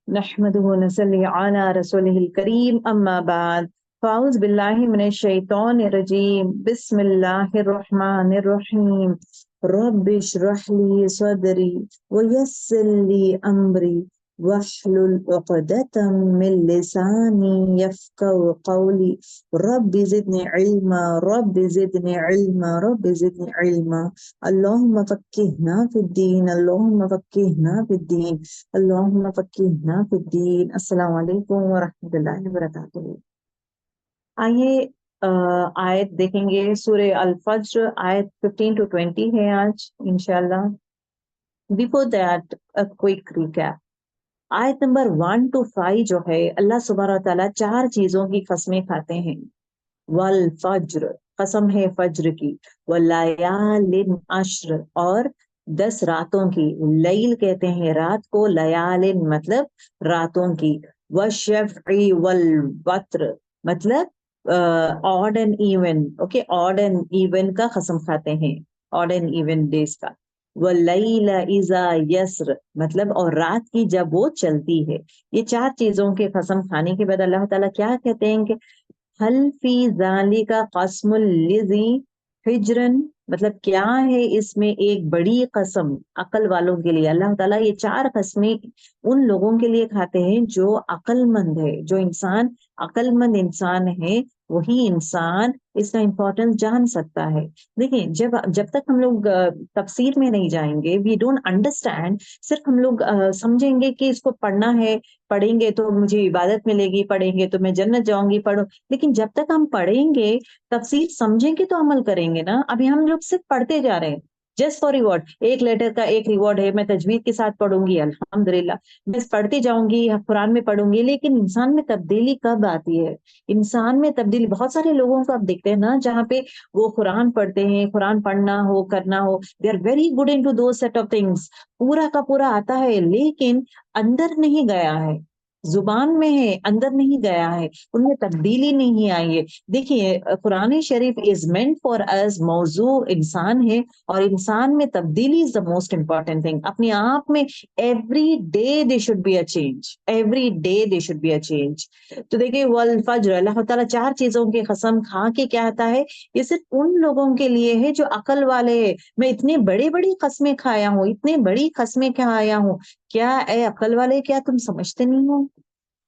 नहमदुहु व नसल्ली अला रसूलिहिल करीम अम्मा बाद फ़ाऊज़ बिल्लाहि मिनश शैतानिर रजीम बिस्मिल्लाहिर रहमानिर रहीम रब्बि इश्रह ली सदरी व यस्सिर ली अमरी वहलुल उक़दतम मिन लिसानी यफ़क़हू क़ौली रब्बि ज़िदनी इल्मा रब्बि ज़िदनी इल्मा रब्बि ज़िदनी इल्मा अल्लाहुम्मा फ़क़्क़िहना फ़िद्दीन अल्लाहुम्मा फ़क़्क़िहना फ़िद्दीन अल्लाहुम्मा फ़क़्क़िहना फ़िद्दीन। अस्सलामु अलैकुम व रहमतुल्लाहि व बरकातुहू। आइए आयत देखेंगे सूरह अल फज्र, आयत 15 to 20 है आज इंशाल्लाह। Before that a quick recap. आयत नंबर 1 to 5 जो है, अल्लाह सुब्हानहू व तआला 4 चीजों की कसमें खाते हैं। वल फज्र, कसम है फज्र की, वलयालिन अश्र, और 10 रातों की। लैल कहते हैं रात को, लयालिन मतलब रातों की। वशफ़ई वल वत्र मतलब odd and even, okay, odd and even का कसम खाते हैं, ऑड एंड इवन डेज का। वल्लैल इज़ा यस्र मतलब और रात की जब वो चलती है। ये 4 चीजों के कसम खाने के बाद अल्लाह ताला क्या कहते हैं कि हल फी ज़ालिका क़स्मुल लिज़ी हिज्रन मतलब क्या है इसमें एक बड़ी कसम अकल वालों के लिए। अल्लाह ताला ये 4 कसमें उन लोगों के लिए खाते हैं जो अक्लमंद है, जो इंसान अक्लमंद इंसान है, वही इंसान इसका इम्पोर्टेंस जान सकता है। देखिए, जब जब तक हम लोग तफसीर में नहीं जाएंगे, वी डोंट अंडरस्टैंड, सिर्फ हम लोग समझेंगे कि इसको पढ़ना है, पढ़ेंगे तो मुझे इबादत मिलेगी, पढ़ेंगे तो मैं जन्नत जाऊंगी, पढ़ो। लेकिन जब तक हम पढ़ेंगे, तफसीर समझेंगे तो अमल करेंगे ना। अभी हम लोग सिर्फ पढ़ते जा रहे हैं जस्ट फॉर रिवॉर्ड, एक लेटर का एक रिवॉर्ड है, मैं तजवीद के साथ पढ़ूंगी अल्हम्दुलिल्लाह, बस पढ़ती जाऊंगी, कुरान में पढ़ूंगी। लेकिन इंसान में तब्दीली कब आती है? इंसान में तब्दीली बहुत सारे लोगों को आप देखते हैं ना, जहाँ पे वो कुरान पढ़ते हैं, कुरान पढ़ना हो, करना हो, they are very good in to do set of things, पूरा का पूरा आता है, लेकिन अंदर नहीं गया है, जुबान में है, अंदर नहीं गया है, उनमें तब्दीली नहीं आई है। देखिए, कुरान शरीफ इज मेंट फॉर अस, मौजू इंसान है, और इंसान में तब्दीली is the most important thing. अपने आप में every day they should be a change, every day they should be a change. तो देखिए, वल फज्र, अल्लाह ताला 4 चीजों की कसम खा के क्या आता है, ये सिर्फ उन लोगों के लिए है जो अकल वाले हैं। मैं इतनी बड़ी बड़ी कस्में खाया हूँ, इतनी बड़ी कस्में खाया हूँ, क्या ए अक्ल वाले, क्या तुम समझते नहीं हो?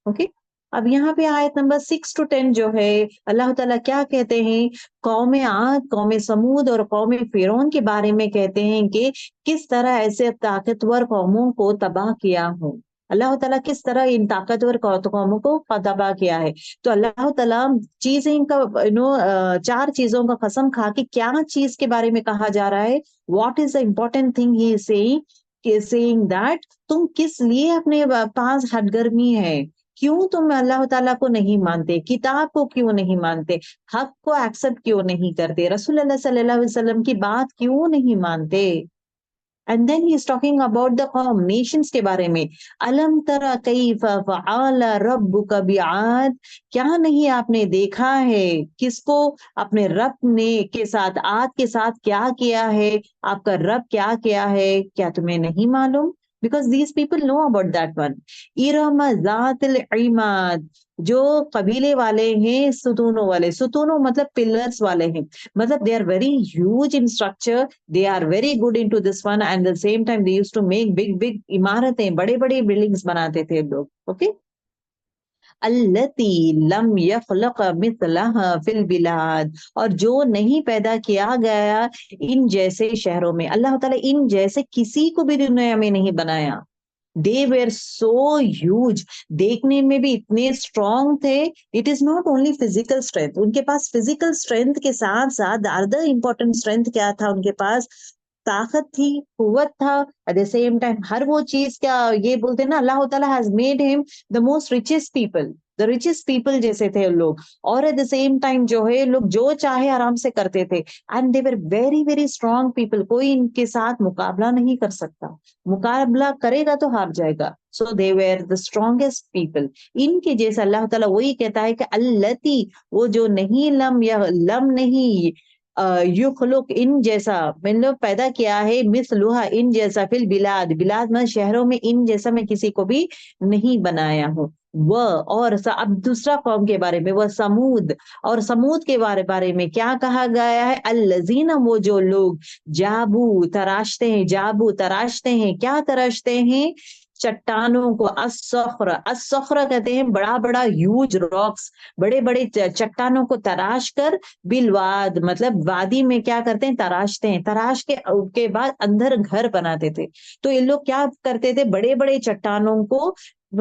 ओके। अब यहाँ पे आयत नंबर 6 to 10 जो है, अल्लाह ताला क्या कहते हैं, कौम आद, कौम समूद और कौम फिरौन के बारे में कहते हैं कि किस तरह ऐसे ताकतवर कौमों को तबाह किया हूँ। अल्लाह ताला किस तरह इन ताकतवर कौमों को तबाह किया है। तो अल्लाह ताला चीजें का 4 चीजों का कसम खा के क्या चीज के बारे में कहा जा रहा है, what is the important thing he is saying that तुम किस लिए अपने पास हटगर्मी है, क्यों तुम अल्लाह ताला को नहीं मानते, किताब को क्यों नहीं मानते, हक को एक्सेप्ट क्यों नहीं करते, रसूल अल्लाह सल्लल्लाहु अलैहि वसल्लम की बात क्यों नहीं मानते। And then he is talking about the कौम, नेशंस के बारे में। अलम तरा कैफ फअल रब्बुका बिआद, क्या नहीं आपने देखा है किसको अपने रब ने के साथ, आद के साथ क्या किया है, आपका रब क्या किया है, क्या तुम्हें नहीं मालूम? Because these people know about that one. इरम जातिल इमाद, जो कबीले वाले हैं, सुतूनों वाले, सुतूनों मतलब पिलर्स वाले हैं, मतलब they are very huge in structure, they are very good into this one, and at the same time they used to make big big इमारतें, बड़े बड़े बिल्डिंग्स बनाते थे लोग। ओके। अल्लती लम यखलक मिथलहा फिल बिलाद, और जो नहीं पैदा किया गया इन जैसे शहरों में। अल्लाह ताला इन जैसे किसी को भी दुनिया में नहीं बनाया। दे वेर सो ह्यूज, देखने में भी इतने स्ट्रॉन्ग थे। It is not only physical strength, उनके पास फिजिकल स्ट्रेंथ के साथ साथ अदर इंपॉर्टेंट स्ट्रेंथ क्या था उनके पास, ताकत थी, कुव्वत था। एट द सेम टाइम हर वो चीज, क्या ये बोलते हैं ना, अल्लाह ताला has made him the most richest people, the richest people जैसे थे लोग। और एट द सेम टाइम जो है, लोग जो चाहे आराम से करते थे, and they were very very strong people, कोई इनके साथ मुकाबला नहीं कर सकता, मुकाबला करेगा तो हार जाएगा। So they were the strongest people. इनके जैसे अल्लाह ताला वही कहता है कि अल्लती, वो जो नहीं, लम या लम नहीं युखलुक इन जैसा, मैंने पैदा किया है, मिसलुहा इन जैसा, फिल बिलाद, बिलाद में शहरों में, इन जैसा मैं किसी को भी नहीं बनाया हूँ। और अब दूसरा कौम के बारे में, वह समूद, और समूद के बारे में क्या कहा गया है? अल्लजीना, वो जो लोग, जाबू तराशते हैं, जाबू तराशते हैं, क्या तराशते हैं? चट्टानों को, अस्सख्र, अस्सख्र कहते हैं बड़ा बड़ा ह्यूज रॉक्स, बड़े बड़े चट्टानों को तराश कर, बिलवाद मतलब वादी में क्या करते हैं? तराशते हैं, तराश के बाद अंदर घर बनाते थे। तो ये लोग क्या करते थे? बड़े बड़े चट्टानों को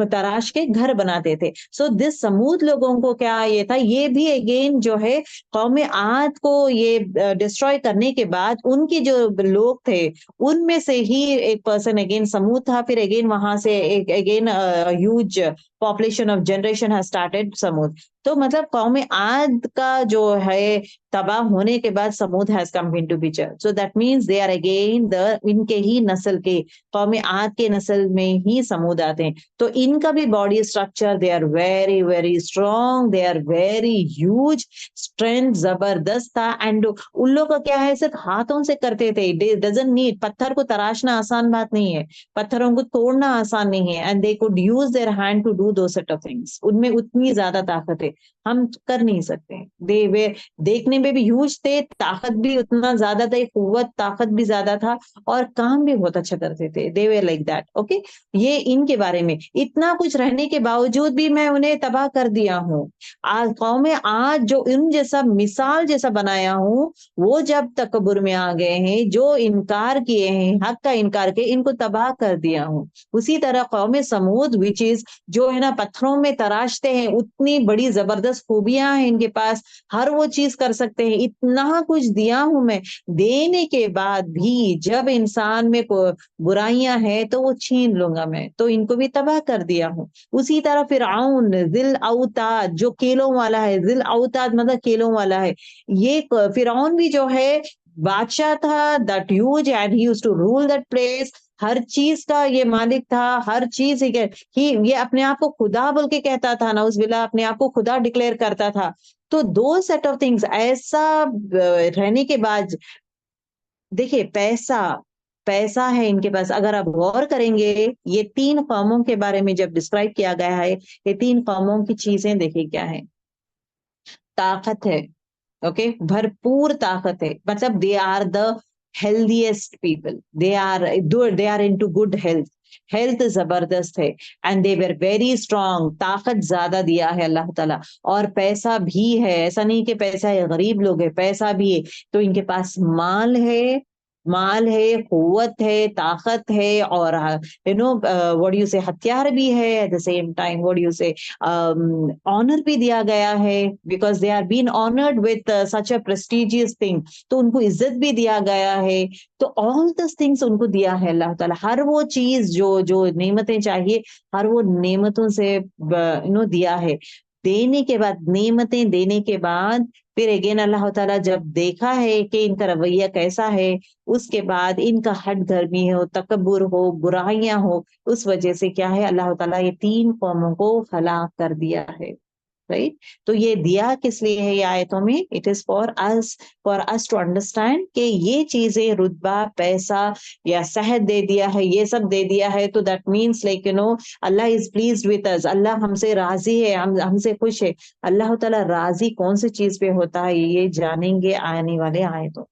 तराश के घर बनाते थे। सो दिस समूद लोगों को क्या ये था? ये भी अगेन जो है कौमे आद को ये डिस्ट्रॉय करने के बाद उनके जो लोग थे उनमें से ही एक पर्सन अगेन समूद था, फिर अगेन वहां से एक again huge population of generation has started समूद। तो मतलब कौमे आद का जो है तबाह होने के बाद समूद has come into picture. So that means they are again the इनके ही नस्ल के, कौमे आद के नस्ल में ही समूद आते हैं। तो इनका भी body structure, they are very very strong, they are very huge, strength जबरदस्त था। एंड उन लोग का क्या है? सिर्फ हाथों से करते थे, डजंट नीड, पत्थर को तराशना आसान बात नहीं है, पत्थरों को तोड़ना आसान नहीं है, and they could use their hand to do दो सेट ऑफ थिंग्स। उनमें उतनी ज्यादा ताकत है, हम कर नहीं सकते। दे वे देखने में भी ह्यूज थे, ताकत भी उतना ज्यादा था, कुव्वत ताकत भी ज्यादा था, और काम भी बहुत अच्छा करते थे। दे वे लाइक दैट। ओके, ये इनके बारे में। इतना कुछ रहने के बावजूद भी मैं उन्हें तबाह कर दिया हूँ। आज कौमें आज जो इन जैसा मिसाल जैसा बनाया हूँ, वो जब तकब्बुर में आ गए हैं, जो इनकार किए हैं, हक का इनकार किए, इनको तबाह कर दिया हूँ। उसी तरह कौमे समूद विच इज जो है ना पत्थरों में तराशते हैं, उतनी बड़ी जबरदस्त खूबियां हैं इनके पास, हर वो चीज कर सकते हैं, इतना कुछ दिया हूं मैं। देने के बाद भी जब इंसान में बुराइयां हैं तो वो छीन लूंगा मैं, तो इनको भी तबाह कर दिया हूँ। उसी तरह फिरऔन जिल औताद, जो केलों वाला है, जिल औताद मतलब केलों वाला है, ये फिरऔन भी जो है बादशाह था, that huge, and he used to rule that place. हर चीज का ये मालिक था, हर चीज ही ये अपने आप को खुदा बोल के कहता था ना, उस बिला अपने आप को खुदा डिक्लेयर करता था। तो दो सेट ऑफ थिंग्स ऐसा रहने के बाद, देखिए पैसा, पैसा है इनके पास। अगर आप गौर करेंगे, ये तीन कौमों के बारे में जब डिस्क्राइब किया गया है, ये तीन कौमों की चीजें देखिए क्या है। ताकत है, ओके, भरपूर ताकत है, मतलब they are the healthiest people, they are into good health, health जबरदस्त है, and they were very strong, ताकत ज्यादा दिया है अल्लाह ताला। और पैसा भी है, ऐसा नहीं कि पैसा है, गरीब लोग है, पैसा भी है। तो इनके पास माल है, माल है, कुव्वत है, ताकत है, और व्हाट यू से हथियार भी है, at the same time what you say honour भी दिया गया है, because they are been honoured with such a prestigious thing, तो उनको इज्जत भी दिया गया है। तो ऑल दिस थिंग्स उनको दिया है अल्लाह ताला, हर वो चीज जो जो नेमतें चाहिए, हर वो नेमतों से दिया है। देने के बाद, नेमतें देने के बाद, फिर अगेन अल्लाह ताला जब देखा है कि इनका रवैया कैसा है, उसके बाद इनका हट धर्मी हो, तकब्बुर हो, बुराइयां हो, उस वजह से क्या है, अल्लाह ताला ये तीन कौमों को हलाक कर दिया है। राइट? तो ये दिया किस लिए है ये आयतों में? It is for us to understand कि ये चीजें, रुतबा, पैसा या सेहत दे दिया है, ये सब दे दिया है, तो दैट मीन्स लाइक अल्लाह इज प्लीज्ड विद अस, अल्लाह हमसे राजी है, हमसे खुश है। अल्लाह ताला राजी कौन सी चीज पे होता है, ये जानेंगे आने वाले आयतों।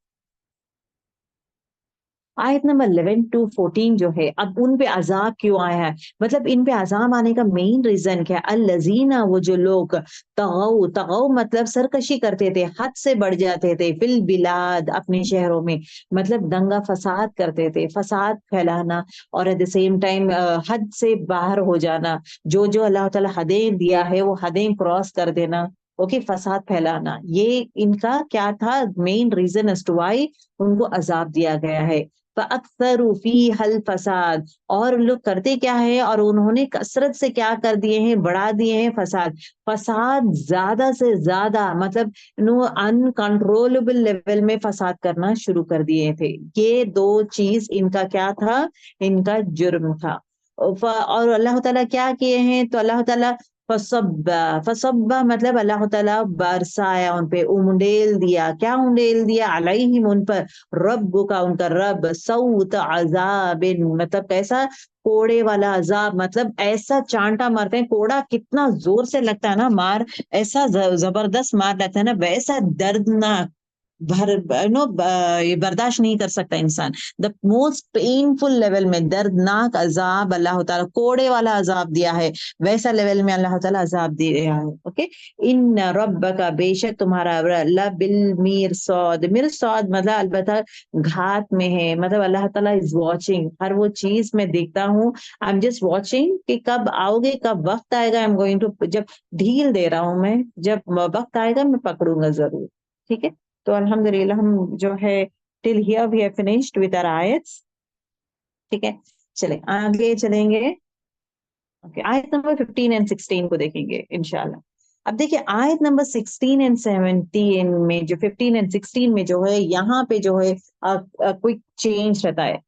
आयत नंबर 11 टू 14 जो है, अब उन पे अजाब क्यों आया है, मतलब इन पे अजाब आने का मेन रीजन क्या है? अल्लजीना, वो जो लोग, तगौ, तगौ मतलब सरकशी करते थे, हद से बढ़ जाते थे, फिल बिलाद, अपने शहरों में, मतलब दंगा फसाद करते थे, फसाद फैलाना, और एट द सेम टाइम हद से बाहर हो जाना, जो जो अल्लाह ताला हदें दिया है वो हदें क्रॉस कर देना। ओके, फसाद फैलाना, ये इनका क्या था? Main reason as to why उनको अजाब दिया गया है। फअक्सरू फीहल फसाद, और लोग करते क्या है, और उन्होंने कसरत से क्या कर दिए हैं? बढ़ा दिए हैं फसाद। फसाद ज्यादा से ज्यादा, मतलब अनकंट्रोलेबल लेवल में फसाद करना शुरू कर दिए थे। ये दो चीज इनका क्या था? इनका जुर्म था। और अल्लाह ताला क्या किए हैं? तो अल्लाह ताला फसब्बा मतलब अल्लाह ताला बरसाया उन पे, उंडेल दिया। क्या उंडेल दिया? अलैहिम उन पर, रब्बु का उनका रब, सऊत अजाबिन मतलब कैसा? कोड़े वाला अजाब, मतलब ऐसा चांटा मारते हैं। कोड़ा कितना जोर से लगता है ना मार, ऐसा जबरदस्त मार लगता है ना, वैसा दर्दनाक भर नो ये बर्दाश्त नहीं कर सकता इंसान। द मोस्ट पेनफुल लेवल में दर्दनाक अजाब अल्लाह ताला, कोड़े वाला अजाब दिया है, वैसा लेवल में अल्लाह ताला अजाब दे रहा है। ओके, इन रब्बका बेशक तुम्हारा बिल मिरसाद, मिरसाद मतलब अलबत्ता घात में है, मतलब अल्लाह ताला इज वॉचिंग, हर वो चीज मैं देखता हूँ। आई एम जस्ट वॉचिंग कि कब आओगे, कब वक्त आएगा। आई एम गोइंग टू, जब ढील दे रहा हूं मैं, जब वक्त आएगा मैं पकड़ूंगा जरूर। ठीक है, तो अल्हम्दुलिल्लाह हम जो है till here we have finished with our आयत्स। ठीक है, चले आगे चलेंगे। ओके, आयत नंबर 15 एंड 16 को देखेंगे इंशाल्लाह। अब देखिए आयत नंबर 16 एंड 17 में, जो 15 एंड 16 में जो है, यहाँ पे जो है क्विक चेंज रहता है।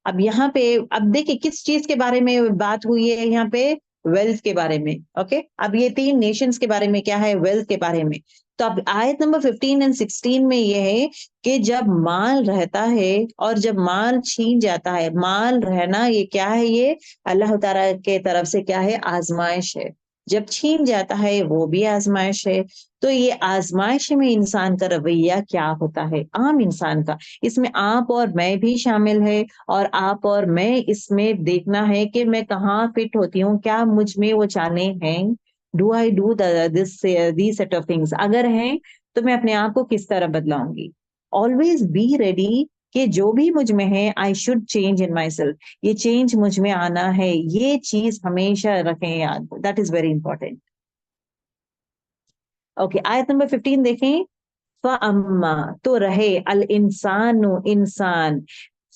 अब यहाँ पे, अब देखिए किस चीज के बारे में बात हुई है यहाँ पे? वेल्थ के बारे में। ओके, अब ये 3 नेशंस के बारे में क्या है? वेल्थ के बारे में। तो अब आयत नंबर 15 एंड 16 में ये है कि जब माल रहता है और जब माल छीन जाता है, माल रहना ये क्या है? ये अल्लाह ताला के तरफ से क्या है? आजमाइश है। जब छीन जाता है वो भी आजमाइश है। तो ये आजमाइश में इंसान का रवैया क्या होता है, आम इंसान का, इसमें आप और मैं भी शामिल है। और आप और मैं इसमें देखना है कि मैं कहाँ फिट होती हूँ, क्या मुझ में वो चाले हैं। Do I do this these set of things? अगर हैं तो मैं अपने आप को किस तरह बदलाऊंगी। ऑलवेज बी रेडी कि जो भी मुझ में है, I should change in my self, ये चेंज मुझ में आना है। ये चीज हमेशा रखें याद, that is very important. Okay, आयत नंबर 15 देखें। फअम्मा तो रहे, अल इंसानु इंसान।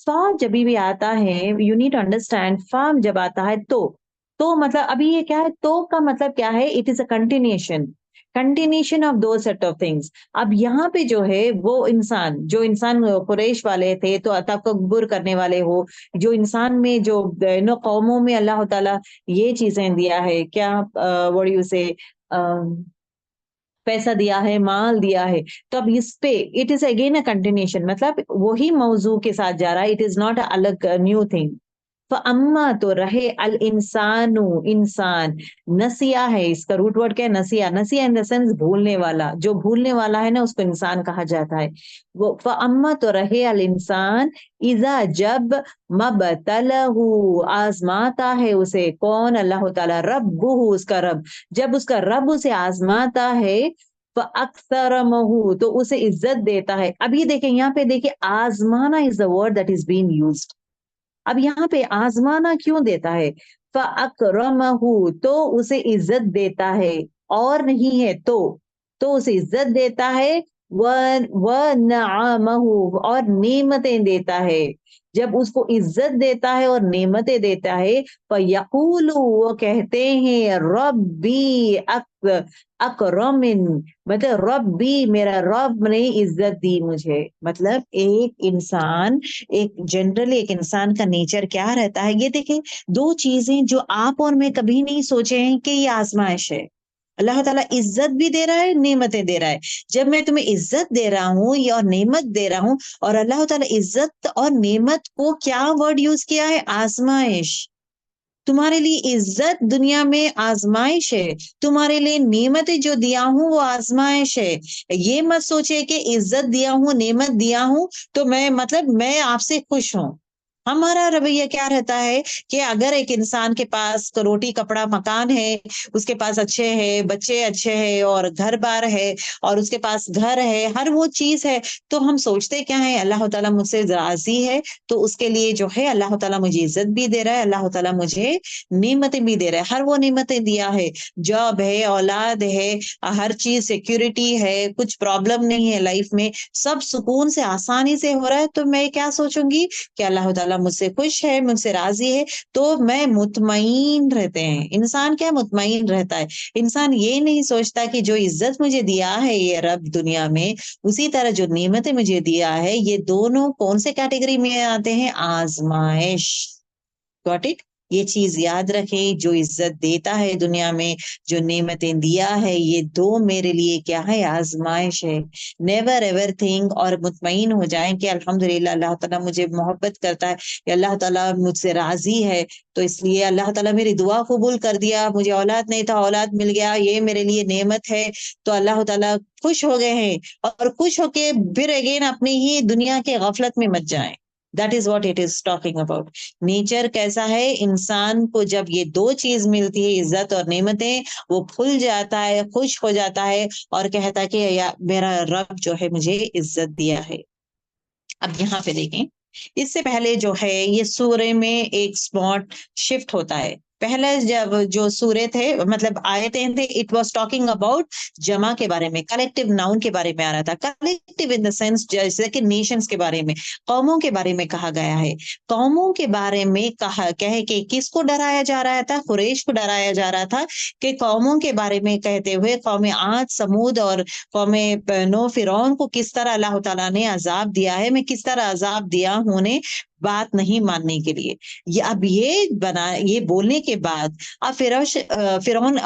फा जब भी आता है, यू नीड टू अंडरस्टैंड, फा जब आता है तो मतलब अभी ये क्या है? तो का मतलब क्या है? It is a continuation, continuation of दो सेट ऑफ थिंग्स। अब यहाँ पे जो है वो इंसान, जो इंसान कुरैश वाले थे तो तकब्बुर करने वाले हो, जो इंसान में जो नो कौमों में अल्लाह ताला ये चीजें दिया है, क्या व्हाट यू से, पैसा दिया है, माल दिया है। तो अब इस पे it is again a continuation, मतलब वही मौजू के साथ जा रहा है, इट इज नॉट अ अलग न्यू थिंग। तो अम्मा तो रहे, अल इंसानु इंसान, नसिया है, इसका रूट वर्ड क्या है? नसिया। नसिया इन द सेंस भूलने वाला, जो भूलने वाला है ना उसको इंसान कहा जाता है। वो अम्मा तो रहे अल इंसान, इजा जब, मबतलहू आजमाता है उसे, कौन? अल्लाह ताला, रब्बुहू उसका रब, जब उसका रब उसे आजमाता है, अक्सरमहू तो उसे इज्जत देता है। अब ये देखें यहाँ पे, देखिए आजमाना is the word that is being used. अब यहाँ पे आजमाना क्यों देता है? फअकरमहू तो उसे इज्जत देता है, और नहीं है तो उसे इज्जत देता है। व व नअमहू और नेमतें देता है। जब उसको इज्जत देता है और नेमतें देता है, फयकूलू वो कहते हैं, रब्बी अकरमिन, मतलब रब्बी मेरा रब ने इज्जत दी मुझे। मतलब एक इंसान, एक जनरली एक इंसान का नेचर क्या रहता है? ये देखें, दो चीजें जो आप और मैं कभी नहीं सोचे हैं कि ये आजमाइश है। अल्लाह ताला इज्जत भी दे रहा है, नेमतें दे रहा है। जब मैं तुम्हें इज्जत दे रहा हूँ या और नेमत दे रहा हूँ, और अल्लाह ताला इज्जत और नेमत को क्या वर्ड यूज किया है? आजमाइश। तुम्हारे लिए इज्जत दुनिया में आजमाइश है, तुम्हारे लिए नेमतें जो दिया हूं वो आजमाइश है। ये मत सोचे कि इज्जत दिया हूं, नेमत दिया हूं तो मैं मतलब मैं आपसे खुश हूं। हमारा रवैया क्या रहता है कि अगर एक इंसान के पास रोटी कपड़ा मकान है, उसके पास अच्छे है, बच्चे अच्छे हैं और घर बार है, और उसके पास घर है, हर वो चीज है, तो हम सोचते क्या है? अल्लाह ताला मुझसे राजी है, तो उसके लिए जो है अल्लाह ताला मुझे इज्जत भी दे रहा है, अल्लाह ताला मुझे नेमतें भी दे रहा है। हर वो नेमतें दिया है, जॉब है, औलाद है, हर चीज सिक्योरिटी है, कुछ प्रॉब्लम नहीं है लाइफ में, सब सुकून से आसानी से हो रहा है। तो मैं क्या सोचूंगी कि अल्लाह ताला मुझसे खुश है, मुझसे राजी है, तो मैं मुतमईन रहते हैं। इंसान क्या मुतमईन रहता है? इंसान ये नहीं सोचता कि जो इज्जत मुझे दिया है ये रब दुनिया में, उसी तरह जो नेमतें मुझे दिया है, ये दोनों कौन से कैटेगरी में आते हैं? आजमाइश। Got it? ये चीज याद रखें, जो इज्जत देता है दुनिया में, जो नेमतें दिया है, ये दो मेरे लिए क्या है, आजमाइश है। नेवर एवर थिंक, और मुतमईन हो जाएं कि अल्हम्दुलिल्लाह अल्लाह ताला मुझे मोहब्बत करता है, या अल्लाह ताला मुझसे राजी है, तो इसलिए अल्लाह ताला मेरी दुआ कबूल कर दिया, मुझे औलाद नहीं था औलाद मिल गया, ये मेरे लिए नेमत है, तो अल्लाह ताला खुश हो गए हैं। और खुश होके फिर अगेन अपनी ही दुनिया के गफलत में मत जाएं। That is what it is talking about. Nature कैसा है, इंसान को जब ये दो चीज मिलती है, इज्जत और नेमतें, वो फूल जाता है, खुश हो जाता है, और कहता है कि या मेरा रब जो है मुझे इज्जत दिया है। अब यहाँ पे देखें, इससे पहले जो है ये सूर्य में एक स्पॉट शिफ्ट होता है। पहले जब जो सूर्य थे, मतलब आयतें थे, इट वाज टॉकिंग अबाउट जमा के बारे में, कलेक्टिव नाउन के बारे में आ रहा था। कलेक्टिव इन द सेंस जैसे कि नेशंस के बारे में, कौमों के बारे में कहा गया है। कौमों के बारे में कहा कहे कि किसको डराया जा रहा था, कुरैश को डराया जा रहा था, कि कौमों के बारे में कहते हुए कौम आद, समूद और कौम नो, फिरौन को किस तरह अल्लाह ताला ने अजाब दिया है, मैं किस तरह अजाब दिया हूं उन्हें बात नहीं मानने के लिए। ये अब ये बोलने के बाद अब फिरौन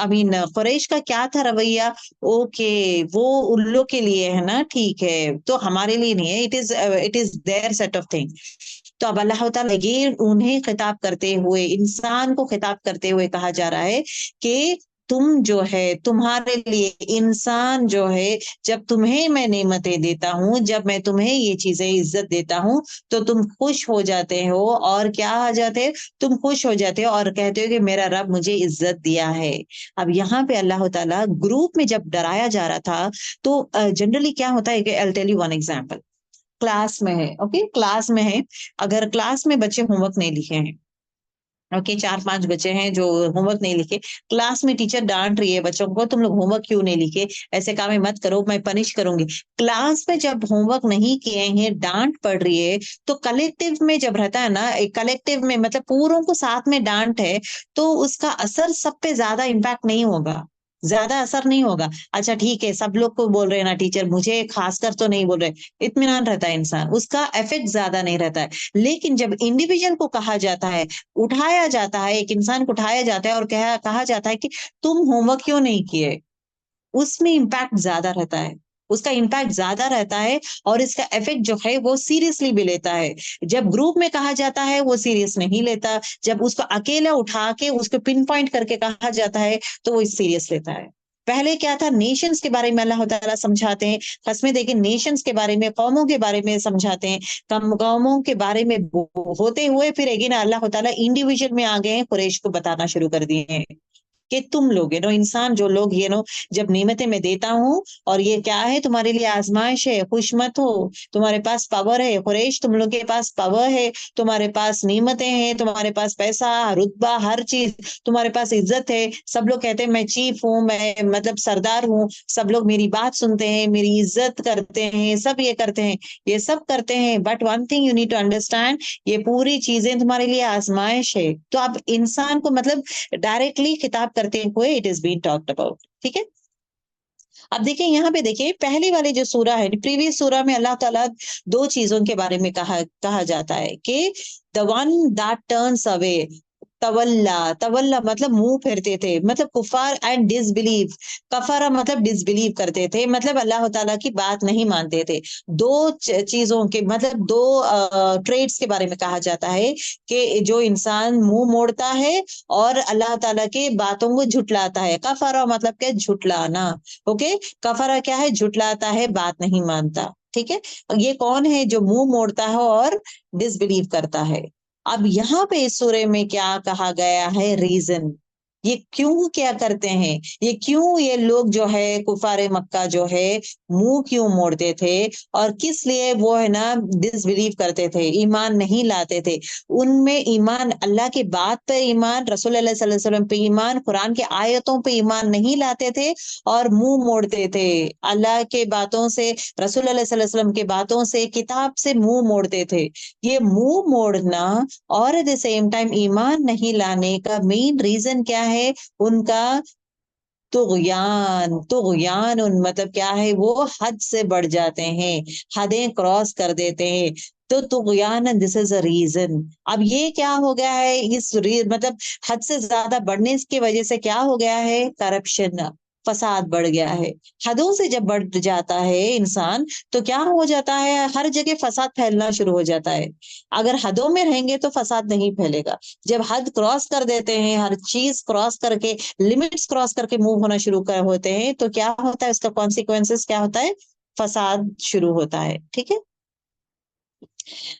कुरैश का क्या था रवैया, ओके वो उन लोग के लिए है ना, ठीक है, तो हमारे लिए नहीं है, it is their set of thing. तो अब अल्लाह ताला ये उन्हें खिताब करते हुए, इंसान को खिताब करते हुए कहा जा रहा है कि तुम जो है, तुम्हारे लिए इंसान जो है, जब तुम्हें मैं नेमतें देता हूं, जब मैं तुम्हें ये चीजें इज्जत देता हूं, तो तुम खुश हो जाते हो, और क्या आ जाते हो, तुम खुश हो जाते हो और कहते हो कि मेरा रब मुझे इज्जत दिया है। अब यहाँ पे अल्लाह ताला ग्रुप में जब डराया जा रहा था, तो जनरली क्या होता है कि I tell you one example. Class में है, ओके, क्लास में है, अगर क्लास में बच्चे होमवर्क नहीं लिखे हैं, ओके, 4-5 बच्चे हैं जो होमवर्क नहीं लिखे, क्लास में टीचर डांट रही है बच्चों को, तुम लोग होमवर्क क्यों नहीं लिखे, ऐसे काम है मत करो, मैं पनिश करूंगी। क्लास में जब होमवर्क नहीं किए हैं, डांट पड़ रही है, तो कलेक्टिव में जब रहता है ना, एक कलेक्टिव में मतलब पूरों को साथ में डांट है, तो उसका असर सब पे ज्यादा इम्पैक्ट नहीं होगा, ज्यादा असर नहीं होगा। अच्छा ठीक है, सब लोग को बोल रहे हैं ना टीचर, मुझे खासकर तो नहीं बोल रहे, इत्मीनान रहता है इंसान, उसका इफेक्ट ज्यादा नहीं रहता है। लेकिन जब इंडिविजुअल को कहा जाता है, उठाया जाता है, एक इंसान को उठाया जाता है और कहा जाता है कि तुम होमवर्क क्यों नहीं किए, उसमें इम्पैक्ट ज्यादा रहता है, उसका इम्पैक्ट ज्यादा रहता है, और इसका इफेक्ट जो है वो सीरियसली भी लेता है। जब ग्रुप में कहा जाता है वो सीरियस नहीं लेता, जब उसको अकेला उठा के उसको पिन पॉइंट करके कहा जाता है तो वो सीरियस लेता है। पहले क्या था, नेशंस के बारे में अल्लाह ताला समझाते हैं, खसमें देखे नेशंस के बारे में, कौमों के बारे में समझाते हैं, कौमों के बारे में होते हुए फिर अगेन अल्लाह ताला इंडिविजुअल में आ गए हैं, कुरैश को बताना शुरू कर दिए हैं कि तुम लोग इंसान जो लोग जब नेमतें मैं देता हूँ, और ये क्या है, तुम्हारे लिए आजमाइश है, खुश मत हो, तुम्हारे पास पावर है कुरैश, तुम लोग के पास पावर है, तुम्हारे पास नेमतें हैं, तुम्हारे पास पैसा, रुतबा, हर चीज, तुम्हारे पास इज्जत है, सब लोग कहते हैं मैं चीफ हूँ, मैं मतलब सरदार हूँ, सब लोग मेरी बात सुनते हैं, मेरी इज्जत करते हैं, सब ये करते हैं, ये सब करते हैं, but one thing you need to understand, ये पूरी चीजें तुम्हारे लिए आजमाइश है। तो अब इंसान को मतलब डायरेक्टली खिताब करते हुए it is been talked about, ठीक है। अब देखिए यहाँ पे, देखिए पहली वाली जो सूरा है, प्रीवियस सूरा में अल्लाह ताला दो चीजों के बारे में कहा जाता है कि the one that turns away, तवल्ला, तवल्ला मतलब मुंह फेरते थे, मतलब कुफार, एंड डिसबिलीव, कफारा मतलब डिसबिलीव करते थे, मतलब अल्लाह ताला की बात नहीं मानते थे। दो चीजों के मतलब दो ट्रेड्स के बारे में कहा जाता है कि जो इंसान मुंह मोड़ता है और अल्लाह ताला की बातों को झुटलाता है, कफारा मतलब क्या, झुटलाना, ओके, कफारा क्या है, झुटलाता है, बात नहीं मानता, ठीक है। ये कौन है जो मुंह मोड़ता है और डिसबिलीव करता है। अब यहाँ पे इस सूरे में क्या कहा गया है, रीजन, ये क्यों क्या करते हैं, ये क्यों ये लोग जो है कुफारे मक्का जो है मुंह क्यों मोड़ते थे, और किस लिए वो है ना डिसबिलीव करते थे, ईमान नहीं लाते थे। उनमें ईमान, अल्लाह की बात पे ईमान, रसूल अल्लाह सल्लल्लाहु अलैहि वसल्लम पे ईमान, कुरान के आयतों पे ईमान नहीं लाते थे, और मुंह मोड़ते थे अल्लाह के बातों से, रसूल अल्लाह सल्लल्लाहु अलैहि वसल्लम के बातों से, किताब से मुंह मोड़ते थे। ये मुंह मोड़ना और एट द सेम टाइम ईमान नहीं लाने का मेन रीजन क्या है, उनका तुगयान मतलब क्या है, वो हद से बढ़ जाते हैं, हदें क्रॉस कर देते हैं। तो तुगयान, दिस इज अ रीजन। अब ये क्या हो गया है, मतलब हद से ज्यादा बढ़ने की वजह से क्या हो गया है, करप्शन, फसाद बढ़ गया है। हदों से जब बढ़ जाता है इंसान, तो क्या हो जाता है, हर जगह फसाद फैलना शुरू हो जाता है। अगर हदों में रहेंगे तो फसाद नहीं फैलेगा। जब हद क्रॉस कर देते हैं, हर चीज क्रॉस करके, लिमिट्स क्रॉस करके मूव होना शुरू कर होते हैं, तो क्या होता है, उसका कॉन्सिक्वेंसेस क्या होता है, फसाद शुरू होता है। ठीक है।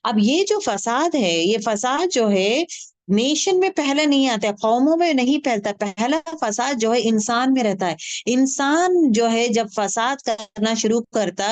अब ये जो फसाद है, ये फसाद जो है नेशन में पहले नहीं आता है, कौमों में नहीं फैलता। पहला फसाद जो है इंसान में रहता है। इंसान जो है जब फसाद करना शुरू करता,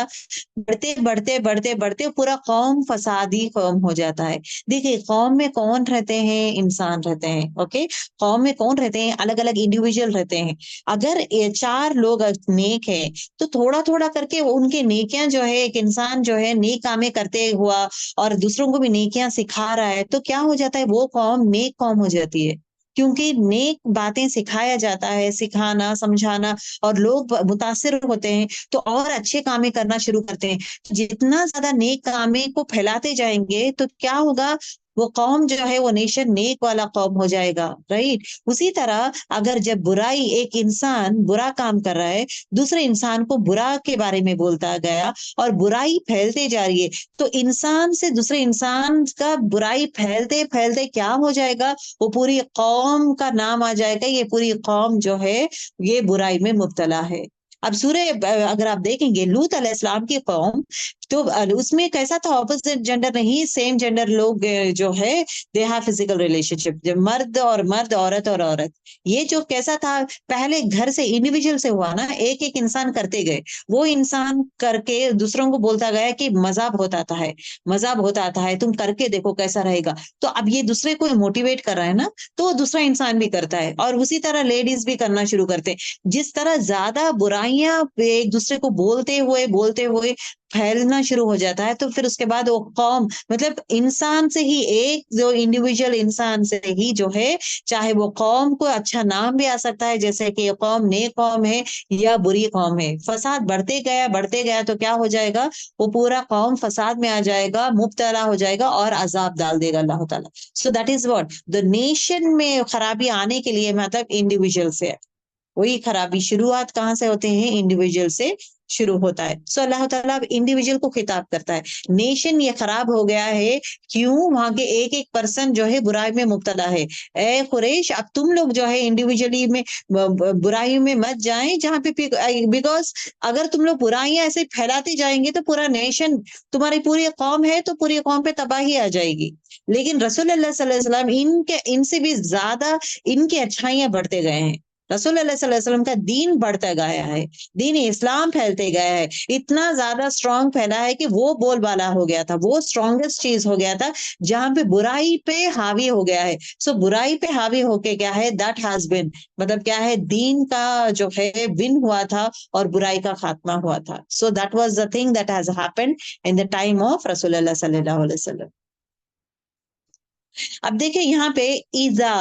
बढ़ते बढ़ते बढ़ते बढ़ते पूरा कौम फसादी कौम हो जाता है। देखिए, कौम में कौन रहते हैं, इंसान रहते हैं। ओके, कौम में कौन रहते हैं, अलग अलग इंडिविजुअल रहते हैं। अगर ये चार लोग नेक हैं, तो थोड़ा थोड़ा करके उनके नेकियां जो है, एक इंसान जो है नेक कामें करते हुआ और दूसरों को भी नेकियां सिखा रहा है, तो क्या हो जाता है, वो कौम नेक कौम हो जाती है। क्योंकि नेक बातें सिखाया जाता है, सिखाना समझाना, और लोग मुतासिर होते हैं, तो और अच्छे कामें करना शुरू करते हैं। जितना ज्यादा नेक कामें को फैलाते जाएंगे, तो क्या होगा, वो कौम जो है, वो नेशन नेक वाला कौम हो जाएगा। राइट। उसी तरह अगर जब बुराई, एक इंसान बुरा काम कर रहा है, दूसरे इंसान को बुरा के बारे में बोलता गया, और बुराई फैलते जा रही है, तो इंसान से दूसरे इंसान का बुराई फैलते फैलते क्या हो जाएगा, वो पूरी कौम का नाम आ जाएगा, ये पूरी कौम जो है ये बुराई में मुब्तला है। अब अगर आप देखेंगे लूत अलैहिस्सलाम की कौम, तो उसमें कैसा था, ऑपोजिट जेंडर नहीं, सेम जेंडर लोग जो है, दे हैव फिजिकल रिलेशनशिप, जब मर्द और मर्द, औरत और औरत, ये जो कैसा था, पहले घर से, इंडिविजुअल से हुआ ना, एक एक इंसान करते गए, वो इंसान करके दूसरों को बोलता गया कि मजा बहुत आता है, मजा बहुत आता है, तुम करके देखो कैसा रहेगा। तो अब ये दूसरे को मोटिवेट कर रहा है ना, तो दूसरा इंसान भी करता है, और उसी तरह लेडीज भी करना शुरू करते हैं। जिस तरह ज्यादा बुराइयां एक दूसरे को बोलते हुए फैलना शुरू हो जाता है, तो फिर उसके बाद वो कौम, मतलब इंसान से ही, एक जो इंडिविजुअल इंसान से ही जो है, चाहे वो कौम को अच्छा नाम भी आ सकता है, जैसे कि ये कौम नेक कौम है या बुरी कौम है। फसाद बढ़ते गया तो क्या हो जाएगा, वो पूरा कौम फसाद में आ जाएगा, मुब्तला हो जाएगा, और अजाब डाल देगा अल्लाह ताला। सो that is what the nation में खराबी आने के लिए, मतलब इंडिविजुअल से है। वही खराबी शुरुआत कहाँ से होते हैं, इंडिविजुअल से शुरू होता है। सो अल्लाह ताला अब इंडिविजुअल को खिताब करता है, नेशन ये खराब हो गया है, क्यों, वहां के एक एक पर्सन जो है बुराई में मुब्तला है। ए कुरैश, अब तुम लोग जो है इंडिविजुअली में बुराई में मत जाएं, जहां पे, बिकॉज अगर तुम लोग बुराइयां ऐसे फैलाते जाएंगे, तो पूरा नेशन, तुम्हारी पूरी कौम है, तो पूरी कौम पे तबाही आ जाएगी। लेकिन रसूल अल्लाह सल्लल्लाहु अलैहि वसल्लम इनसे भी ज्यादा इनकी अच्छाइयां बढ़ते गए हैं। रसूल अल्लाह सल्लल्लाहु अलैहि वसल्लम का दीन बढ़ता गया है, दीन इस्लाम फैलते गया है, इतना ज्यादा स्ट्रांग फैला है कि वो बोलबाला हो गया था, वो स्ट्रांगेस्ट चीज हो गया था, जहां पे बुराई पे हावी हो गया है। सो बुराई पे हावी होके क्या है, दैट हैज बिन, मतलब क्या है, दीन का जो है विन हुआ था, और बुराई का खात्मा हुआ था। So that was the thing that has happened in the time of रसूल अल्लाह सल्लल्लाहु अलैहि वसल्लम। अब देखिए यहाँ पे इजा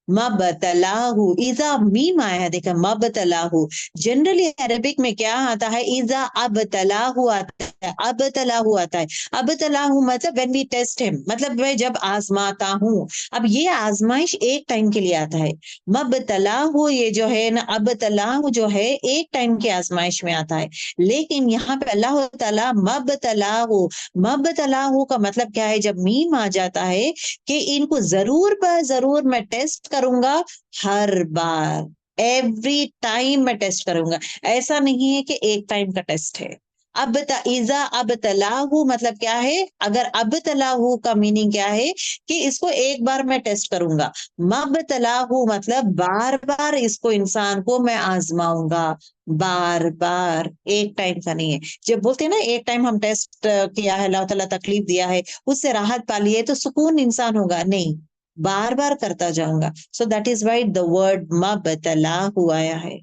मबतलाहु, इजा मीम आया है, देखा मबतलाहु। जनरली अरबिक में क्या आता है, इजा अबतलाहु आता है, अबतलाहु आता है। अबतलाहु मतलब व्हेन वी टेस्ट हिम, मतलब मैं जब आजमाता हूँ। अब ये आजमाइश एक टाइम के लिए आता है। मबतलाहु ये जो है ना, अबतलाहु जो है एक टाइम की आजमाइश में आता है। लेकिन यहाँ पे अल्लाह ताला मबतलाहु, मबतलाहु का मतलब क्या है, जब मीम आ जाता है कि इनको जरूर पर जरूर मैं टेस्ट करूंगा, हर बार, एवरी टाइम मैं टेस्ट करूंगा। ऐसा नहीं है कि एक टाइम का टेस्ट है। अब इजा अब तलाहू मतलब क्या है, अगर अब तलाहू का मीनिंग क्या है, कि इसको एक बार मैं टेस्ट करूंगा। मब तलाहू मतलब बार बार इसको, इंसान को मैं आजमाऊंगा, बार बार, एक टाइम का नहीं है। जब बोलते हैं ना एक टाइम हम टेस्ट किया है, अल्लाह ताला तकलीफ दिया है, उससे राहत पाली है, तो सुकून इंसान होगा नहीं, बार बार करता जाऊंगा। So that is why the word मबतलाहु आया है।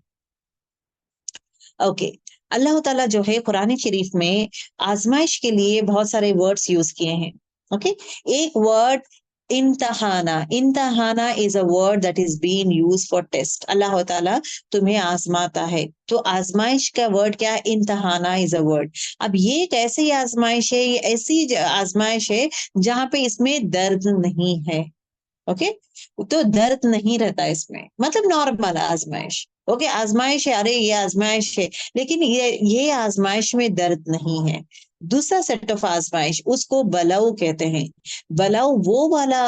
ओके। अल्लाह ताला जो है कुरान शरीफ में आजमाइश के लिए बहुत सारे वर्ड्स यूज किए हैं। ओके। एक वर्ड इंतहाना is a word that is being used for test. अल्लाह ताला तुम्हें आजमाता है, तो आजमाइश का वर्ड क्या है? इंतहाना इज अ वर्ड। अब ये एक ऐसी आजमाइश है, ये ऐसी आजमाइश है जहां पे इसमें दर्द नहीं है। ओके, तो दर्द नहीं रहता इसमें, मतलब नॉर्मल आजमाइश। ओके, आजमाइश है, अरे ये आजमाइश है, लेकिन ये आजमाइश में दर्द नहीं है। दूसरा सेट ऑफ आजमाइश, उसको बलाऊ कहते हैं। बलाऊ वो वाला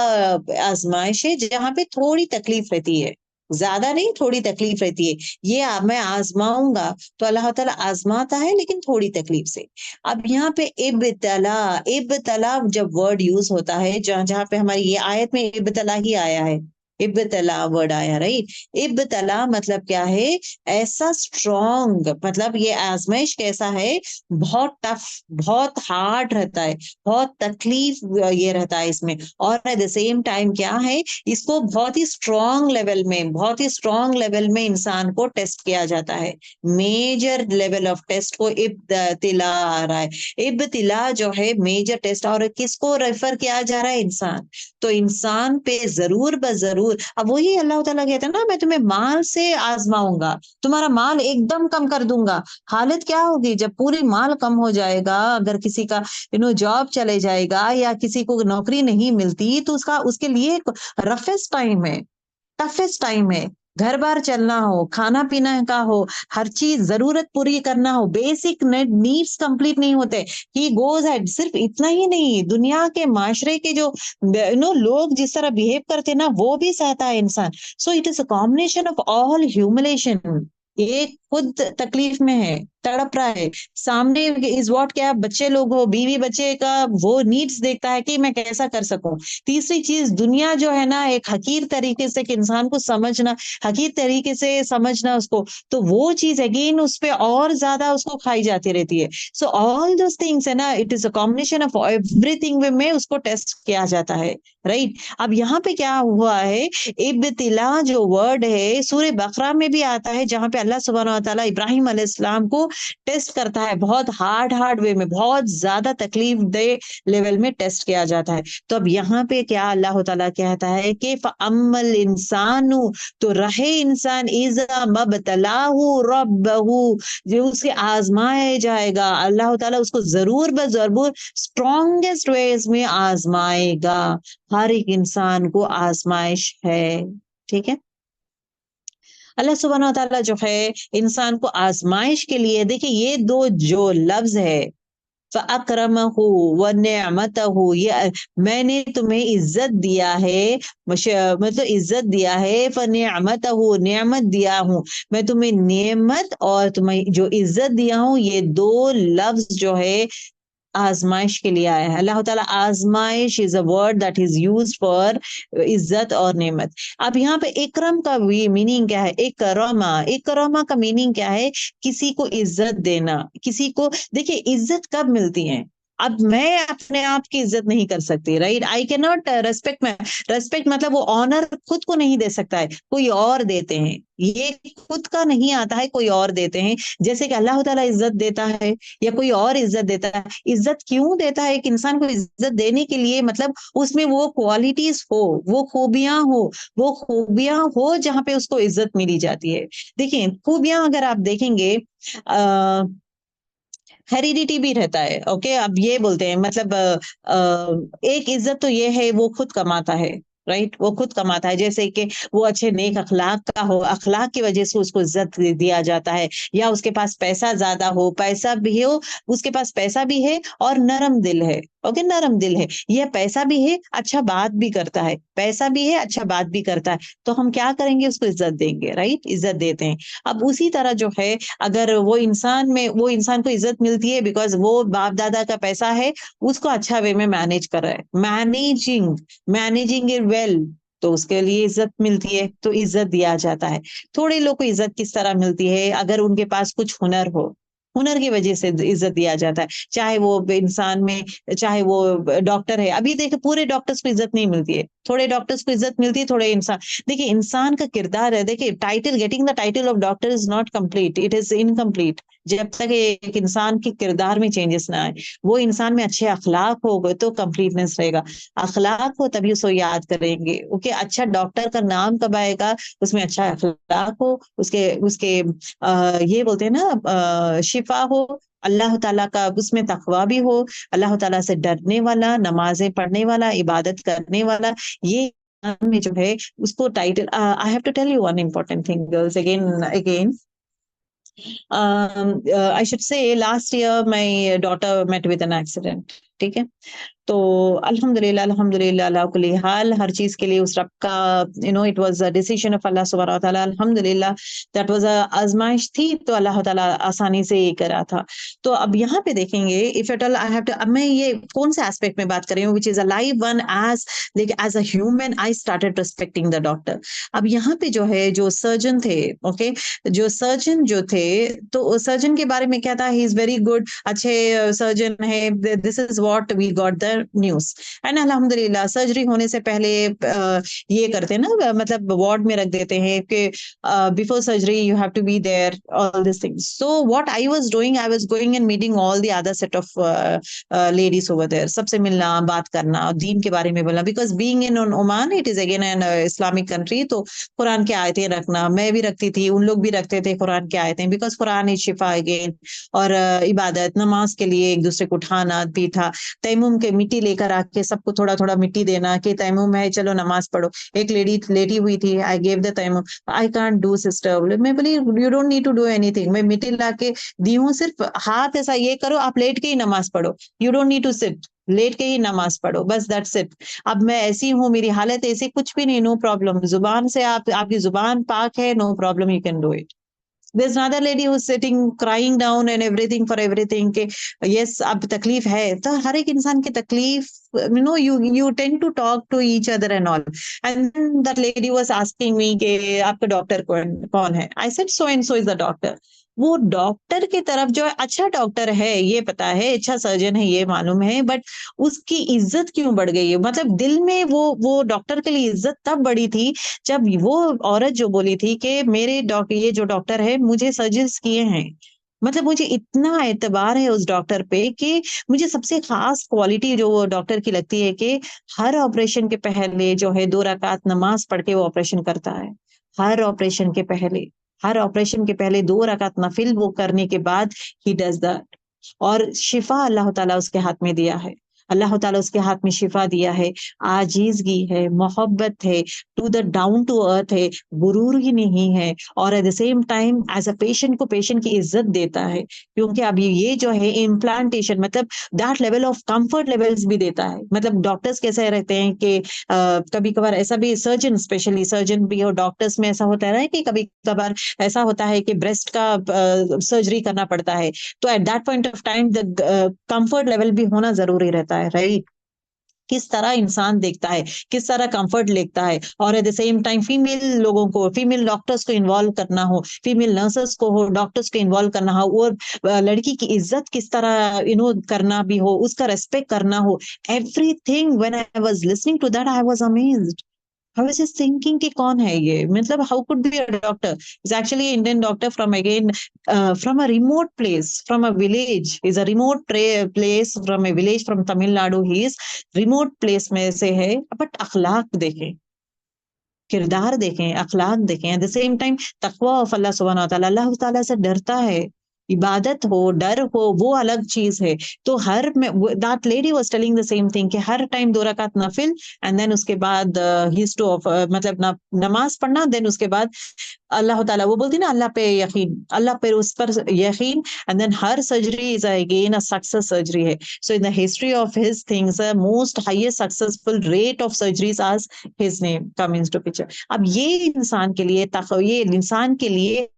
आजमाइश है जहां पे थोड़ी तकलीफ रहती है, ज्यादा नहीं, थोड़ी तकलीफ रहती है। ये मैं आजमाऊंगा, तो अल्लाह ताला आजमाता है लेकिन थोड़ी तकलीफ से। अब यहाँ पे इब्तला, इब्तला जब वर्ड यूज होता है, जहां जहां पे हमारी ये आयत में इब्तला ही आया है, इब्तला वर्ड आया, राइट। इब्तला मतलब क्या है? ऐसा स्ट्रॉन्ग, मतलब ये आजमाइश कैसा है? बहुत टफ, बहुत हार्ड रहता है, बहुत तकलीफ ये रहता है इसमें। और एट द सेम टाइम क्या है, इसको बहुत ही स्ट्रॉन्ग लेवल में, बहुत ही स्ट्रॉन्ग लेवल में इंसान को टेस्ट किया जाता है। मेजर लेवल ऑफ टेस्ट को इब्तिला आ रहा है। इब्तिला जो है मेजर टेस्ट, और किसको रेफर किया जा रहा है? इंसान। तो इंसान पे जरूर जरूर, अब वही अल्लाह ताला कहते हैं ना, मैं तुम्हें माल से आजमाऊंगा, तुम्हारा माल एकदम कम कर दूंगा। हालत क्या होगी जब पूरी माल कम हो जाएगा? अगर किसी का जॉब चले जाएगा या किसी को नौकरी नहीं मिलती, तो उसका उसके लिए रफेस्ट टाइम है, टफेस्ट टाइम है। घर बार चलना हो, खाना पीना का हो, हर चीज जरूरत पूरी करना हो, बेसिक नीड्स कंप्लीट नहीं होते, ही गोज हेड। सिर्फ इतना ही नहीं, दुनिया के माशरे के जो लोग जिस तरह बिहेव करते ना, वो भी सहता है इंसान। So it is a combination of all humiliation. ये खुद तकलीफ में है, तड़प रहा है, सामने इज व्हाट, क्या बच्चे लोग हो, बीवी बच्चे का वो नीड्स देखता है कि मैं कैसा कर सकूं। तीसरी चीज, दुनिया जो है ना, एक हकीर तरीके से इंसान को समझना, हकीर तरीके से समझना उसको, तो वो चीज अगेन उस पे और ज्यादा उसको खाई जाती रहती है। सो ऑल दोस थिंग्स है ना, it is a combination of everything में उसको टेस्ट किया जाता है, राइट। अब यहाँ पे क्या हुआ है, इब्तिला जो वर्ड है सूरह बकरा में भी आता है, जहां पे अल्लाह सुब्हानहू व तआला इब्राहिम अलैहिस्सलाम को टेस्ट करता है, बहुत हार्ड वे में, बहुत ज्यादा तकलीफ दे लेवल में टेस्ट किया जाता है। तो अब यहाँ पे क्या अल्लाह ताला कहता है कि फअम्मल इंसानु, तो रहे इंसान, इज़ा मबतलाहु रब्बहु, जो उसे आजमाया जाएगा, अल्लाह ताला उसको जरूर जरूर स्ट्रॉन्गेस्ट वेज में आजमाएगा। हर एक इंसान को आजमाइश है, ठीक है। अल्लाह सुब्हानहू व तआला जो है इंसान को आजमाइश के लिए, देखिए ये दो जो लफ्ज है, फ़अक्रमहु व निअमतहु, ये मैंने तुम्हें इज्जत दिया है, मतलब इज्जत दिया है, फ़निअमतहु, नियमत दिया हूँ मैं तुम्हें, नियमत और तुम्हें जो इज्जत दिया हूँ, ये दो लफ्ज जो है आजमाइश के लिए आया है। अल्लाह ताला आजमाइश is a word that is used for इज्जत और नेमत। अब यहाँ पे इकरम का भी मीनिंग क्या है? इकरमा, इकरमा का मीनिंग क्या है? किसी को इज्जत देना, किसी को, देखिए इज्जत कब मिलती है? अब मैं अपने आप की इज्जत नहीं कर सकती, right. I can not respect, मैं रेस्पेक्ट मतलब वो ऑनर खुद को नहीं दे सकता है, कोई और देते हैं, ये खुद का नहीं आता है, कोई और देते हैं। जैसे कि अल्लाह ताला इज्जत देता है या कोई और इज्जत देता है। इज्जत क्यों देता है? एक इंसान को इज्जत देने के लिए, मतलब उसमें वो क्वालिटीज हो, वो खूबियां हो, वो खूबियां हो जहां पे उसको इज्जत मिली जाती है। देखिए खूबियां अगर आप देखेंगे, आ, हेरिडिटी भी रहता है, ओके। अब ये बोलते हैं, मतलब एक इज्जत तो ये है वो खुद कमाता है, राइट, वो खुद कमाता है। जैसे कि वो अच्छे नेक अखलाक का हो, अखलाक की वजह से उसको इज्जत दिया जाता है, या उसके पास पैसा ज्यादा हो, पैसा भी हो, उसके पास पैसा भी है और नरम दिल है, ओके, नरम दिल है, यह पैसा भी है, अच्छा बात भी करता है, पैसा भी है, अच्छा बात भी करता है, तो हम क्या करेंगे? उसको इज्जत देंगे, राइट, इज्जत देते हैं। अब उसी तरह जो है, अगर वो इंसान में, वो इंसान को इज्जत मिलती है बिकॉज वो बाप दादा का पैसा है, उसको अच्छा वे में मैनेज कर रहा है, मैनेजिंग इट वेल, तो उसके लिए इज्जत मिलती है, तो इज्जत दिया जाता है। थोड़े लोग को इज्जत किस तरह मिलती है? अगर उनके पास कुछ हुनर हो, हुनर की वजह से इज्जत दिया जाता है। चाहे वो इंसान में, चाहे वो डॉक्टर है, अभी देखिए पूरे डॉक्टर्स को इज्जत नहीं मिलती है, थोड़े डॉक्टर्स को इज्जत मिलती है, थोड़े इंसान, देखिए इंसान का किरदार है, देखिए title, getting the title of doctor is not complete, it is incomplete. जब तक एक इंसान के किरदार में चेंजेस ना आए, वो इंसान में अच्छे अखलाक हो तो कंप्लीटनेस रहेगा। अखलाक हो तभी उसको याद करेंगे। ओके, अच्छा डॉक्टर का नाम कब आएगा? उसमें अच्छा अखलाक हो, उसके उसके ये बोलते हैं ना शिफा हो, अल्लाह ताला का उसमें तकवा भी हो, अल्लाह ताला से डरने वाला, नमाजें पढ़ने वाला, इबादत करने वाला, ये में जो है उसको title. I have to tell you one important thing girls, again I should say last year my daughter met with an accident. ठीक है, तो अल्हम्दुलिल्लाह अल्हम्दुलिल्लाह अला कुल्ली हाल, हर चीज के लिए उस रब का it was a decision of अल्लाह सुब्हानहू व तआला। अल्हम्दुलिल्लाह दैट वाज अ आजमाइश थी, तो अल्लाह ताला आसानी से ये करा था। तो अब यहाँ पे देखेंगे, if at all I have to, अब मैं ये कौन से एस्पेक्ट में बात कर रही हूँ, which is a live one, as a human I started respecting the doctor. अब यहाँ पे जो है, जो सर्जन थे, ओके, जो सर्जन जो थे, तो सर्जन के बारे में क्या था, ही इज वेरी गुड, अच्छे सर्जन है, this is what we got the news. And अल्हम्दुलिल्लाह सर्जरी होने से पहले ये करते हैं ना, मतलब वार्ड में रख देते हैं कि before surgery you have to be there, all this things. So what I was doing, I was going and meeting all the other set of ladies over there, सबसे मिलना, बात करना, दीन के बारे में बोलना, because being in Oman it is again an Islamic country, तो कुरान की आयतें रखना, मैं भी रखती थी, उन लोग भी रखते थे कुरान की आयतें, because Quran is Shifa again. और इबादत नमाज के लिए एक दूसरे को उठाना भी था, तैमुम के मिट्टी लेकर आके सबको थोड़ा थोड़ा मिट्टी देना कि तैमुम है, चलो नमाज पढ़ो। एक लेडी लेटी हुई थी, आई गेव द तैमुम, आई कांट डू सिस्टर, मैं बोली you don't need to do anything, मैं मिट्टी ला के दी हूँ, सिर्फ हाथ ऐसा ये करो, आप लेट के ही नमाज पढ़ो, you don't need to sit, let के ही नमाज पढ़ो, बस दैट्स इट। अब मैं ऐसी हूँ, मेरी हालत ऐसी, कुछ भी नहीं, नो प्रॉब्लम, जुबान से आपकी जुबान पाक है, no problem, you can do it. There's another lady who's sitting crying down and everything for everything के yes अब तकलीफ है, तो हर एक इंसान की तकलीफ, you tend to talk to each other and all, and then that lady was asking me कि आपका डॉक्टर कौन है? I said so and so is the doctor। वो डॉक्टर की तरफ जो है, अच्छा डॉक्टर है ये पता है, अच्छा सर्जन है ये मालूम है, बट उसकी इज्जत क्यों बढ़ गई है? मतलब दिल में वो डॉक्टर के लिए इज्जत तब बढ़ी थी जब वो औरत जो बोली थी कि मेरे डॉक्टर, ये जो डॉक्टर है मुझे सर्जरीज किए हैं, मतलब मुझे इतना एतबार है उस डॉक्टर पे कि मुझे सबसे खास क्वालिटी जो वो डॉक्टर की लगती है कि हर ऑपरेशन के पहले जो है 2 रकात नमाज पढ़ के वो ऑपरेशन करता है। हर ऑपरेशन के पहले, हर ऑपरेशन के पहले 2 रकात नफिल वो करने के बाद ही डज दैट। और शिफा अल्लाह ताला उसके हाथ में दिया है, अल्लाह ताला उसके हाथ में शिफा दिया है, आजीजगी है, मोहब्बत है, to the down to earth है, गुरूर ही नहीं है, और at the same time as a patient को पेशेंट की इज्जत देता है, क्योंकि अभी ये जो है इम्प्लांटेशन, मतलब that level of comfort levels भी देता है। मतलब डॉक्टर्स कैसे रहते हैं कि कभी कभार ऐसा भी, सर्जन स्पेशली सर्जन भी और डॉक्टर्स में ऐसा होता है ना कि कभी कभार ऐसा होता है कि ब्रेस्ट का सर्जरी करना पड़ता है, तो at that point of time the comfort level भी होना जरूरी रहता है, राइट? किस तरह इंसान देखता है, किस तरह कंफर्ट लेता है, और at the same time female लोगों को, फीमेल डॉक्टर्स को इन्वॉल्व करना हो, फीमेल नर्सेस को हो, डॉक्टर्स को इन्वॉल्व करना हो, और लड़की की इज्जत किस तरह करना भी हो, उसका रेस्पेक्ट करना हो, everything. When I was listening to that I was amazed. I was just thinking कि कौन है ये, मतलब how could be a doctor? He's actually an Indian doctor from again from a remote place, from a village. He's a remote place from a village from Tamil Nadu. He is remote place में से है, but अखलाक देखें, किरदार देखें, अखलाक देखें, eight the same time तकवा of अल्लाह सुब्हानहू व तआला, अल्लाह ताला से डरता है। इबादत हो, डर हो, वो अलग चीज है। तो हर में that lady was telling the same thing कि हर टाइम 2 रकात नफिल, एंड देन उसके बाद ही टू ऑफ मतलब नमाज पढ़ना, देन उसके बाद अल्लाह ताला, वो बोलती ना अल्लाह पे यकीन, अल्लाह पे उस पर यकीन, and then her surgery is again a success surgery है। So in the history of his things most highest successful rate of surgeries आज his name come into picture. अब ये इंसान के लिए ये इंसान के लिए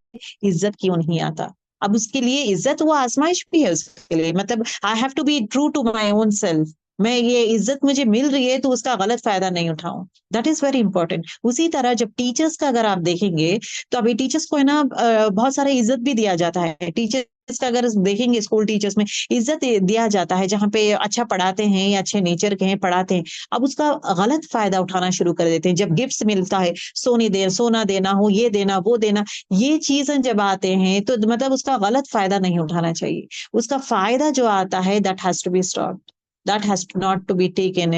इज्जत क्यों नहीं आता? अब उसके लिए इज्जत वो आजमाइश भी है उसके लिए, मतलब I have to be true to my own self. मैं ये इज्जत मुझे मिल रही है तो उसका गलत फायदा नहीं उठाऊं, दैट इज वेरी इंपॉर्टेंट। उसी तरह जब टीचर्स का अगर आप देखेंगे, तो अभी टीचर्स को है ना बहुत सारा इज्जत भी दिया जाता है, टीचर टीचर्स का अगर देखेंगे, स्कूल टीचर्स में इज्जत दिया जाता है, जहाँ पे अच्छा पढ़ाते हैं या अच्छे नेचर के हैं, पढ़ाते हैं, अब उसका गलत फायदा उठाना शुरू कर देते हैं। जब गिफ्ट्स मिलता है, सोना देना हो, ये देना वो देना, ये चीजें जब आते हैं तो मतलब उसका गलत फायदा नहीं उठाना चाहिए। उसका फायदा जो आता है that has to be stopped, that has not to be taken,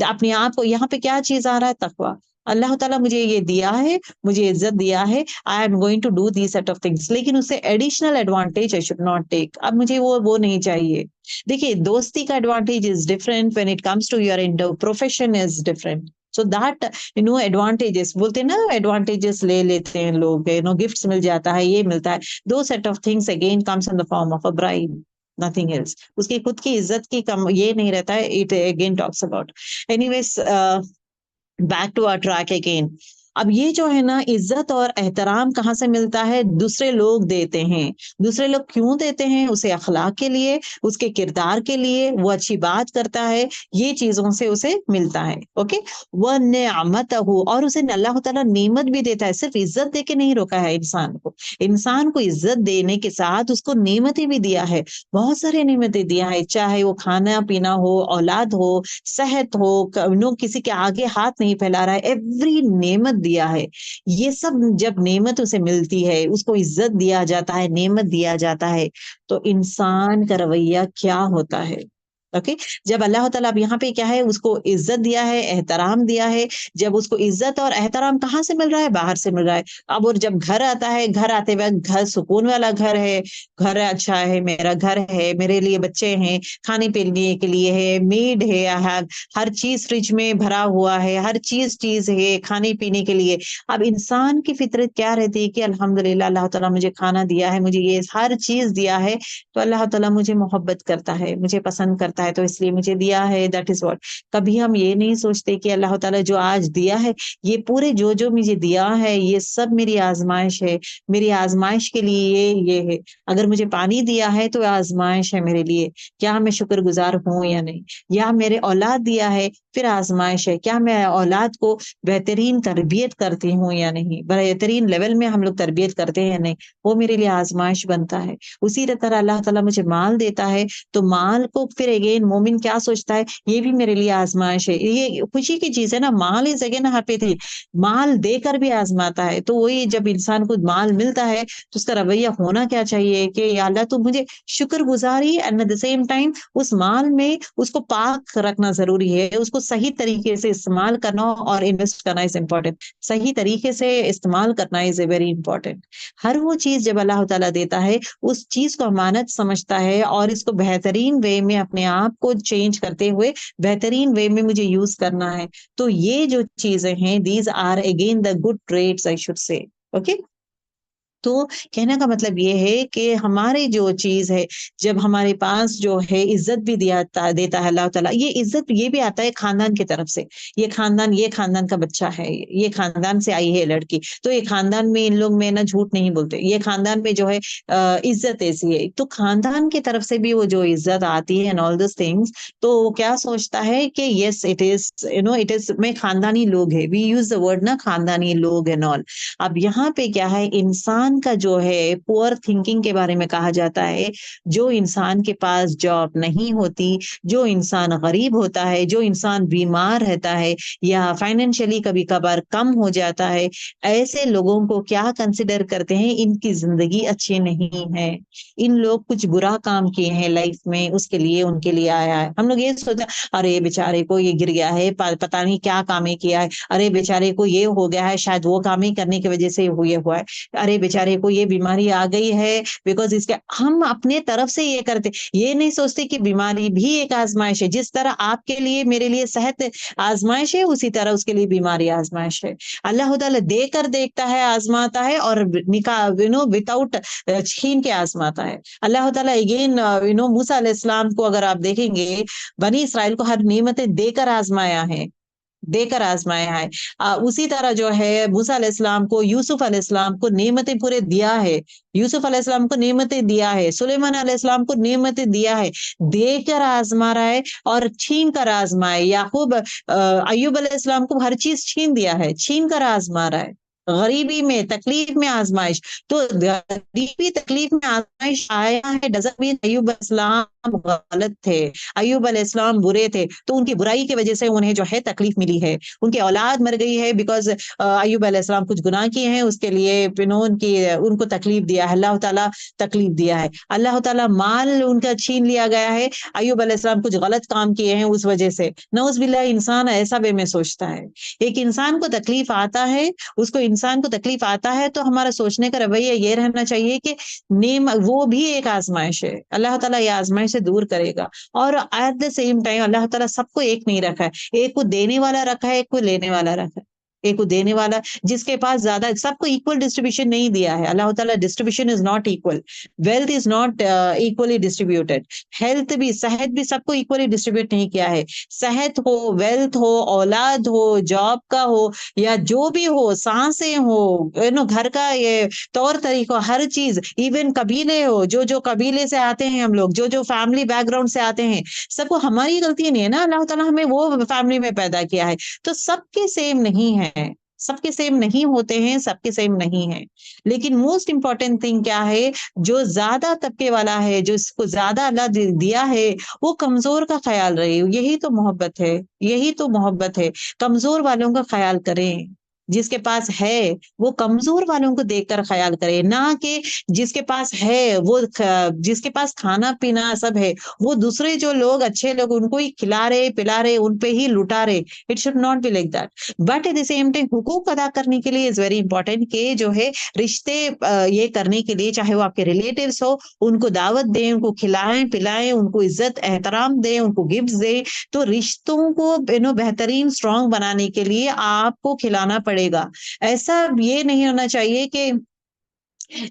अपने आप को। यहाँ पे क्या चीज आ रहा है? तकवा। अल्लाह ताला मुझे ये दिया है, मुझे इज्जत दिया है, I am going to do the set of things, लेकिन उससे additional advantage I should not take. अब मुझे वो नहीं चाहिए। देखिए, दोस्ती का advantage is different, when it comes to your inter profession is different. So that advantages बोलते हैं ना, एडवांटेजेस ले लेते हैं लोग, गिफ्ट्स मिल जाता है, ये मिलता है, दो set of things again comes in the form of a bride, nothing else. उसकी खुद की इज्जत की कम ये नहीं रहता है। It again talks about, anyways, back to our track again. अब ये जो है ना, इज्जत और एहतराम कहाँ से मिलता है? दूसरे लोग देते हैं। दूसरे लोग क्यों देते हैं? उसे अखलाक के लिए, उसके किरदार के लिए, वो अच्छी बात करता है, ये चीजों से उसे मिलता है। ओके, वह नेमत हो, और उसे अल्लाह ताला नेमत भी देता है। सिर्फ इज्जत दे के नहीं रोका है इंसान को, इंसान को इज्जत देने के साथ उसको नेमतें भी दिया है, बहुत सारे नेमतें दिया है, चाहे वो खाना पीना हो, औलाद हो, सेहत हो, किसी के आगे हाथ नहीं फैला रहा है, एवरी नेमत दिया है। ये सब जब नेमत उसे मिलती है, उसको इज्जत दिया जाता है, नेमत दिया जाता है, तो इंसान का रवैया क्या होता है? ओके, जब अल्लाह ताला, अब यहाँ पे क्या है, उसको इज्जत दिया है, एहतराम दिया है। जब उसको इज्जत और एहतराम कहाँ से मिल रहा है? बाहर से मिल रहा है। अब और जब घर आता है, घर आते वक्त घर सुकून वाला घर है, घर अच्छा है, मेरा घर है, मेरे लिए बच्चे हैं, खाने पीने के लिए है, मेड है, हर चीज फ्रिज में भरा हुआ है, हर चीज है खाने पीने के लिए। अब इंसान की फितरत क्या रहती है कि अल्हम्दुलिल्लाह, अल्लाह ताला मुझे खाना दिया है, मुझे ये हर चीज दिया है, तो अल्लाह ताला मुझे मोहब्बत करता है, मुझे पसंद करता है, तो इसलिए मुझे दिया है, दैट इज व्हाट। कभी हम ये नहीं सोचते कि अल्लाह ताला जो आज दिया है, ये पूरे जो मुझे दिया है, ये सब मेरी आजमाइश है, मेरी आजमाइश के लिए ये है। अगर मुझे पानी दिया है तो आजमाइश है मेरे लिए, क्या मैं शुक्रगुजार हूं या नहीं। या मेरे औलाद दिया है, फिर आजमाइश है, क्या मैं औलाद को बेहतरीन तरबियत करती हूँ या नहीं, बेहतरीन लेवल में हम लोग तरबियत करते हैं या नहीं, वो मेरे लिए आजमाइश बनता है। उसी तरह अल्लाह ताला मुझे माल देता है, तो माल को फिर अगेन मोमिन क्या सोचता है, ये भी मेरे लिए आजमाइश है। ये खुशी की चीज है ना, माल इज अगेन हैप्पी थिंग, माल देकर भी आजमाता है। तो वही जब इंसान को माल मिलता है, तो उसका रवैया होना क्या चाहिए कि या अल्लाह तू मुझे शुक्रगुजारी, and at the same time उस माल में उसको पाक रखना जरूरी है, उसको सही तरीके से इस्तेमाल करना और इन्वेस्ट करना इज इम्पोर्टेंट। सही तरीके से इस्तेमाल करना इज ए वेरी इंपॉर्टेंट। हर वो चीज जब अल्लाह ताला देता है, उस चीज को अमानत समझता है, और इसको बेहतरीन वे में अपने आप को चेंज करते हुए बेहतरीन वे में मुझे यूज करना है। तो ये जो चीजें हैं, these are again the good trades, I should say. Okay, तो कहने का मतलब ये है कि हमारी जो चीज है, जब हमारे पास जो है इज्जत भी देता है अल्लाह ताला, ये इज्जत ये भी आता है खानदान की तरफ से। ये खानदान का बच्चा है, ये खानदान से आई है लड़की, तो ये खानदान में इन लोग में ना झूठ नहीं बोलते, ये खानदान में जो है इज्जत ऐसी है। तो खानदान की तरफ से भी वो जो इज्जत आती है एंड ऑल दिस थिंग्स, तो वो क्या सोचता है कि yes it is, it is, में खानदानी लोग है, वी यूज द वर्ड ना, खानदानी लोग एंड ऑल। अब यहाँ पे क्या है, इंसान का जो है पुअर थिंकिंग के बारे में कहा जाता है। जो इंसान के पास जॉब नहीं होती, जो इंसान गरीब होता है, जो इंसान बीमार रहता है, या फाइनेंशियली कभी कभार कम हो जाता है, ऐसे लोगों को क्या कंसिडर करते हैं, इनकी जिंदगी अच्छी नहीं है, इन लोग कुछ बुरा काम किए हैं लाइफ में, उसके लिए उनके लिए आया है। हम लोग ये सोचते हैं, अरे बेचारे को ये गिर गया है, पता नहीं क्या काम ही किया है, अरे बेचारे को ये हो गया है, शायद वो काम ही करने की वजह से ये हुआ है, अरे बेचारे को ये बीमारी आ गई है बिकॉज इसके, हम अपने तरफ से ये करते, ये नहीं सोचते कि बीमारी भी एक आजमाइश है। जिस तरह आपके लिए मेरे लिए सेहत आजमाइश है, उसी तरह उसके लिए बीमारी आजमाइश है। अल्लाह ताला देकर देखता है, आजमाता है, और निकाह विदाउट छीन के आजमाता है। अल्लाह ताला अगेन मूसा अलैहिस्सलाम को अगर आप देखेंगे, बनी इसराइल को हर नेमतें देकर आजमाया है, देकर आजमाया है। उसी तरह जो है मूसा अलैहिस्सलाम को, यूसुफ अलैहिस्सलाम को नेमतें पूरे दिया है, यूसुफ अलैहिस्सलाम को नेमतें दिया है, सुलेमान अलैहिस्सलाम को नेमतें दिया है, देकर आजमा रहा है और छीन कर आजमाए। याकूब अय्यूब अलैहिस्सलाम को हर चीज छीन दिया है, छीन कर आजमा रहा है। गरीबी में, तकलीफ में आजमाइश। तो गरीबी तकलीफ में आजमाइश आया है डजंट मीन अय्यूब अलैहिस्सलाम गलत थे, अय्यूब अलैहिस्सलाम बुरे थे, तो उनकी बुराई की वजह से उन्हें जो है तकलीफ मिली है, उनकी औलाद मर गई है बिकॉज अय्यूब अलैहिस्सलाम कुछ गुनाह किए हैं, उसके लिए उनकी उनको तकलीफ दिया है, अल्लाह ताला तकलीफ दिया है। अल्लाह ताला माल उनका छीन लिया गया है, अय्यूब अलैहिस्सलाम कुछ गलत काम किए हैं उस वजह से। नौज़ुबिल्लाह, इंसान ऐसा वे में सोचता है। एक इंसान को तकलीफ आता है, उसको इंसान को तकलीफ आता है तो हमारा सोचने का रवैया ये रहना चाहिए कि नेम वो भी एक आजमाइश है, अल्लाह ताला ये आजमाइश से दूर करेगा। और एट द सेम टाइम अल्लाह ताला सबको एक नहीं रखा है, एक को देने वाला रखा है, एक को लेने वाला रखा है। एक को देने वाला, जिसके पास ज्यादा, सबको इक्वल डिस्ट्रीब्यूशन नहीं दिया है। अल्लाह ताला distribution is not equal, wealth is not equally distributed, health भी, सेहत भी सबको इक्वली डिस्ट्रीब्यूट नहीं किया है। सेहत हो, वेल्थ हो, औलाद हो, जॉब का हो, या जो भी हो, सांसें हो, घर का ये तौर तरीका, हर चीज, इवन कबीले हो, जो जो कबीले से आते हैं हम लोग, जो जो फैमिली बैकग्राउंड से आते हैं, सबको, हमारी गलती नहीं है ना, अल्लाह ताला हमें वो फैमिली में पैदा किया है। तो सबके सेम नहीं है, सबके सेम नहीं होते हैं, सबके सेम नहीं है। लेकिन मोस्ट इंपॉर्टेंट थिंग क्या है, जो ज्यादा तबके वाला है, जो इसको ज्यादा अल्लाह दिया है, वो कमजोर का ख्याल रहे। यही तो मोहब्बत है, यही तो मोहब्बत है। कमजोर वालों का ख्याल करें, जिसके पास है वो कमजोर वालों को देखकर ख्याल करे, ना कि जिसके पास है वो जिसके पास खाना पीना सब है, वो दूसरे जो लोग अच्छे लोग उनको ही खिला रहे पिला रहे, उन पे ही लुटा रहे। It should not be like that. But at the same time हुकूक अदा करने के लिए इज वेरी इंपॉर्टेंट कि जो है रिश्ते ये करने के लिए, चाहे वो आपके रिलेटिव्स हो, उनको दावत दें, उनको खिलाएं पिलाएं, उनको इज्जत एहतराम दें, उनको गिफ्ट दें। तो रिश्तों को बेहतरीन स्ट्रांग बनाने के लिए आपको खिलाना पड़ेगा। ऐसा ये नहीं होना चाहिए कि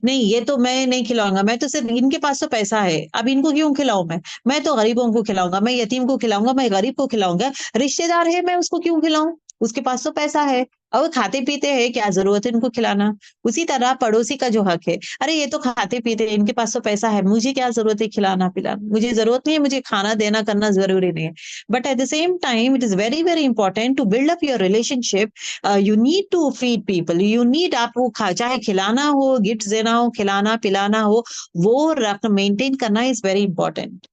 नहीं ये तो मैं नहीं खिलाऊंगा, मैं तो सिर्फ, इनके पास तो पैसा है, अब इनको क्यों खिलाऊं मैं तो गरीबों को खिलाऊंगा, मैं यतीम को खिलाऊंगा, मैं गरीब को खिलाऊंगा, रिश्तेदार है मैं उसको क्यों खिलाऊं, उसके पास तो पैसा है और वो खाते पीते हैं, क्या जरूरत है इनको खिलाना। उसी तरह पड़ोसी का जो हक है, अरे ये तो खाते पीते हैं, इनके पास तो पैसा है, मुझे क्या जरूरत है खिलाना पिलाना, मुझे जरूरत नहीं है, मुझे खाना देना करना जरूरी नहीं है। But at the same time it is very very important to build up your relationship. You need to feed people, you need, आपको चाहे खिलाना हो, गिफ्ट देना हो, खिलाना पिलाना हो, वो रख मेंटेन करना इज वेरी इंपॉर्टेंट।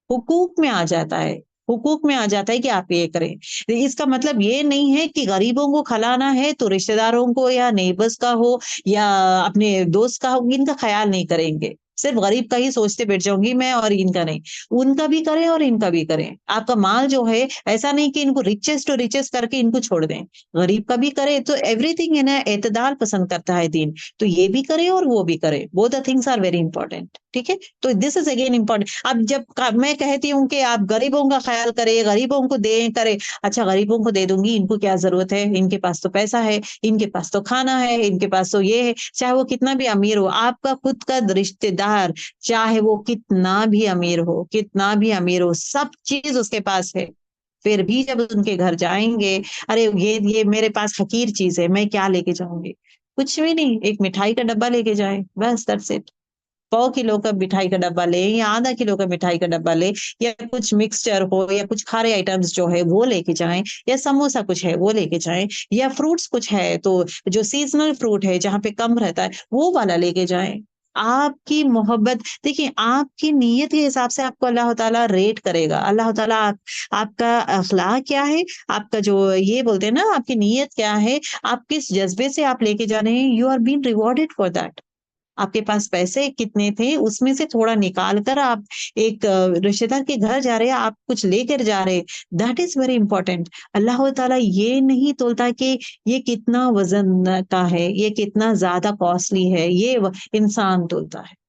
हुकूक में आ जाता है, हुकूक में आ जाता है कि आप ये करें। इसका मतलब ये नहीं है कि गरीबों को खिलाना है तो रिश्तेदारों को या नेबर्स का हो या अपने दोस्त का हो, इनका ख्याल नहीं करेंगे, सिर्फ गरीब का ही सोचते बैठ जाऊंगी मैं और इनका नहीं। उनका भी करें और इनका भी करें। आपका माल जो है, ऐसा नहीं कि इनको रिचेस्ट टू रिचेस्ट करके इनको छोड़ दें, गरीब का भी करे। तो एवरीथिंग है ना, एतदाल पसंद करता है दीन, तो ये भी करे और वो भी करे, both the things are very important. ठीक है, तो दिस इज अगेन इंपॉर्टेंट। अब जब मैं कहती हूँ कि आप गरीबों का ख्याल करें, गरीबों को दें करें, अच्छा गरीबों को दे दूंगी, इनको क्या जरूरत है, इनके पास तो पैसा है, इनके पास तो खाना है, इनके पास तो ये है। चाहे वो कितना भी अमीर हो, आपका खुद का रिश्तेदार, चाहे वो कितना भी अमीर हो, कितना भी अमीर हो, सब चीज उसके पास है, फिर भी जब उनके घर जाएंगे, अरे ये मेरे पास हकीर चीज है, मैं क्या लेके जाऊंगी, कुछ भी नहीं, एक मिठाई का डब्बा लेके जाए, बस दैट्स इट। 100 किलो का मिठाई का डब्बा ले या आधा किलो का मिठाई का डब्बा ले, या कुछ मिक्सचर हो या कुछ खारे आइटम्स जो है वो लेके जाएं, या समोसा कुछ है वो लेके जाएं, या फ्रूट्स कुछ है तो जो सीजनल फ्रूट है जहाँ पे कम रहता है वो वाला लेके जाएं। आपकी मोहब्बत देखिए, आपकी नीयत के हिसाब से आपको अल्लाह ताला रेट करेगा। अल्लाह ताला आपका अखलाक क्या है, आपका जो ये बोलते हैं ना, आपकी नीयत क्या है, आप किस जज्बे से आप लेके जा रहे हैं, you are being rewarded for that. आपके पास पैसे कितने थे, उसमें से थोड़ा निकाल कर आप एक रिश्तेदार के घर जा रहे हैं, आप कुछ लेकर जा रहे हैं, दैट इज वेरी इंपॉर्टेंट। अल्लाह ताला ये नहीं तोलता कि ये कितना वजन का है, ये कितना ज्यादा कॉस्टली है, ये इंसान तोलता है।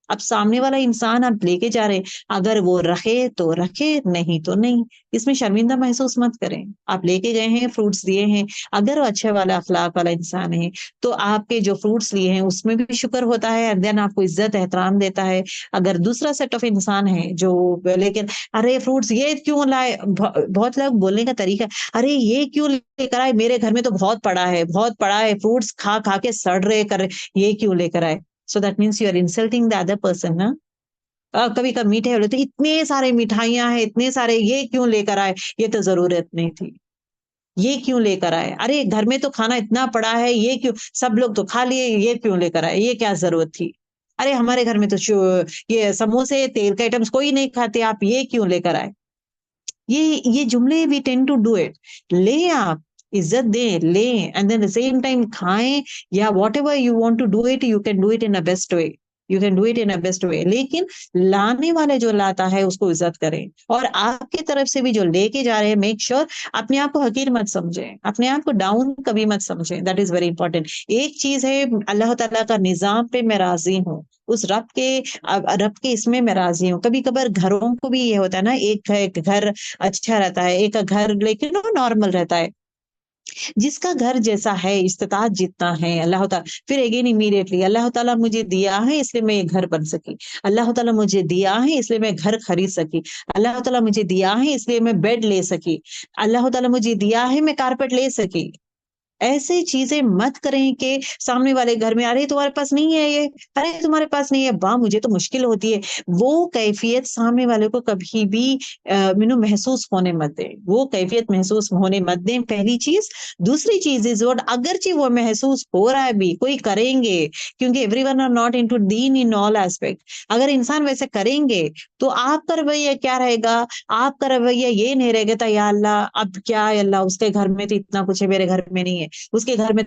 अब सामने वाला इंसान आप लेके जा रहे, अगर वो रखे तो रखे, नहीं तो नहीं, इसमें शर्मिंदा महसूस मत करें। आप लेके गए हैं, फ्रूट्स दिए हैं, अगर वो अच्छे वाला अखलाक वाला इंसान है तो आपके जो फ्रूट्स लिए हैं उसमें भी शुक्र होता है, एंड देन आपको इज्जत एहतराम देता है। अगर दूसरा सेट ऑफ इंसान है जो लेकिन, अरे फ्रूट्स ये क्यों लाए, बहुत लोग बोलने का तरीका, अरे ये क्यों लेकर आए, मेरे घर में तो बहुत पड़ा है, बहुत पड़ा है, फ्रूट्स खा खा के सड़ रहे कर रहे, ये क्यों लेकर आए। So that means you are insulting the other person ना। कभी कभी मीठे बोले तो इतने सारे मिठाइयां हैं, इतने सारे, ये क्यों लेकर आए, ये तो जरूरत नहीं थी। ये क्यों लेकर आए, अरे घर में तो खाना इतना पड़ा है, ये क्यों, सब लोग तो खा लिए, ये क्यों लेकर आए, ये क्या जरूरत थी, अरे हमारे घर में तो ये समोसे तेल के आइटम्स कोई नहीं खाते, आप ये क्यों लेकर आए। ये जुमले we tend to do it. ले आप, इज्जत दें, लें, and then the same time खाएं, या whatever you want to do it, you can do it in a best way, you can do it in a best way. लेकिन लाने वाले जो लाता है उसको इज्जत करें, और आपकी तरफ से भी जो लेके जा रहे हैं, मेक श्योर अपने आप को हकीर मत समझें, अपने आप को डाउन कभी मत समझें, दैट इज वेरी इंपॉर्टेंट। एक चीज है, अल्लाह ताला का निजाम पे मैं राजी हूँ, उस रब के इसमें मैं राजी हूँ। कभी कभार घरों को भी ये होता है ना, एक घर अच्छा रहता है, एक घर लेकिन वो नॉर्मल रहता है, जिसका घर जैसा है, इस्तिताअत जितना है, अल्लाह ताला फिर अगेन इमीडिएटली अल्लाह ताला मुझे दिया है इसलिए मैं ये घर बन सकी, अल्लाह ताला मुझे दिया है इसलिए मैं घर खरीद सकी, अल्लाह ताला मुझे दिया है इसलिए मैं बेड ले सकी, अल्लाह ताला मुझे दिया है मैं कारपेट ले सकी। ऐसे चीजें मत करें कि सामने वाले घर में, अरे तुम्हारे पास नहीं है ये, अरे तुम्हारे पास नहीं है, वाह मुझे तो मुश्किल होती है। वो कैफियत सामने वाले को कभी भी महसूस होने मत दें, वो कैफियत महसूस होने मत दें, पहली चीज। दूसरी चीज इज व्हाट, अगरचे वो महसूस हो रहा है भी, कोई करेंगे, क्योंकि everyone are not into Deen in all aspect, अगर इंसान वैसे करेंगे तो आपका रवैया क्या रहेगा, आपका रवैया ये नहीं रहेगा था, या अल्लाह अब क्या है, अल्लाह उसके घर में तो इतना कुछ है, मेरे घर में नहीं है, उसके घर में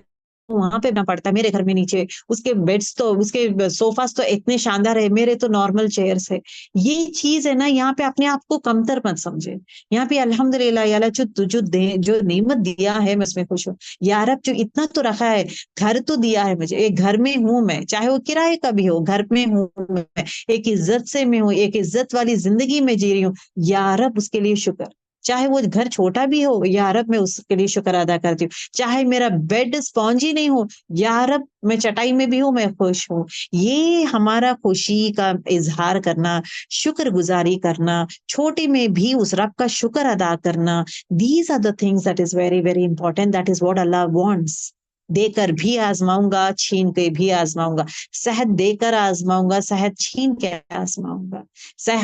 वहां पे ना पड़ता है, मेरे घर में नीचे उसके बेड्स तो, उसके सोफास तो इतने शानदार है, मेरे तो नॉर्मल चेयर्स है। ये चीज है ना, यहाँ पे अपने आप को कमतर मत समझे, यहाँ पे अल्हम्दुलिल्लाह या अल्लाह जो नेमत दिया है मैं उसमें खुश हूँ, या रब जो इतना तो रखा है, घर तो दिया है मुझे, एक घर में हूं मैं, चाहे वो किराए का भी हो, घर में हूं मैं, एक इज्जत से मैं हूँ, एक इज्जत वाली जिंदगी में जी रही हूँ, या रब उसके लिए शुक्र। चाहे वो घर छोटा भी हो, या रब मैं उसके लिए शुक्र अदा करती हूँ। चाहे मेरा बेड स्पॉन्जी नहीं हो, या रब मैं चटाई में भी हूँ, मैं खुश हूँ। ये हमारा खुशी का इजहार करना, शुक्रगुजारी करना, छोटे में भी उस रब का शुक्र अदा करना, these are the things that is very very important, that is what Allah wants. देकर भी आजमाऊंगा, छीन के भी आजमाऊंगा, सेहत देकर आजमाऊंगा, सेहत छीन के आजमाऊंगा,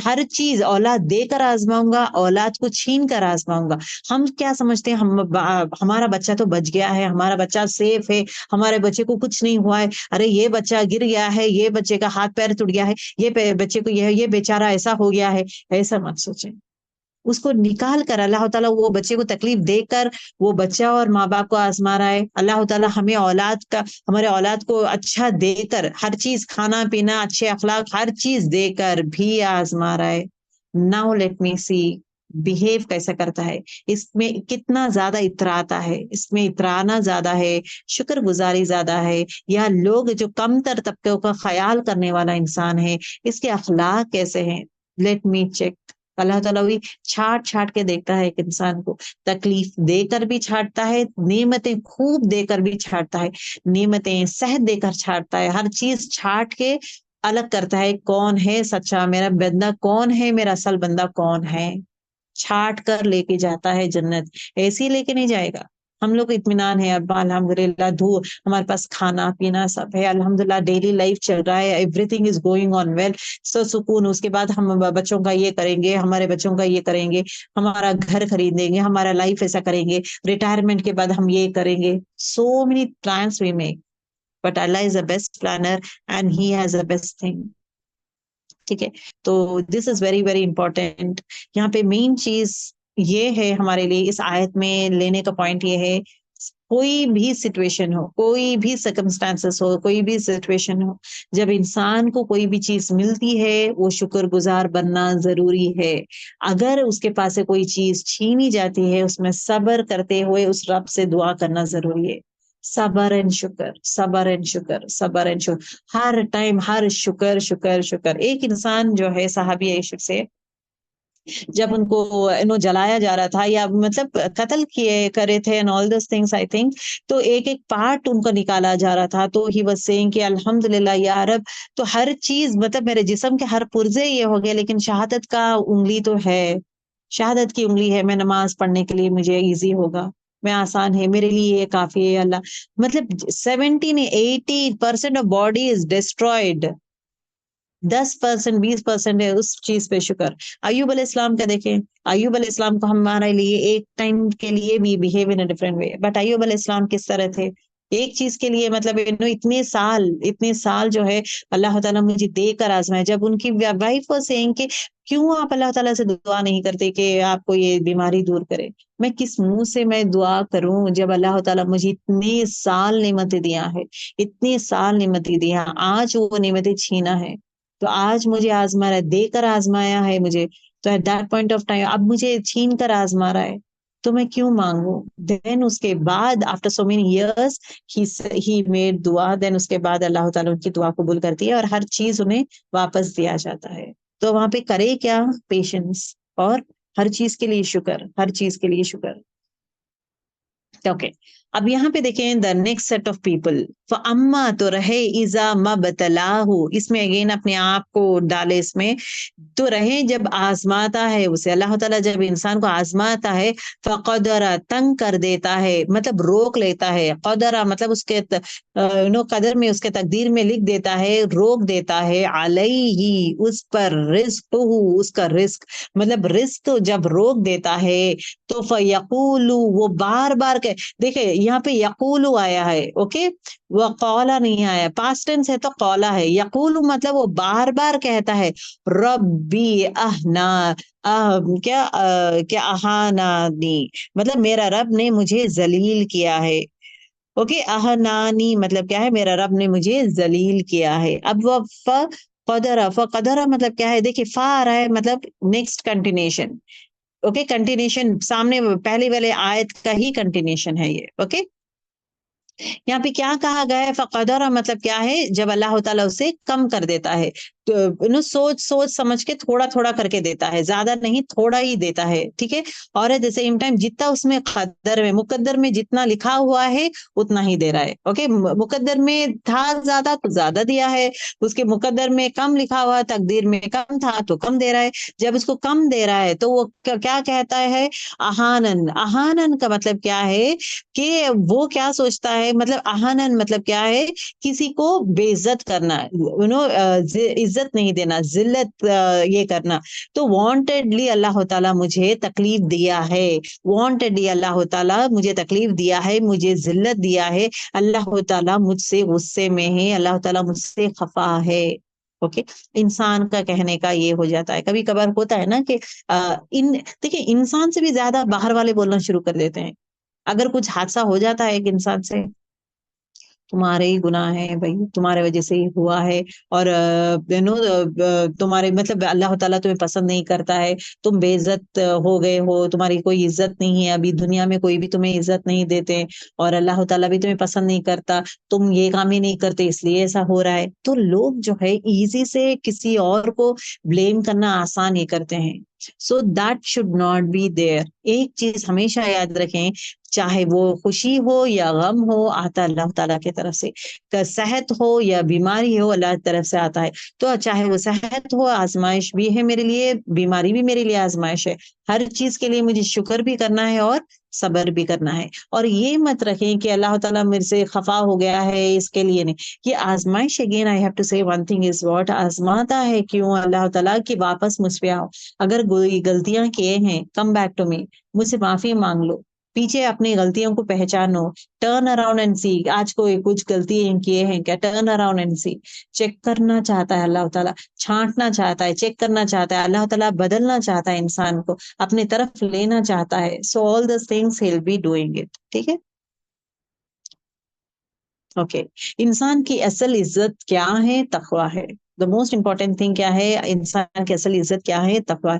हर चीज औलाद देकर आजमाऊंगा, औलाद को छीन कर आजमाऊंगा। हम क्या समझते हैं, हमारा बच्चा तो बच गया है, हमारा बच्चा सेफ है, हमारे बच्चे को कुछ नहीं हुआ है, अरे ये बच्चा गिर गया है, ये बच्चे का हाथ पैर टूट गया है, बच्चे को ये बेचारा ऐसा हो गया है, ऐसा मत सोचें। उसको निकाल कर अल्लाह ताला वो बच्चे को तकलीफ देकर वो बच्चा और माँ बाप को आजमा रहा है। अल्लाह ताला हमें हमारे औलाद को अच्छा देकर, हर चीज खाना पीना अच्छे अखलाक हर चीज देकर भी आजमा रहा है। नाउ लेट मी सी बिहेव कैसा करता है, इसमें कितना ज्यादा इतराता है, इसमें इतराना ज्यादा है, शुक्रगुजारी ज्यादा है, या लोग जो कमतर तबके का ख्याल करने वाला इंसान है, इसके अखलाक कैसे हैं। Let me check. अल्लाह ताला भी छाट छाट के देखता है एक इंसान को, तकलीफ देकर भी छाटता है, नेमतें खूब देकर भी छाटता है, नेमतें सेहत देकर छाटता है, हर चीज छाट के अलग करता है, कौन है सच्चा मेरा बंदा, कौन है मेरा असल बंदा, कौन है। छाट कर लेके जाता है जन्नत, ऐसे ही लेके नहीं जाएगा। हम लोग को इत्मीनान है, अब अल्हम्दुलिल्लाह हमारे पास खाना पीना सब है, अल्हम्दुलिल्लाह डेली लाइफ चल रहा है, everything is going on well, so सुकून। उसके बाद हम बच्चों का ये करेंगे, हमारे बच्चों का ये करेंगे, हमारा घर खरीदेंगे, हमारा लाइफ ऐसा करेंगे, रिटायरमेंट के बाद हम ये करेंगे, so many plans we make, but Allah is the best planner and he has the best thing. ठीक है, तो this is very very important. यहाँ पे मेन चीज ये है हमारे लिए इस आयत में लेने का पॉइंट ये है, कोई भी सिचुएशन हो, कोई भी सर्कमस्टांसेस हो, कोई भी सिचुएशन हो, जब इंसान को कोई भी चीज मिलती है वो शुक्रगुजार बनना जरूरी है। अगर उसके पास से कोई चीज छीनी जाती है, उसमें सब्र करते हुए उस रब से दुआ करना जरूरी है। सबर एंड शुक्र, सबर एंड शुक्र, सबर एंड शुक्र, हर टाइम हर शुक्र शुक्र शुक्र। एक इंसान जो है साहबी इश्क से, जब उनको जलाया जा रहा था, या मतलब कत्ल किए करे थे and all this things I think, तो एक एक पार्ट उनको निकाला जा रहा था, तो ही वाज सेइंग कि अल्हम्दुलिल्लाह या रब, तो हर चीज मतलब मेरे जिस्म के हर पुर्जे ये हो गए, लेकिन शहादत का उंगली तो है, शहादत की उंगली है, मैं नमाज पढ़ने के लिए मुझे इजी होगा, मैं आसान है मेरे लिए, ये काफी है अल्लाह। मतलब 70-80% ऑफ बॉडी इज डिस्ट्रॉयड, 10% 20% है उस चीज पे शुक्र। अय्यूब अलैहिस्सलाम का देखें, अय्यूब अलैहिस्सलाम को हमारे लिए एक टाइम के लिए भी behave in a different way, but अय्यूब अलैहिस्सलाम किस तरह थे, एक चीज के लिए मतलब इतने साल जो है अल्लाह ताला मुझे देकर आजमाए। जब उनकी वाइफ वो सेइंग कि क्यों आप अल्लाह ताला से दुआ नहीं करते कि आपको ये बीमारी दूर करे, मैं किस मुंह से मैं दुआ करूं जब अल्लाह ताला मुझे इतने साल नेमतें दिया है, इतने साल नेमतें दिया, आज वो नेमतें छीना है। तो आज मुझे आजमा रहा है, देकर आजमाया है मुझे, तो at that point of time अब मुझे छीन कर आजमा रहा है, तो मैं क्यों मांगू। देन उसके बाद after so many years he made दुआ, देन उसके बाद अल्लाह ताला उनकी दुआ कबूल करती है और हर चीज उन्हें वापस दिया जाता है। तो वहां पे करे क्या, पेशेंस, और हर चीज के लिए शुक्र, हर चीज के लिए शुक्र। ओके, अब यहाँ पे देखें the next set of people, अम्मा तो रहे इजा मबतलाहु, इसमें अगेन अपने आप को डाले इसमें, तो रहे जब आजमाता है उसे, अल्लाह ताला जब इंसान को आजमाता है, फकदरा तंग कर देता है, मतलब रोक लेता है, कदरा मतलब उसके कदर में, उसके तकदीर में लिख देता है, रोक देता है, अलैहि उस पर, रिस्कहु उसका रिस्क, मतलब रिस्क जब रोक देता है, तो फयकूलु वो बार बार देखिए यहाँ पे यकूलु आया है, ओके, वो कौला नहीं आया, पास्ट टेंस है तो कौला है, यकूलु मतलब वो बार बार कहता है, रब्बी अहना, क्या अहानानी, मतलब मेरा रब ने मुझे जलील किया है। ओके, अहनानी मतलब क्या है, मेरा रब ने मुझे जलील किया है। अब वह फ कदरा मतलब क्या है, देखिए फा आ रहा है, मतलब नेक्स्ट कंटिन्यूशन। ओके, कंटिन्यूशन सामने पहले वाले आयत का ही कंटिन्यूशन है ये। ओके, यहाँ पे क्या कहा गया है, फकदरा मतलब क्या है, जब अल्लाह ताला उसे कम कर देता है, तो सोच सोच समझ के थोड़ा थोड़ा करके देता है, ज्यादा नहीं थोड़ा ही देता है, ठीक है। और एट द सेम टाइम जितना उसमें कदर में, मुकद्दर में जितना लिखा हुआ है उतना ही दे रहा है। ओके, मुकद्दर में था ज्यादा तो ज्यादा दिया है, उसके मुकद्दर में कम लिखा हुआ, तकदीर में कम था तो कम दे रहा है। जब उसको कम दे रहा है तो वो क्या कहता है, अहानन, अहानन का मतलब क्या है कि वो क्या सोचता है, मतलब अहानन मतलब क्या है, किसी को बेइज्जत करना, इज्जत नहीं देना, जिल्लत ये करना। तो वांटेडली अल्लाह ताला मुझे तकलीफ दिया है, वांटेडली अल्लाह ताला मुझे तकलीफ दिया है, मुझे जिल्लत दिया है, अल्लाह ताला मुझसे गुस्से में है, अल्लाह ताला मुझसे खफा है। ओके, इंसान का कहने का ये हो जाता है, कभी कभार होता है ना कि इन देखिए इंसान से भी ज्यादा बाहर वाले बोलना शुरू कर देते हैं। अगर कुछ हादसा हो जाता है एक इंसान से, तुम्हारे ही गुनाह है भाई, तुम्हारे वजह से ही हुआ है, और तुम्हारे मतलब अल्लाह ताला तुम्हें पसंद नहीं करता है, तुम बेइज्जत हो गए हो, तुम्हारी कोई इज्जत नहीं है, अभी दुनिया में कोई भी तुम्हें इज्जत नहीं देते, और अल्लाह ताला भी तुम्हें पसंद नहीं करता, तुम ये काम ही नहीं करते इसलिए ऐसा हो रहा है। तो लोग जो है इजी से किसी और को ब्लेम करना आसान ही करते हैं। So that should not be there. एक चीज हमेशा याद रखें, चाहे वो खुशी हो या गम हो, आता अल्लाह ताला की तरफ से, सेहत हो या बीमारी हो, अल्लाह की तरफ से आता है। तो चाहे वो सेहत हो, आजमाइश भी है मेरे लिए, बीमारी भी मेरे लिए आजमाइश है, हर चीज के लिए मुझे शुक्र भी करना है और सब्र भी करना है। और ये मत रखें कि अल्लाह ताला मेरे से खफा हो गया है इसके लिए नहीं, ये आजमाइश, अगेन आई हैव टू से वन थिंग इज व्हाट, आजमाता है क्यों अल्लाह ताला कि वापस मुझ पे आओ। अगर कोई गलतियां किए हैं, कम बैक टू मी, मुझसे माफी मांग लो, पीछे अपनी गलतियों को पहचानो, टर्न अराउंड एंड सी, आज कोई कुछ गलती किए हैं क्या, turn around and see. Check करना चाहता है अल्लाह ताला, छांटना चाहता है, चेक करना चाहता है अल्लाह ताला, बदलना चाहता है इंसान को, अपनी तरफ लेना चाहता है। सो ऑल दस things he will be doing it, ठीक है। ओके, इंसान की असल इज्जत क्या है, तकवा है। द मोस्ट इंपॉर्टेंट थिंग क्या है, इंसान की असल इज्जत क्या है, तकवा है।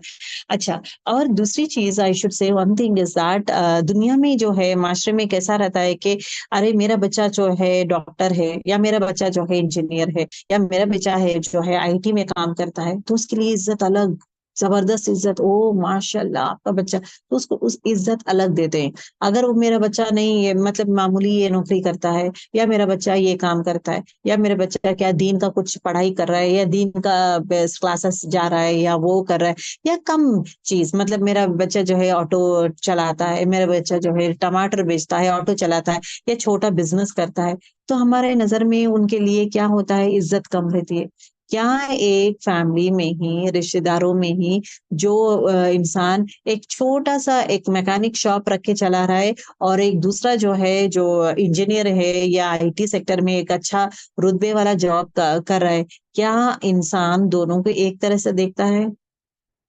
अच्छा, और दूसरी चीज आई शुड से वन थिंग इज दैट, दुनिया में जो है, माशरे में कैसा रहता है कि अरे मेरा बच्चा जो है डॉक्टर है, या मेरा बच्चा जो है इंजीनियर है, या मेरा बच्चा है जो है आईटी में काम करता है, तो उसके लिए इज्जत अलग, जबरदस्त इज्जत, ओ माशाल्लाह आपका बच्चा, तो उसको उस इज्जत अलग देते हैं। अगर वो मेरा बच्चा नहीं है, मतलब मामूली ये नौकरी करता है, या मेरा बच्चा ये काम करता है, या मेरा बच्चा क्या दीन का कुछ पढ़ाई कर रहा है, या दीन का बेस्ट क्लासेस जा रहा है, या वो कर रहा है, या कम चीज, मतलब मेरा बच्चा जो है ऑटो चलाता है, मेरा बच्चा जो है टमाटर बेचता है, ऑटो चलाता है, या छोटा बिजनेस करता है, तो हमारे नजर में उनके लिए क्या होता है, इज्जत कम रहती है। क्या एक फैमिली में ही, रिश्तेदारों में ही जो इंसान एक छोटा सा एक मैकेनिक शॉप रख के चला रहा है और एक दूसरा जो है जो इंजीनियर है या आईटी सेक्टर में एक अच्छा रुतबे वाला जॉब कर रहा है, क्या इंसान दोनों को एक तरह से देखता है?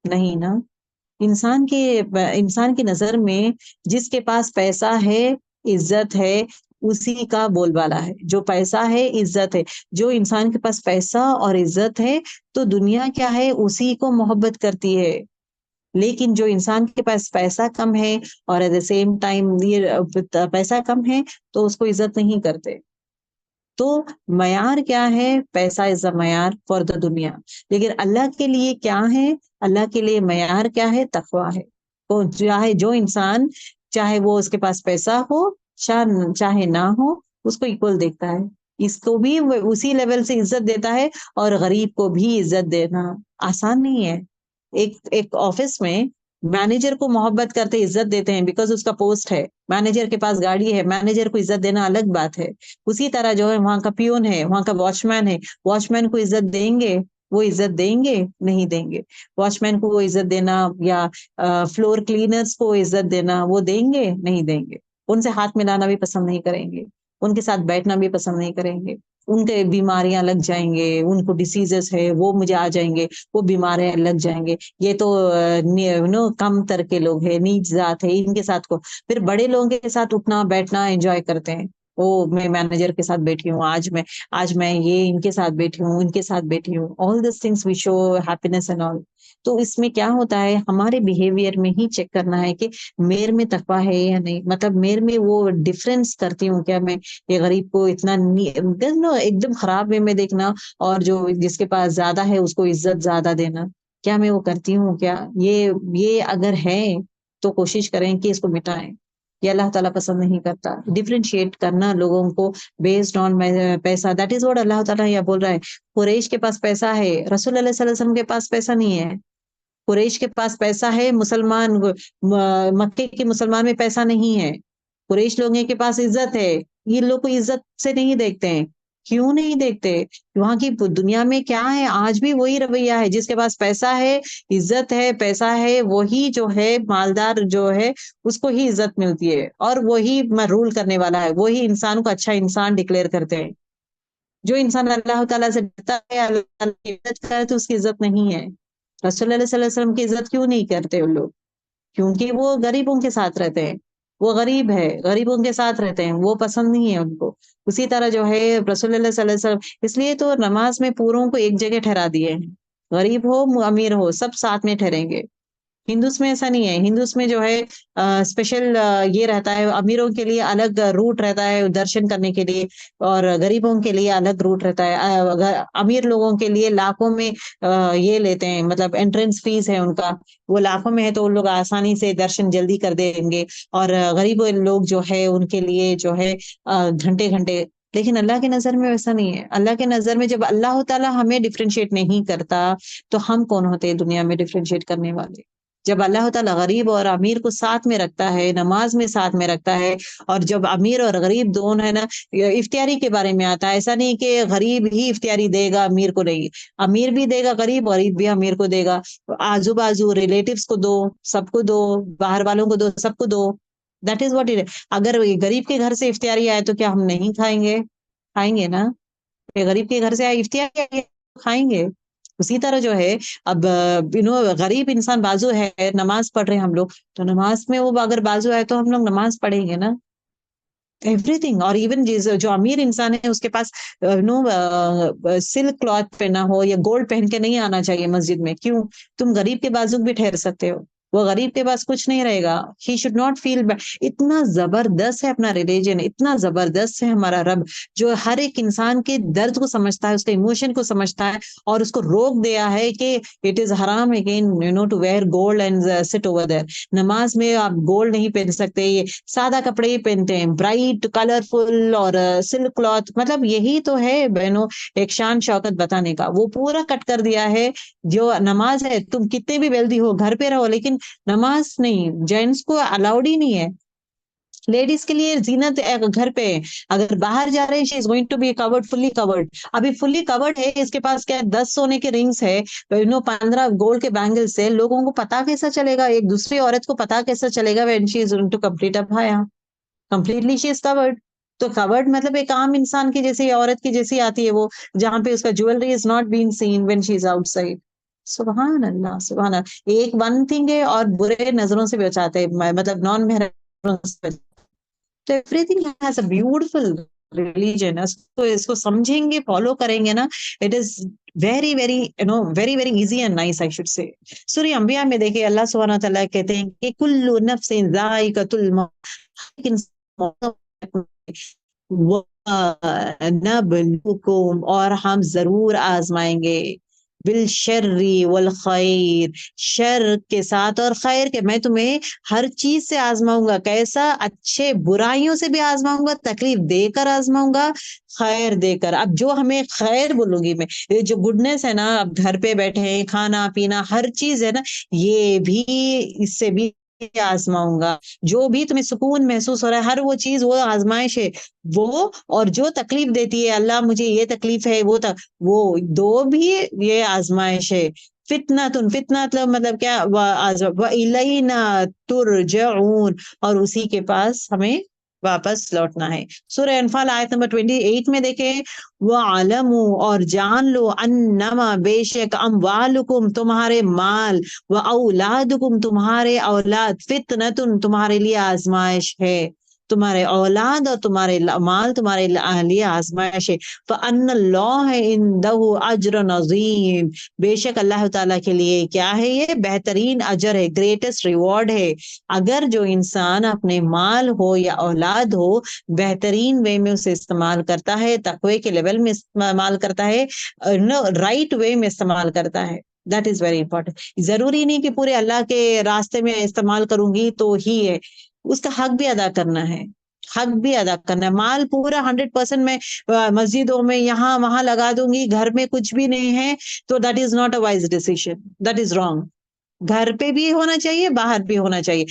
नहीं ना। इंसान के इंसान की नजर में जिसके पास पैसा है, इज्जत है, उसी का बोलबाला है। जो पैसा है, इज्जत है, जो इंसान के पास पैसा और इज्जत है तो दुनिया क्या है, उसी को मोहब्बत करती है। लेकिन जो इंसान के पास पैसा कम है और एट द सेम टाइम ये पैसा कम है तो उसको इज्जत नहीं करते। तो मयार क्या है? पैसा इज अ मयार फॉर द दुनिया। लेकिन अल्लाह के लिए क्या है? अल्लाह के लिए मयार क्या है? तकवा है। तो चाहे जो इंसान, चाहे वो उसके पास पैसा हो चाहे ना हो, उसको इक्वल देखता है। इसको भी वो उसी लेवल से इज्जत देता है और गरीब को भी इज्जत देना आसान नहीं है। एक एक ऑफिस में मैनेजर को मोहब्बत करते इज्जत देते हैं बिकॉज उसका पोस्ट है, मैनेजर के पास गाड़ी है, मैनेजर को इज्जत देना अलग बात है। उसी तरह जो है वहां का पियून है, वहां का वॉचमैन है, वॉचमैन को इज्जत देंगे? वो इज्जत देंगे? नहीं देंगे। वॉचमैन को वो इज्जत देना या फ्लोर क्लीनर्स को इज्जत देना वो देंगे? नहीं देंगे। उनसे हाथ मिलाना भी पसंद नहीं करेंगे, उनके साथ बैठना भी पसंद नहीं करेंगे। उनके बीमारियां लग जाएंगे, उनको डिसीजेस है वो मुझे आ जाएंगे, वो बीमारियां लग जाएंगे। ये तो कम तर के लोग हैं, नीच जात है, इनके साथ को फिर बड़े लोगों के साथ उठना बैठना एंजॉय करते हैं। ओ मैं मैनेजर के साथ बैठी हूँ, आज मैं ये इनके साथ बैठी हूँ, इनके साथ बैठी हूँ, all this things we show happiness and all. तो इसमें क्या होता है, हमारे बिहेवियर में ही चेक करना है कि मेरे में तकवा है या नहीं। मतलब मेरे में वो डिफरेंस करती हूँ क्या मैं? ये गरीब को इतना एकदम खराब वे में देखना और जो जिसके पास ज्यादा है उसको इज्जत ज्यादा देना, क्या मैं वो करती हूँ क्या? ये अगर है तो कोशिश करें कि इसको मिटाएं। ये अल्लाह ताला पसंद नहीं करता। डिफरेंशिएट करना लोगों को बेस्ड ऑन पैसा, दैट इज व्हाट अल्लाह ताला यहाँ बोल रहा है। कुरैश के पास पैसा है, रसूल अल्लाह सल्लल्लाहु अलैहि वसल्लम के पास पैसा नहीं है। कुरैश के पास पैसा है, मक्के के मुसलमान में पैसा नहीं है। कुरैश लोगों के पास इज्जत है, ये लोग को इज्जत से नहीं देखते हैं। क्यों नहीं देखते? वहां की दुनिया में क्या है, आज भी वही रवैया है। जिसके पास पैसा है, इज्जत है, पैसा है, वही जो है मालदार जो है उसको ही इज्जत मिलती है और वही रूल करने वाला है। वही इंसान को अच्छा इंसान डिक्लेयर करते हैं। जो इंसान अल्लाह ताला से डरता है, अल्लाह ताला की इज्जत करे तो उसकी इज्जत नहीं है। रसूल सल्लल्लाहु अलैहि वसल्लम की इज्जत क्यों नहीं करते उन लोग? क्योंकि वो गरीबों के साथ रहते हैं। वो गरीब है, गरीबों के साथ रहते हैं, वो पसंद नहीं है उनको। उसी तरह जो है रसूलुल्लाह सल्लल्लाहु अलैहि वसल्लम, इसलिए तो नमाज में पूरों को एक जगह ठहरा दिए हैं। गरीब हो अमीर हो सब साथ में ठहरेंगे। हिंदुस में ऐसा नहीं है। हिंदुस में जो है स्पेशल ये रहता है, अमीरों के लिए अलग रूट रहता है दर्शन करने के लिए और गरीबों के लिए अलग रूट रहता है। अमीर लोगों के लिए लाखों में ये लेते हैं, मतलब एंट्रेंस फीस है उनका, वो लाखों में है तो उन लोग आसानी से दर्शन जल्दी कर देंगे। और गरीब लोग जो है उनके लिए जो है घंटे घंटे। लेकिन अल्लाह की नजर में वैसा नहीं है। अल्लाह के नजर में जब अल्लाह ताला हमें डिफरेंशिएट नहीं करता तो हम कौन होते हैं दुनिया में डिफरेंशिएट करने वाले? जब अल्लाह ताला गरीब और अमीर को साथ में रखता है, नमाज में साथ में रखता है, और जब अमीर और गरीब दोनों है ना, इफ्तियारी के बारे में आता है। ऐसा नहीं कि गरीब ही इफ्तियारी देगा अमीर को नहीं, अमीर भी देगा गरीब भी अमीर को देगा। आजू बाजू रिलेटिव्स को दो, सबको दो, बाहर वालों को दो, सबको दो। That is what it. अगर गरीब के घर से इफ्तियारी आए तो क्या हम नहीं खाएंगे? खाएंगे ना। ये गरीब के घर से आए इफ्तियार आए, खाएंगे। उसी तरह जो है, अब गरीब इंसान बाजू है, नमाज पढ़ रहे हैं हम लोग, तो नमाज में वो अगर बाजू है तो हम लोग नमाज पढ़ेंगे ना। एवरीथिंग। और इवन जो अमीर इंसान है उसके पास सिल्क क्लॉथ पहना हो या गोल्ड पहन के नहीं आना चाहिए मस्जिद में। क्यों? तुम गरीब के बाजू भी ठहर सकते हो, वो गरीब के पास कुछ नहीं रहेगा। He should not feel bad. इतना जबरदस्त है अपना रिलीजन, इतना जबरदस्त है हमारा रब, जो हर एक इंसान के दर्द को समझता है, उसके इमोशन को समझता है और उसको रोक दिया है कि इट इज हराम again to wear gold and sit over there. नमाज में आप गोल्ड नहीं पहन सकते, ये सादा कपड़े ही पहनते हैं, ब्राइट कलरफुल और सिल्क क्लॉथ। मतलब यही तो है बहनों एक शान शौकत बताने का, वो पूरा कट कर दिया है। जो नमाज है, तुम कितने भी वेल्दी हो घर पे रहो लेकिन नमाज नहीं, जेंट्स को अलाउड ही नहीं है। लेडीज के लिए जीनत घर पे है, अगर बाहर जा रहे हैं she is going to be covered, fully covered. अभी फुल्ली कवर्ड है, इसके पास क्या 10 सोने के रिंग्स है, 15 गोल्ड के बैंगल्स है, लोगों को पता कैसा चलेगा, एक दूसरी औरत को पता कैसा चलेगा when she is going to complete अ बाया, कंप्लीटली शी इज कवर्ड। तो कवर्ड मतलब एक आम इंसान की जैसी, औरत की जैसी आती है वो, जहां पे उसका jewellery is not been seen when she is outside. सुभान अल्लाह, सुभान अल्लाह। एक वन थिंग है, और बुरे नजरों से बचाते हैं, मतलब नॉन महरम से। तो everything has a beautiful religion, इसको इसको समझेंगे, फॉलो करेंगे ना, it is very very very very easy and nice, I should से। सूरह अंबिया में देखिए अल्लाह सुब्हानहू व तआला कहते हैं कि कुल्लु नफ्सिन जायकातुल मौत व नबलुकुम, और हम जरूर आजमाएंगे, बिल शर्री वल खैर, शर के साथ और खैर के, मैं तुम्हें हर चीज से आजमाऊंगा। कैसा? अच्छे बुराइयों से भी आजमाऊंगा, तकलीफ देकर आजमाऊंगा, खैर देकर। अब जो हमें खैर बोलूंगी मैं, ये जो गुडनेस है ना, अब घर पे बैठे हैं, खाना पीना हर चीज है ना, ये भी, इससे भी आजमाऊंगा। जो भी तुम्हें सुकून महसूस हो रहा है, हर वो चीज, वो आजमाइश है वो। और जो तकलीफ देती है, अल्लाह मुझे ये तकलीफ है, वो दो भी ये आजमाइश है। फितनातुन, फितना मतलब क्या, व इलैना तुरजऊन, और उसी के पास हमें वापस लौटना है। सूरह अनफाल आयत नंबर 28 में देखें, वो आलमू, और जान लो, अन्नमा, बेशक, अमवालुकुम, तुम्हारे माल, व औलादुकुम, तुम्हारे औलाद, फितनतुन, तुम्हारे लिए आजमाइश है। तुम्हारे औलाद और तुम्हारे माल तुम्हारे लिए आजमाइश है। फ़अन्नल्लाह इंदहु अज्रुन अज़ीम, बेशक अल्लाह ताला के लिए क्या है, ये बेहतरीन अजर है, ग्रेटेस्ट रिवॉर्ड है। अगर जो इंसान अपने माल हो या औलाद हो, बेहतरीन वे में उसे इस्तेमाल करता है, तकवे के लेवल में इस्तेमाल करता है, राइट वे में इस्तेमाल करता है, दैट इज वेरी इंपॉर्टेंट। जरूरी नहीं कि पूरे अल्लाह के रास्ते में इस्तेमाल करूंगी तो ही है, उसका हक भी अदा करना है, हक भी अदा करना है। माल पूरा 100% में मस्जिदों में यहाँ वहां लगा दूंगी, घर में कुछ भी नहीं है, तो that is not a wise decision, that is wrong. घर पे भी होना चाहिए, बाहर भी होना चाहिए।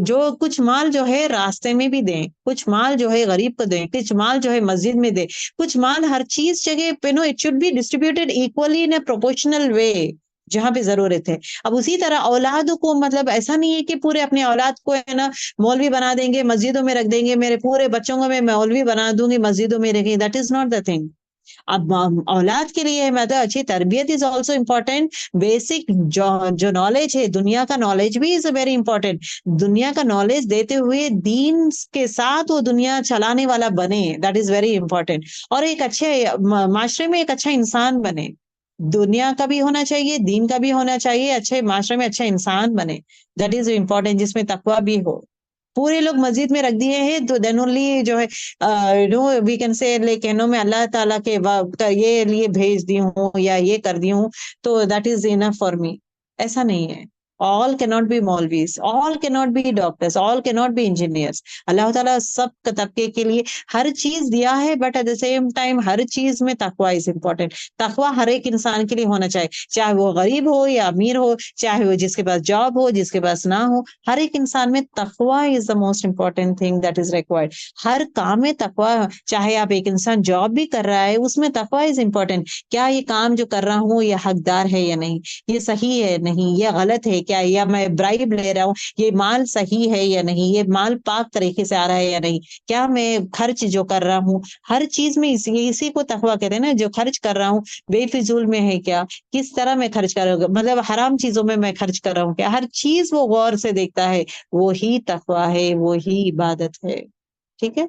जो कुछ माल जो है रास्ते में भी दें, कुछ माल जो है गरीब को दें, कुछ माल जो है मस्जिद में दें, कुछ माल हर चीज जगह पे, no, it should be distributed equally in a proportional way, जहां पे जरूरत है। अब उसी तरह औलाद को, मतलब ऐसा नहीं है कि पूरे अपने औलाद को है ना मौलवी बना देंगे, मस्जिदों में रख देंगे, मेरे पूरे बच्चों को मैं मौलवी बना दूंगी, मस्जिदों में रखेंगे, that is not the thing. अब औलाद के लिए मतलब अच्छी तरबियत इज ऑल्सो इम्पोर्टेंट। बेसिक जो नॉलेज है, दुनिया का नॉलेज भी इज वेरी इंपॉर्टेंट। दुनिया का नॉलेज देते हुए दीन के साथ वो दुनिया चलाने वाला बने, दैट इज वेरी इंपॉर्टेंट। और एक अच्छे माशरे में एक अच्छा इंसान बने, दुनिया का भी होना चाहिए, दीन का भी होना चाहिए, अच्छे माशरे में अच्छा इंसान बने, दैट इज इम्पोर्टेंट, जिसमें तकवा भी हो। पूरे लोग मस्जिद में रख दिए हैं तो देन ओनली जो है, वी कैन से, लाइक मैं अल्लाह ताला के ये लिए भेज दी हूँ या ये कर दी हूँ, तो that is enough for me. ऐसा नहीं है। ऑल कैन नॉट बी मौलवीज, all can not be doctors, all can not be engineers. अल्लाह ताला सब तबके के लिए हर चीज दिया है, but at the same time हर चीज में तकवा इज इम्पोर्टेंट। तकवा हर एक इंसान के लिए होना चाहिए, चाहे वो गरीब हो या अमीर हो, चाहे वो जिसके पास जॉब हो, जिसके पास ना हो, हर एक इंसान में तकवा is the most important thing that is required. हर काम में तकवा, चाहे आप एक इंसान जॉब भी कर रहा है, उसमें तकवा इज इंपॉर्टेंट। क्या ये काम जो कर रहा हूँ ये हकदार है या नहीं, ये सही है नहीं, ये गलत है क्या, या मैं ब्राइब ले रहा हूँ, ये माल सही है या नहीं, ये माल पाक तरीके से आ रहा है या नहीं, क्या मैं खर्च जो कर रहा हूँ, हर चीज में इसी को तकवा कहते हैं ना, जो खर्च कर रहा हूँ बेफिजूल में है क्या, किस तरह मैं खर्च कर रहा हूँ, मतलब हराम चीजों में मैं खर्च कर रहा हूँ क्या, हर चीज वो गौर से देखता है, वो ही तकवा है, वो ही इबादत है। ठीक है।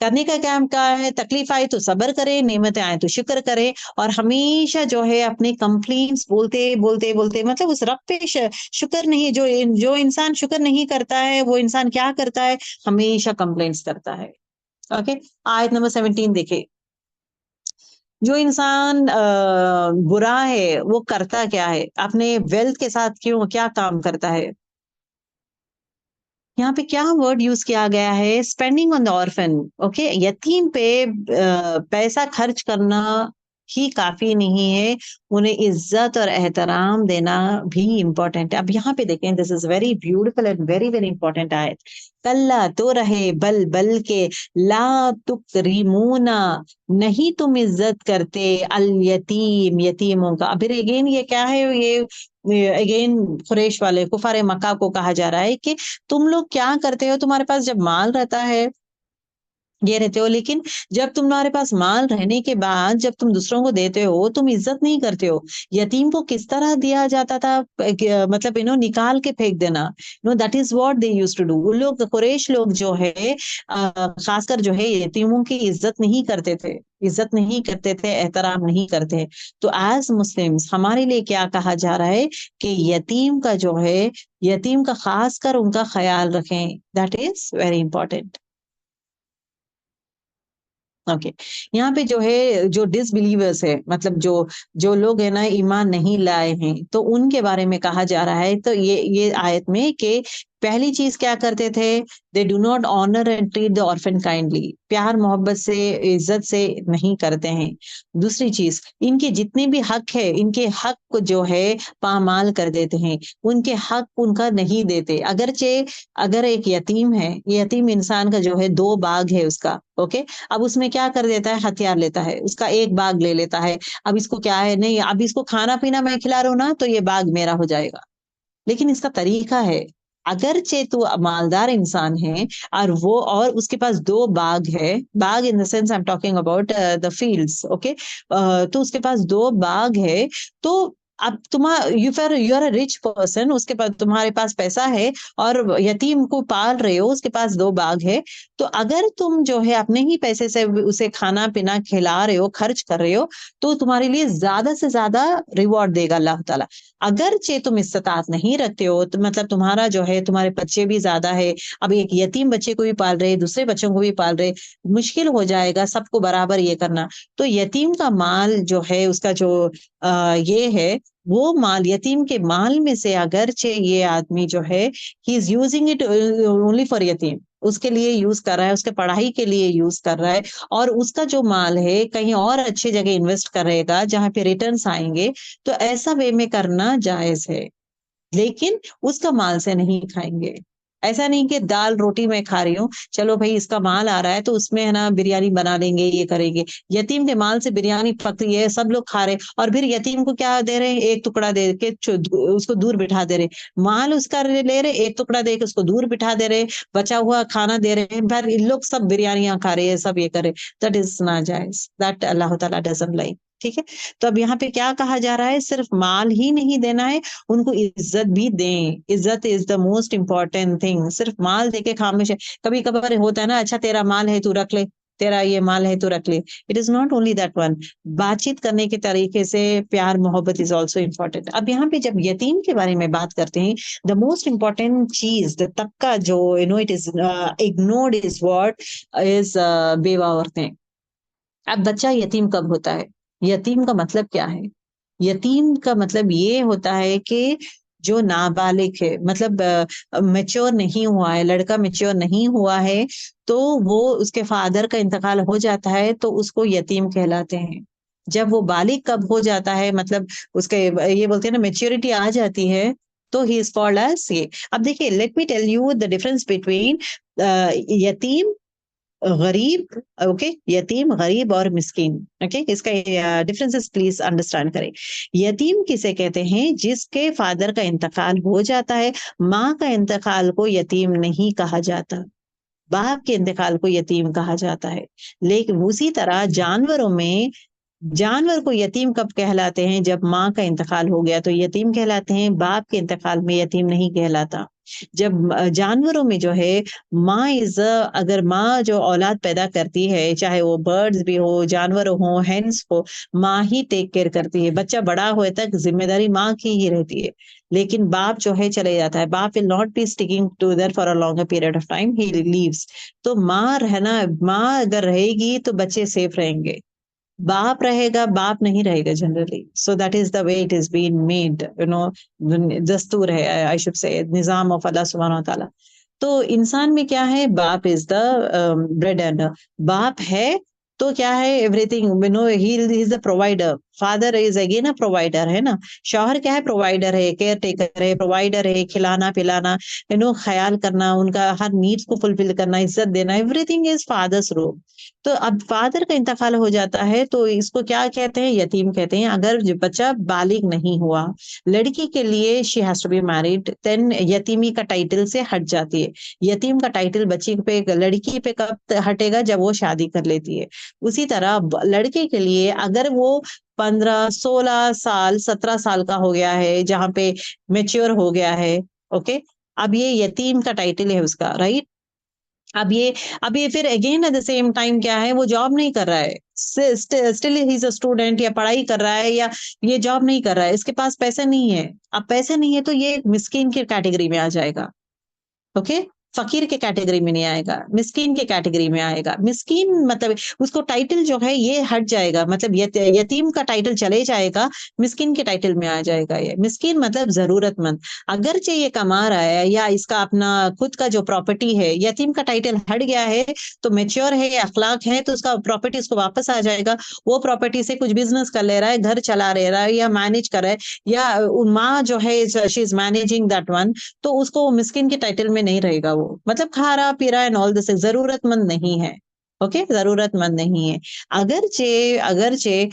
करने का काम क्या है, तकलीफ आए तो सब्र करे, नेमतें आए तो शुक्र करे, और हमेशा जो है अपने कंप्लेंट्स बोलते बोलते बोलते, मतलब उस रब पे शुक्र नहीं, जो इंसान शुक्र नहीं करता है वो इंसान क्या करता है, हमेशा कंप्लेंट्स करता है। ओके। आयत नंबर 17 देखे, जो इंसान बुरा है वो करता क्या है, अपने वेल्थ के साथ क्यों क्या काम करता है। यहाँ पे क्या वर्ड यूज किया गया है, spending on the orphan. Okay, यतीम पे पैसा खर्च करना ही काफी नहीं है, उन्हें इज्जत और एहतराम देना भी इम्पोर्टेंट है। अब यहाँ पे देखें, this is very beautiful and very very important आयत। कल्ला तो रहे बल बल के, ला तुकरीमूना, नहीं तुम इज्जत करते, अल यतीम, यतीमों का। फिर अगेन ये क्या है, ये अगेन कुरैश वाले कुफारे मक्का को कहा जा रहा है कि तुम लोग क्या करते हो, तुम्हारे पास जब माल रहता है ये रहते हो, लेकिन जब तुम्हारे पास माल रहने के बाद जब तुम दूसरों को देते हो तुम इज्जत नहीं करते हो। यतीम को किस तरह दिया जाता था, मतलब निकाल के फेंक देना, that is what they used to do. वो लोग कुरैश लोग जो है खासकर जो है यतीमों की इज्जत नहीं करते थे, इज्जत नहीं करते थे, एहतराम नहीं करते। तो एज मुस्लिम्स हमारे लिए क्या कहा जा रहा है कि यतीम का जो है, यतीम का खासकर उनका ख्याल रखें, that is very important. Okay यहाँ पे जो है, जो डिसबिलीवर्स है, मतलब जो जो लोग है ना ईमान नहीं लाए हैं, तो उनके बारे में कहा जा रहा है। तो ये आयत में कि पहली चीज क्या करते थे, they do not honour and treat the orphan kindly, प्यार मोहब्बत से इज्जत से नहीं करते हैं। दूसरी चीज, इनके जितने भी हक है, इनके हक को जो है पामाल कर देते हैं, उनके हक उनका नहीं देते। अगरचे अगर एक यतीम है, ये यतीम इंसान का जो है 2 बाग है उसका, ओके, अब उसमें क्या कर देता है, हथियार लेता है, उसका एक बाग ले लेता है। अब इसको क्या है, नहीं अब इसको खाना पीना मैं खिला रहा हूं ना, तो ये बाग मेरा हो जाएगा। लेकिन इसका तरीका है, अगरचे तू मालदार इंसान है और वो और उसके पास 2 बाग है, बाग in the sense I am talking about the fields, okay, तो उसके पास 2 बाग है। तो अब you are a rich person, उसके पास, तुम्हारे पास पैसा है और यतीम को पाल रहे हो, उसके पास 2 बाग है। तो अगर तुम जो है अपने ही पैसे से उसे खाना पीना खिला रहे हो, खर्च कर रहे हो, तो तुम्हारे लिए ज्यादा से ज्यादा रिवॉर्ड देगा अल्लाह ताला। अगरचे तुम इस्तात नहीं रखते हो, तो मतलब तुम्हारा जो है, तुम्हारे बच्चे भी ज्यादा है, अब एक यतीम बच्चे को भी पाल रहे, दूसरे बच्चों को भी पाल रहे, मुश्किल हो जाएगा सबको बराबर ये करना। तो यतीम का माल जो है, उसका जो ये है, वो माल, यतीम के माल में से अगरचे ये आदमी जो है, he is using it only for यतीम, उसके लिए यूज कर रहा है, उसके पढ़ाई के लिए यूज कर रहा है, और उसका जो माल है कहीं और अच्छी जगह इन्वेस्ट करेगा जहां पे रिटर्न्स आएंगे, तो ऐसा वे में करना जायज है। लेकिन उसका माल से नहीं खाएंगे। ऐसा नहीं कि दाल रोटी मैं खा रही हूँ, चलो भाई इसका माल आ रहा है तो उसमें है ना बिरयानी बना लेंगे, ये करेंगे। यतीम के माल से बिरयानी पक रही है, सब लोग खा रहे, और फिर यतीम को क्या दे रहे हैं, एक टुकड़ा दे के उसको दूर बिठा दे रहे। माल उसका ले रहे, एक टुकड़ा दे के उसको दूर बिठा दे रहे, बचा हुआ खाना दे रहे हैं, पर इन लोग सब बिरयानियां खा रहे हैं, सब ये करे। दैट इज नाजायज, दैट अल्लाह ताला डजंट लाइक। ठीक है, तो अब यहाँ पे क्या कहा जा रहा है, सिर्फ माल ही नहीं देना है, उनको इज्जत भी दें। इज्जत is the most important thing. सिर्फ माल देके खामोश है, कभी कभार होता है ना, अच्छा तेरा माल है तू रख ले, तेरा ये माल है तू रख ले। It is not only that one. बातचीत करने के तरीके से प्यार मोहब्बत इज ऑल्सो इम्पोर्टेंट। अब यहाँ पे जब यतीम के बारे में बात करते हैं, द मोस्ट इम्पोर्टेंट चीज, द तबका जो it is ignored is what is बेवा औरतें। अब बच्चा यतीम कब होता है, यतीम का मतलब क्या है, यतीम का मतलब ये होता है कि जो नाबालिग है, मतलब मेच्योर नहीं हुआ है, लड़का मेच्योर नहीं हुआ है, तो वो उसके फादर का इंतकाल हो जाता है तो उसको यतीम कहलाते हैं। जब वो बालिग कब हो जाता है, मतलब उसके ये बोलते हैं ना मेच्योरिटी आ जाती है, तो ही इज कॉल्ड एज ये। अब देखिए, let me tell you the difference between यतीम, गरीब, ओके, यतीम, गरीब और मिस्कीन। ओके, इसका डिफरेंसेस प्लीज अंडरस्टैंड करें। यतीम किसे कहते हैं, जिसके फादर का इंतकाल हो जाता है। माँ का इंतकाल को यतीम नहीं कहा जाता, बाप के इंतकाल को यतीम कहा जाता है। लेकिन उसी तरह जानवरों में, जानवर को यतीम कब कहलाते हैं, जब माँ का इंतकाल हो गया तो यतीम कहलाते हैं, बाप के इंतकाल में यतीम नहीं कहलाता। जब जानवरों में जो है, माँ इज, अगर माँ जो औलाद पैदा करती है, चाहे वो बर्ड्स भी हो, जानवर हो, हेंस हो, माँ ही टेक केयर करती है, बच्चा बड़ा होए तक जिम्मेदारी माँ की ही रहती है। लेकिन बाप जो है चले जाता है, बाप will not be sticking together for a longer period of time, he leaves. तो माँ रहना, माँ अगर रहेगी तो बच्चे सेफ रहेंगे, बाप रहेगा, बाप नहीं रहेगा generally. So that is the way it is been made, दस्तूर है, आई शुड से, निजाम ऑफ अल्लाह सुब्हानहू व तआला। तो इंसान में क्या है, बाप इज द ब्रेड अर्नर, बाप है तो क्या है, everything he is the provider, father is again a provider, है ना। शौहर क्या है, प्रोवाइडर है, केयर टेकर है, प्रोवाइडर है, खिलाना पिलाना, ख्याल करना, उनका हर नीड्स को फुलफिल करना, इज्जत देना, एवरीथिंग इज फादर्स रोल। तो अब फादर का इंतकाल हो जाता है तो इसको क्या कहते हैं, यतीम कहते हैं। अगर जो बच्चा बालिग नहीं हुआ, लड़की के लिए she has to be married, then यतीमी का टाइटल से हट जाती है। यतीम का टाइटल बच्ची पे, लड़की पे कब हटेगा, जब वो शादी कर लेती है। उसी तरह लड़के के लिए अगर वो 15 16 साल 17 साल का हो गया है, जहां पे मेच्योर हो गया है, ओके, अब ये यतीम का टाइटल है उसका, राइट। अब ये फिर again eight the same time क्या है, वो जॉब नहीं कर रहा है, still he is a student, या पढ़ाई कर रहा है, या ये जॉब नहीं कर रहा है, इसके पास पैसे नहीं है। अब पैसे नहीं है तो ये मिस्किन की कैटेगरी में आ जाएगा, ओके। फकीर के कैटेगरी में नहीं आएगा, मिस्कीन के कैटेगरी में आएगा। मिस्कीन मतलब उसको टाइटल जो है ये हट जाएगा, मतलब यतीम का टाइटल चले जाएगा, मिस्कीन के टाइटल में आ जाएगा। ये मिस्कीन मतलब जरूरतमंद, अगरचे ये कमा रहा है या इसका अपना खुद का जो प्रॉपर्टी है, यतीम का टाइटल हट गया है तो मेच्योर है, अखलाक है, तो उसका प्रॉपर्टी उसको वापस आ जाएगा। वो प्रॉपर्टी से कुछ बिजनेस कर ले रहा है, घर चला ले रहा है, या मैनेज कर रहा है, या माँ जो है she is managing that one, तो उसको मिस्किन के टाइटल में नहीं रहेगा। वो मतलब खा रहा पी रहा एंड ऑल दिस, जरूरतमंद नहीं है, ओके, जरूरतमंद नहीं है। अगरचे अगरचे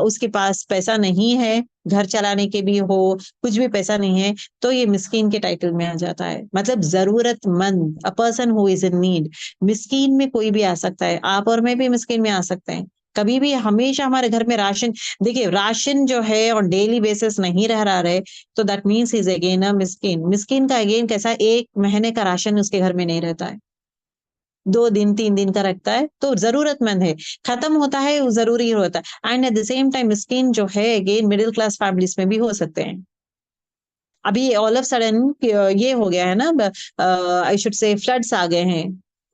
उसके पास पैसा नहीं है, घर चलाने के भी हो, कुछ भी पैसा नहीं है, तो ये मिस्कीन के टाइटल में आ जाता है। मतलब जरूरतमंद, a person who is in need. मिस्कीन में कोई भी आ सकता है, आप और मैं भी मिस्कीन में आ सकते हैं कभी भी। हमेशा हमारे घर में राशन, देखिए राशन जो है ऑन डेली बेसिस नहीं रह रहा है, तो that means is again a मिस्किन। मिस्किन का अगेन कैसा, 1 महीने का राशन उसके घर में नहीं रहता है, 2 दिन 3 दिन का रखता है, तो जरूरतमंद है, खत्म होता है, वो जरूरी होता है। And at the same time मिस्किन जो है अगेन मिडिल क्लास फैमिलीज में भी हो सकते हैं। अभी ऑल ऑफ सडन ये हो गया है ना, आई शुड से फ्लड्स आ गए हैं,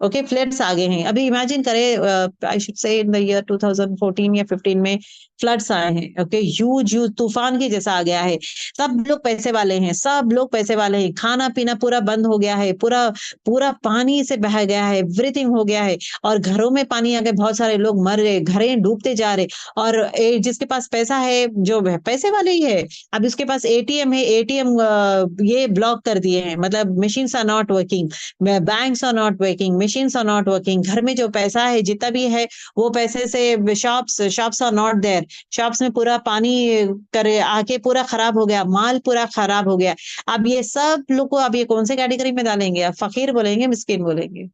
ओके, फ्लड्स आ गए हैं। अभी इमेजिन करें, आई शुड से इन द ईयर 2014 या 15 में फ्लड्स आए हैं, ओके, ह्यूज ह्यूज तूफान के जैसा आ गया है। सब लोग पैसे वाले हैं, सब लोग पैसे वाले हैं, खाना पीना पूरा बंद हो गया है, पूरा पूरा पानी से बह गया है, एवरीथिंग हो गया है, और घरों में पानी आ गया, बहुत सारे लोग मर रहे, घरें डूबते जा रहे। और जिसके पास पैसा है, जो पैसे वाले ही है, अब उसके पास एटीएम है, एटीएम ये ब्लॉक कर दिए हैं, मतलब machines are not working, banks are not working, machines are not working. घर में जो पैसा है जितना भी है, वो पैसे से shops are not there, shops में पूरा पानी करे आके पूरा खराब हो गया, माल पूरा खराब हो गया। अब ये सब लोग को अब ये कौन से कैटेगरी में डालेंगे, अब फकीर बोलेंगे, मिस्किन बोलेंगे?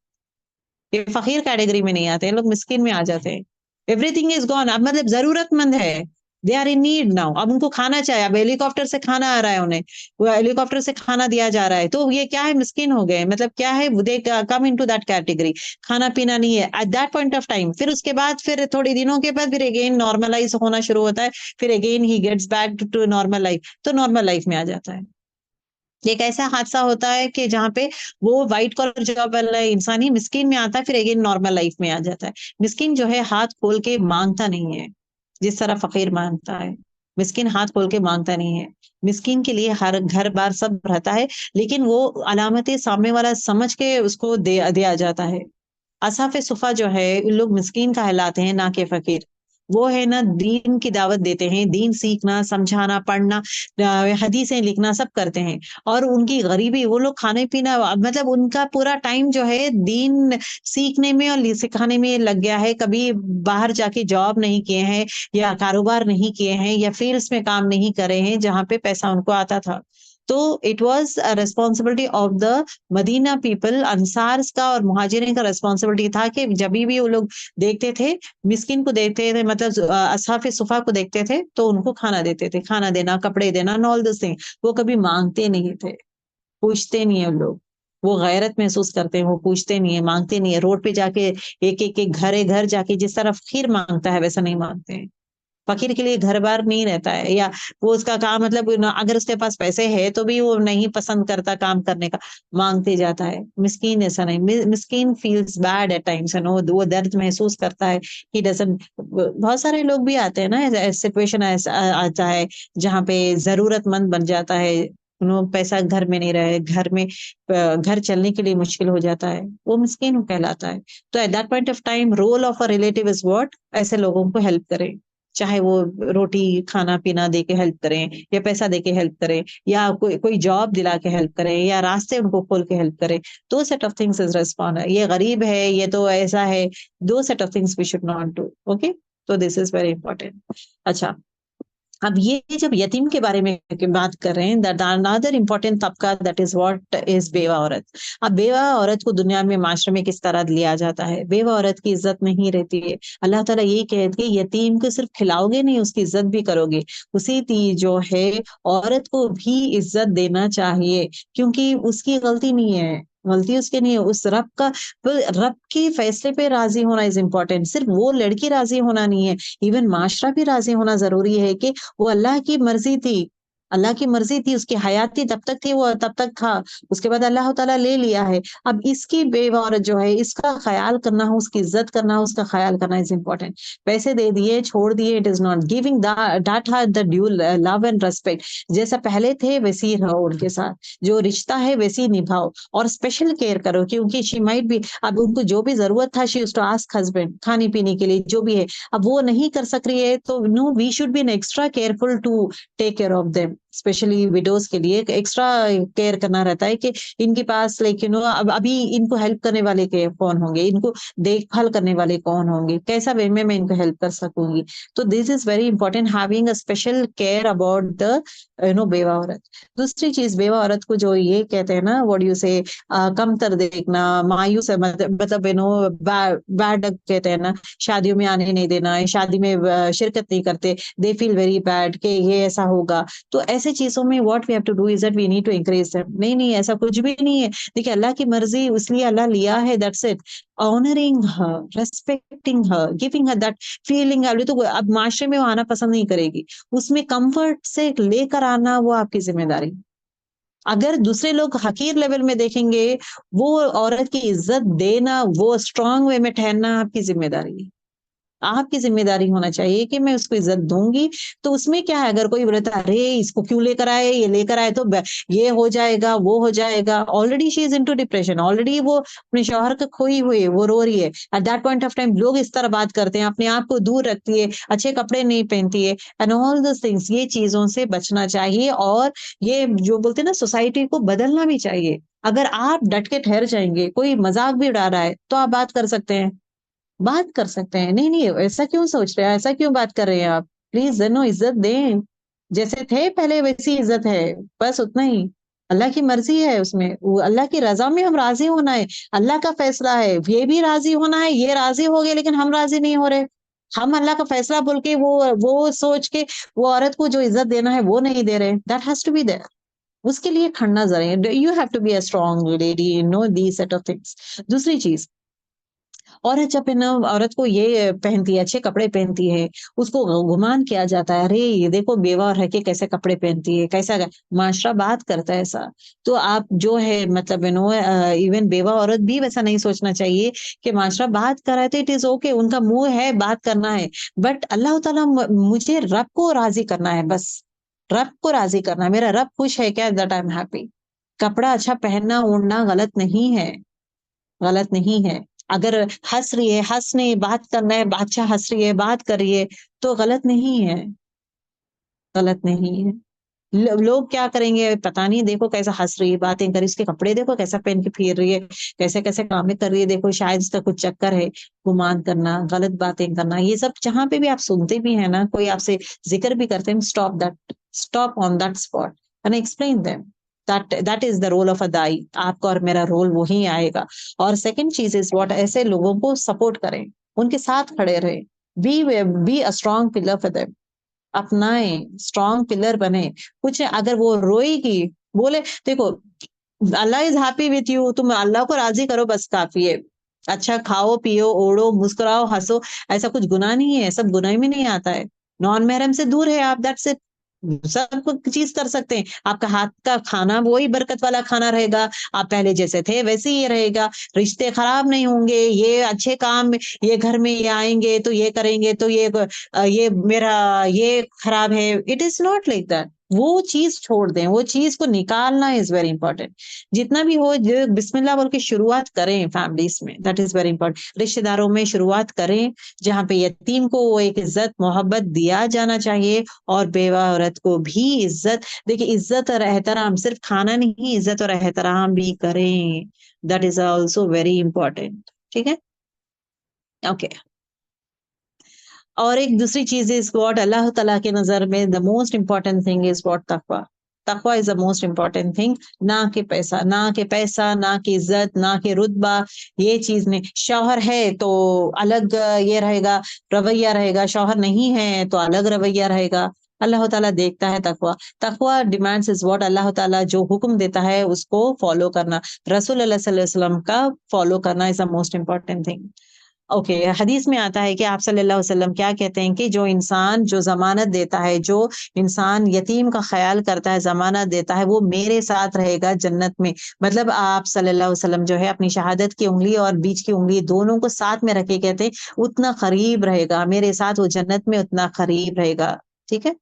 ये फकीर कैटेगरी में नहीं आते हैं लोग, मिस्किन में आ जाते हैं। एवरीथिंग इज गॉन, अब मतलब जरूरतमंद है, they are in need now. अब उनको खाना चाहिए, अब हेलीकॉप्टर से खाना आ रहा है उन्हें, वो हेलीकॉप्टर से खाना दिया जा रहा है, तो ये क्या है, मिस्किन हो गए, मतलब क्या है, दे कम इनटू दैट कैटेगरी। खाना पीना नहीं है eight that point of time, फिर उसके बाद फिर थोड़ी दिनों के बाद फिर अगेन नॉर्मलाइज होना शुरू होता है, फिर again he gets back to normal life, तो नॉर्मल लाइफ में आ जाता है। एक ऐसा हादसा होता है कि जहाँ पे वो व्हाइट कॉलर जॉब वाला इंसान ही मिस्किन में आता है, फिर अगेन नॉर्मल लाइफ में आ जाता है। मिस्किन जो है हाथ खोल के मांगता नहीं है, जिस तरह फकीर मांगता है। मिस्किन हाथ खोल के मांगता नहीं है। मिस्किन के लिए हर घर बार सब रहता है, लेकिन वो अलामतें सामने वाला समझ के उसको दिया जाता है। असाफ़े सुफ़ा जो है, इन लोग मिस्कीन कहलाते हैं, ना कि फकीर। वो है ना, दीन की दावत देते हैं, दीन सीखना, समझाना, पढ़ना, हदीसें लिखना सब करते हैं। और उनकी गरीबी, वो लोग खाने पीना, मतलब उनका पूरा टाइम जो है दीन सीखने में और सिखाने में लग गया है। कभी बाहर जाके जॉब नहीं किए हैं, या कारोबार नहीं किए हैं, या फील्ड्स में काम नहीं करे हैं जहाँ पे पैसा उनको आता था। तो it was a responsibility of the Medina people, अंसार्स का और मुहाजिरीन का रिस्पॉन्सिबिलिटी था कि जब भी वो लोग देखते थे, मिस्किन को देखते थे, मतलब असहाफे सुफा को देखते थे, तो उनको खाना देते थे, खाना देना, कपड़े देना, ऑल दिस थिंग। वो कभी मांगते नहीं थे, पूछते नहीं है लोग। वो गैरत महसूस करते हैं, वो पूछते नहीं है, मांगते नहीं है। रोड पे जाके एक एक एक घर जाके जिस तरह फकीर मांगता है, वैसा नहीं मांगते हैं। फकीर के लिए घर बार नहीं रहता है, या वो उसका काम, मतलब अगर उसके पास पैसे है तो भी वो नहीं पसंद करता काम करने का, मांगते जाता है। मिस्कीन ऐसा नहीं, मिस्कीन feels bad at times, no, वो दर्द महसूस करता है। ही डजंट, बहुत सारे लोग भी आते हैं ना, सिचुएशन ऐसा आता है जहाँ पे जरूरतमंद बन जाता है, पैसा घर में नहीं रहे, घर में घर चलने के लिए मुश्किल हो जाता है, वो मिस्कीन कहलाता है। तो at that point of time role of a relative is what, ऐसे लोगों को हेल्प करें, चाहे वो रोटी खाना पीना दे के हेल्प करें, या पैसा दे के हेल्प करें, या कोई कोई जॉब दिला के हेल्प करें, या रास्ते उनको खोल के हेल्प करें। दो set of things is respond, ये गरीब है, ये तो ऐसा है, दो set of things we should not do. Okay, तो दिस इज वेरी इंपॉर्टेंट। अच्छा, अब ये जब यतीम के बारे में बात कर रहे हैं, दैट अनदर इम्पोर्टेंट तबका, दैट इज व्हाट इज बेवा औरत। अब बेवा औरत को दुनिया में माशरे में किस तरह लिया जाता है, बेवा औरत की इज्जत नहीं रहती है। अल्लाह ताला यही कहते हैं, यतीम को सिर्फ खिलाओगे नहीं, उसकी इज्जत भी करोगे। उसी जो है औरत को भी इज्जत देना चाहिए, क्योंकि उसकी गलती नहीं है, गलती उसके नहीं है, उस रब का, रब के फैसले पे राजी होना इज इम्पोर्टेंट। सिर्फ वो लड़की राजी होना नहीं है, इवन माशरा भी राजी होना जरूरी है कि वो अल्लाह की मर्जी थी, अल्लाह की मर्जी थी, उसकी हयाती तब तक थी, वो तब तक था, उसके बाद अल्लाह ताला ले लिया है। अब इसकी बेवा औरत जो है, इसका ख्याल करना, उसकी इज्जत करना, उसका ख्याल करना इज इम्पोर्टेंट। पैसे दे दिए, छोड़ दिए, it is not giving that has the due love and respect. जैसा पहले थे वैसे ही रहो उनके साथ, जो रिश्ता है वैसे ही निभाओ, और स्पेशल केयर करो, क्योंकि शी माइट बी, अब उनको जो भी जरूरत था, she used to ask husband खाने पीने के लिए जो भी है, अब वो नहीं कर सक रही है, तो no, we should be extra careful to take care of them. Specially widows के लिए एक्स्ट्रा केयर करना रहता है कि इनके पास, लाइक अब अभी इनको हेल्प करने वाले कौन होंगे, इनको देखभाल करने वाले कौन होंगे, कैसा वे में मैं इनको हेल्प कर सकूंगी। तो this is very important, having a special care about the बेवा औरत। दूसरी चीज, बेवा औरत को जो ये कहते हैं ना, व्हाट यू से, कमतर देखना, मायूस है, मतलब बैड कहते हैं ना, शादियों में आने नहीं देना, शादी में शिरकत नहीं करते, दे फील वेरी बैड कि ये ऐसा होगा। तो ऐसे चीजों में what we have to do is that we need to encourage them. नहीं नहीं, ऐसा कुछ भी नहीं है। देखिए, अल्लाह की मर्जी, इसलिए अल्लाह लिया है, that's it. Honouring her, respecting her, giving her that feeling. तो अब माशरे में वो आना पसंद नहीं करेगी, उसमें कंफर्ट से लेकर आना वो आपकी जिम्मेदारी। अगर दूसरे लोग हकीर लेवल में देखेंगे, वो औरत की इज्जत देना, वो स्ट्रांग वे में ठहरना आपकी जिम्मेदारी है। आपकी जिम्मेदारी होना चाहिए कि मैं उसको इज्जत दूंगी। तो उसमें क्या है, अगर कोई बोलता है अरे इसको क्यों लेकर आए, ये लेकर आए तो ये हो जाएगा, वो हो जाएगा, already she is into depression, already वो अपने शौहर को खोई हुई है, वो रो रही है। Eight that point of time लोग इस तरह बात करते हैं, अपने आप को दूर रखती है, अच्छे कपड़े नहीं पहनती है, एंड ऑल दो थिंग्स। ये चीजों से बचना चाहिए, और ये जो बोलते हैं ना, सोसाइटी को बदलना भी चाहिए। अगर आप डट के ठहर जाएंगे, कोई मजाक भी उड़ा रहा है, तो आप बात कर सकते हैं, बात कर सकते हैं। नहीं नहीं, ऐसा क्यों सोच रहे हैं, ऐसा क्यों बात कर रहे हैं आप, प्लीज नो, इज्जत दें, जैसे थे पहले वैसी इज्जत है, बस उतना ही। अल्लाह की मर्जी है उसमें, वो अल्लाह की रजा में हम राजी होना है, अल्लाह का फैसला है, ये भी राजी होना है, ये राजी हो गए लेकिन हम राजी नहीं हो रहे। हम अल्लाह का फैसला बोल के, वो सोच के वो औरत को जो इज्जत देना है वो नहीं दे रहे, that has to be there. उसके लिए खड़ना जरूरी, you have to be a strong lady, know the set of things. दूसरी चीज, औरत जब है ना, औरत को ये पहनती है, अच्छे कपड़े पहनती है, उसको गुमान किया जाता है, अरे ये देखो बेवा रह के कैसे कपड़े पहनती है, कैसा माशरा बात करता है ऐसा। तो आप जो है, मतलब इवन बेवा औरत भी वैसा नहीं सोचना चाहिए कि माशरा बात कर रहा है तो इट इज ओके, उनका मुंह है, बात करना है, बट अल्लाह ताला मुझे रब को राजी करना है, बस रब को राजी करना है, मेरा रब खुश है क्या, दैट आई एम हैप्पी। कपड़ा अच्छा पहनना ओढ़ना गलत नहीं है, गलत नहीं है। अगर हंस रही है, हंसने बात करना है, अच्छा हंस रही है, बात कर रही है, तो गलत नहीं है, गलत नहीं है। लोग क्या करेंगे पता नहीं, देखो कैसा हंस रही है, बातें कर रही है, इसके कपड़े देखो कैसा पहन के फिर रही है, कैसे कैसे कामें कर रही है, देखो शायद इसका कुछ चक्कर है। गुमान करना, गलत बातें करना, ये सब जहां पे भी आप सुनते भी है ना, कोई आपसे जिक्र भी करते हैं, stop that, stop on that spot and explain them, that is the role of a दाई। आपका और मेरा रोल वही आएगा। और सेकंड चीज इज व्हाट, ऐसे लोगों को सपोर्ट करें, उनके साथ खड़े रहे, be a strong pillar for them, अपनाए, स्ट्रॉन्ग पिलर बने। कुछ अगर वो रोएगी, बोले देखो अल्लाह इज हैप्पी विथ यू, तुम अल्लाह को राजी करो, बस काफी है। अच्छा खाओ पियो ओढ़ो मुस्कुराओ हंसो, ऐसा कुछ गुनाह नहीं है, सब गुनाह में नहीं आता है। नॉन महरम से दूर है आप, दैट्स इट। सब कुछ चीज कर सकते हैं, आपका हाथ का खाना वही बरकत वाला खाना रहेगा, आप पहले जैसे थे वैसे ही रहेगा, रिश्ते खराब नहीं होंगे, ये अच्छे काम, ये घर में ये आएंगे तो ये करेंगे, तो ये मेरा ये खराब है, it is not like that. वो चीज छोड़ दें, वो चीज को निकालना इज वेरी इंपॉर्टेंट। जितना भी हो जो बिस्मिल्लाह बोल के शुरुआत करें फैमिलीज में, दैट इज वेरी इंपॉर्टेंट। रिश्तेदारों में शुरुआत करें जहाँ पे यतीम को वो एक इज्जत मोहब्बत दिया जाना चाहिए, और बेवा औरत को भी इज्जत। देखिए इज्जत और एहतराम, सिर्फ खाना नहीं, इज्जत और एहतराम भी करें, that is also very important. ठीक है, ओके। और एक दूसरी चीज इज व्हाट अल्लाह ताला के नजर में the most important thing is what तकवा। तकवा is the most important thing, ना कि पैसा, ना कि पैसा, ना कि इज्जत, ना कि रुतबा, ये चीज नहीं। शौहर है तो अलग ये रहेगा, रवैया रहेगा, शौहर नहीं है तो अलग रवैया रहेगा। अल्लाह ताला देखता है तकवा। तकवा डिमांड्स इज व्हाट अल्लाह ताला जो हुक्म देता है उसको फॉलो करना, रसूल अल्लाह सल्लल्लाहु अलैहि वसल्लम का फॉलो करना is the most important thing. Okay, हदीस में आता है कि आप सल्लल्लाहु अलैहि वसल्लम क्या कहते हैं कि जो इंसान जो जमानत देता है, जो इंसान यतीम का ख्याल करता है, जमानत देता है, वो मेरे साथ रहेगा जन्नत में। मतलब आप सल्लल्लाहु अलैहि वसल्लम जो है अपनी शहादत की उंगली और बीच की उंगली दोनों को साथ में रखे कहते हैं उतना करीब रहेगा मेरे साथ, वो जन्नत में उतना करीब रहेगा। ठीक है,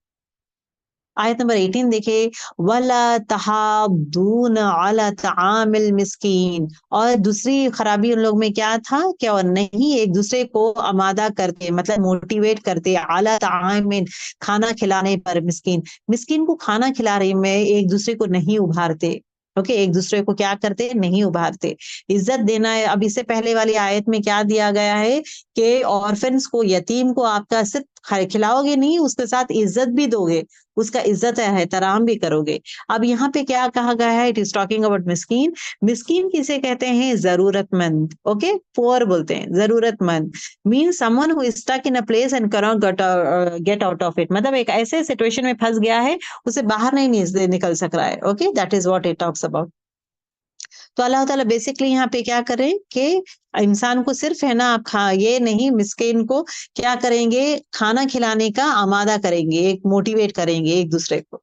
आयत नंबर 18 देखिए, वला तहादून अला तआमिल मिस्कीन। और दूसरी खराबी उन लोग में क्या था, क्या और नहीं एक दूसरे को आमादा करते, मतलब मोटिवेट करते, अला तआमिल खाना खिलाने पर। मिस्कीन, मिस्कीन को खाना खिला रही में एक दूसरे को नहीं उभारते। ओके, एक दूसरे को क्या करते, नहीं उभारते। इज्जत देना है। अब इससे पहले वाली आयत में क्या दिया गया है कि ऑर्फन्स को, यतीम को आपका सिर्फ खिलाओगे नहीं, उसके साथ इज्जत भी दोगे, उसका इज्जत है एहतराम भी करोगे। अब यहाँ पे क्या कहा गया है, इट इज टॉकिंग अबाउट मिस्कीन। मिस्कीन किसे कहते हैं, जरूरतमंद। ओके, पुअर बोलते हैं, जरूरतमंद mean someone who is stuck in a place and cannot get out of it. मतलब एक ऐसे सिचुएशन में फंस गया है, उसे बाहर नहीं निकल सक रहा है। Okay, that is what it talks about. तो अल्लाह ताला बेसिकली यहाँ पे क्या करें कि इंसान को सिर्फ है ना, आप ये नहीं, मिस्किन को क्या करेंगे, खाना खिलाने का आमादा करेंगे, एक मोटिवेट करेंगे एक दूसरे को।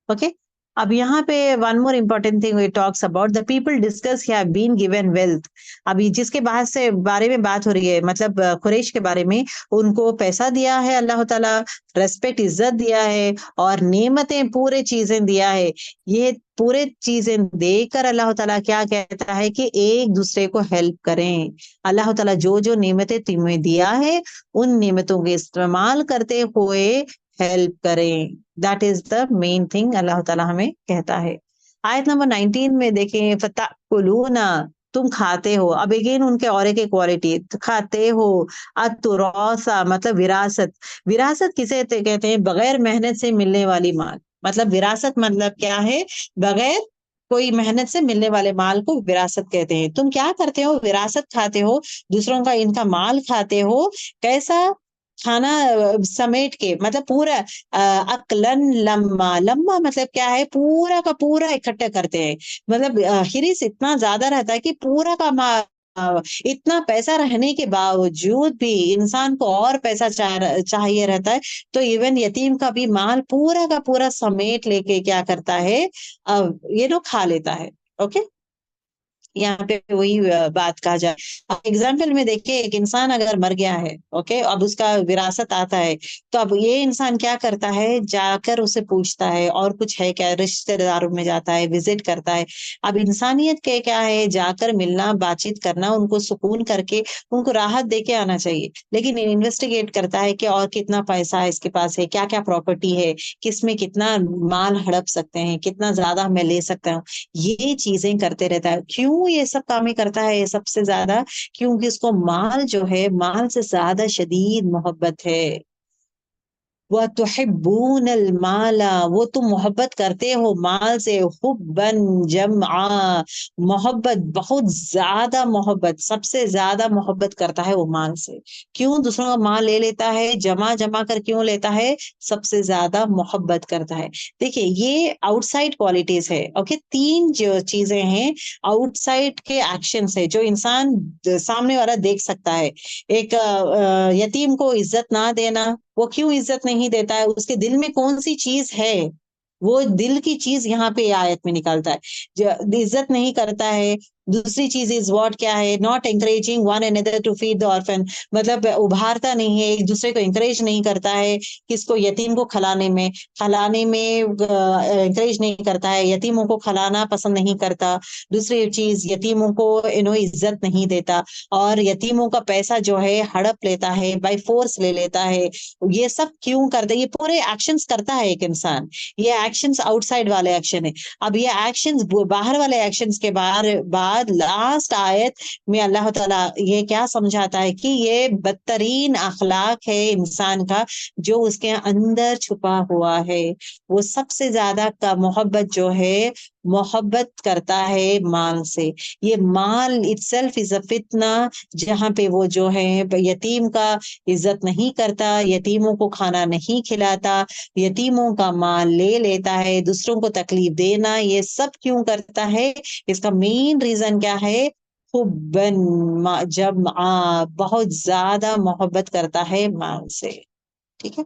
ओके, अब यहाँ पे one more important thing we talks about the people discuss have been given wealth. अभी जिसके बारे में बात हो रही है, मतलब कुरैश के बारे में, उनको पैसा दिया है अल्लाह ताला, रेस्पेक्ट इज्जत दिया है, और नेमतें पूरे चीजें दिया है। ये पूरे चीजें देकर अल्लाह ताला क्या कहता है कि एक दूसरे को हेल्प करें। अल्लाह ताला जो जो नेमतें तुम्हें दिया है उन नेमतों के इस्तेमाल करते हुए हेल्प करें। That is the main thing अल्लाह ताला हमें कहता है। आयत नंबर 19 में देखें, फताकुलूना, तुम खाते हो। अब अगेन उनके और एक क्वालिटी, खाते हो। अतुरौसा मतलब विरासत। विरासत किसे कहते हैं, बगैर मेहनत से मिलने वाली माल। मतलब विरासत मतलब क्या है, बगैर कोई मेहनत से मिलने वाले माल को विरासत कहते हैं। तुम क्या करते हो, विरासत खाते हो, दूसरों का इनका माल खाते हो। कैसा खाना, समेट के, मतलब पूरा अकलन लम्मा। लम्मा मतलब क्या है, पूरा का पूरा इकट्ठा करते हैं। मतलब हिरिस इतना ज्यादा रहता है कि पूरा का इतना पैसा रहने के बावजूद भी इंसान को और पैसा चाहिए रहता है। तो इवन यतीम का भी माल पूरा का पूरा समेट लेके क्या करता है, ये लोग खा लेता है। ओके, यहाँ पे वही बात कहा जाए। अब एग्जाम्पल में देखिए, एक इंसान अगर मर गया है, ओके, अब उसका विरासत आता है, तो अब ये इंसान क्या करता है, जाकर उसे पूछता है और कुछ है क्या, रिश्तेदारों में जाता है, विजिट करता है। अब इंसानियत के क्या है, जाकर मिलना, बातचीत करना, उनको सुकून करके उनको राहत दे के आना चाहिए। लेकिन इन्वेस्टिगेट करता है कि और कितना पैसा है इसके पास, है क्या क्या प्रॉपर्टी है, किसमें कितना माल हड़प सकते हैं, कितना ज्यादा मैं ले सकता हूँ, ये चीजें करते रहता है। क्यों ये सब कामें करता है ये सबसे ज्यादा, क्योंकि उसको माल जो है, माल से ज्यादा शदीद मोहब्बत है। वह तुहिब्बूनल माला, वो तुम मोहब्बत करते हो माल से, हुब्बन जमआ, मोहब्बत बहुत ज्यादा, मोहब्बत सबसे ज्यादा मोहब्बत करता है वो माल से। क्यों दूसरों का माल ले लेता है, जमा जमा कर क्यों लेता है, सबसे ज्यादा मोहब्बत करता है। देखिए ये आउटसाइड क्वालिटीज है। ओके, तीन जो चीजें हैं आउटसाइड के एक्शंस है जो इंसान सामने वाला देख सकता है। एक यतीम को इज्जत ना देना, वो क्यों इज्जत नहीं देता है, उसके दिल में कौन सी चीज है, वो दिल की चीज यहाँ पे आयत में निकालता है। जो इज्जत नहीं करता है, दूसरी चीज इज व्हाट क्या है, not encouraging one another to feed the orphan, मतलब उभारता नहीं है, एक दूसरे को इंकरेज नहीं करता है किसको, यतीम को खिलाने में इंकरेज नहीं करता है, यतीमों को खिलाना पसंद नहीं करता। दूसरी चीज, यतीमों को इज्जत नहीं देता, और यतीमों का पैसा जो है हड़प लेता है, बाय फोर्स ले लेता है। ये सब क्यों करता है? ये पूरे एक्शंस करता है एक इंसान, ये एक्शंस आउटसाइड वाले एक्शन है। अब ये एक्शंस, बाहर वाले एक्शंस के बाद लास्ट आयत में अल्लाह ताला ये क्या समझाता है कि ये बदतरीन अखलाक है इंसान का जो उसके अंदर छुपा हुआ है। वो सबसे ज्यादा का मोहब्बत जो है, मोहब्बत करता है माल से। ये माल इटसेल्फ इज अ फितना, जहां पे वो जो है यतीम का इज्जत नहीं करता, यतीमों को खाना नहीं खिलाता, यतीमों का माल ले लेता है, दूसरों को तकलीफ देना, ये सब क्यों करता है? इसका मेन रीजन क्या है? हुब्बन, जब बहुत ज्यादा मोहब्बत करता है माल से। ठीक है।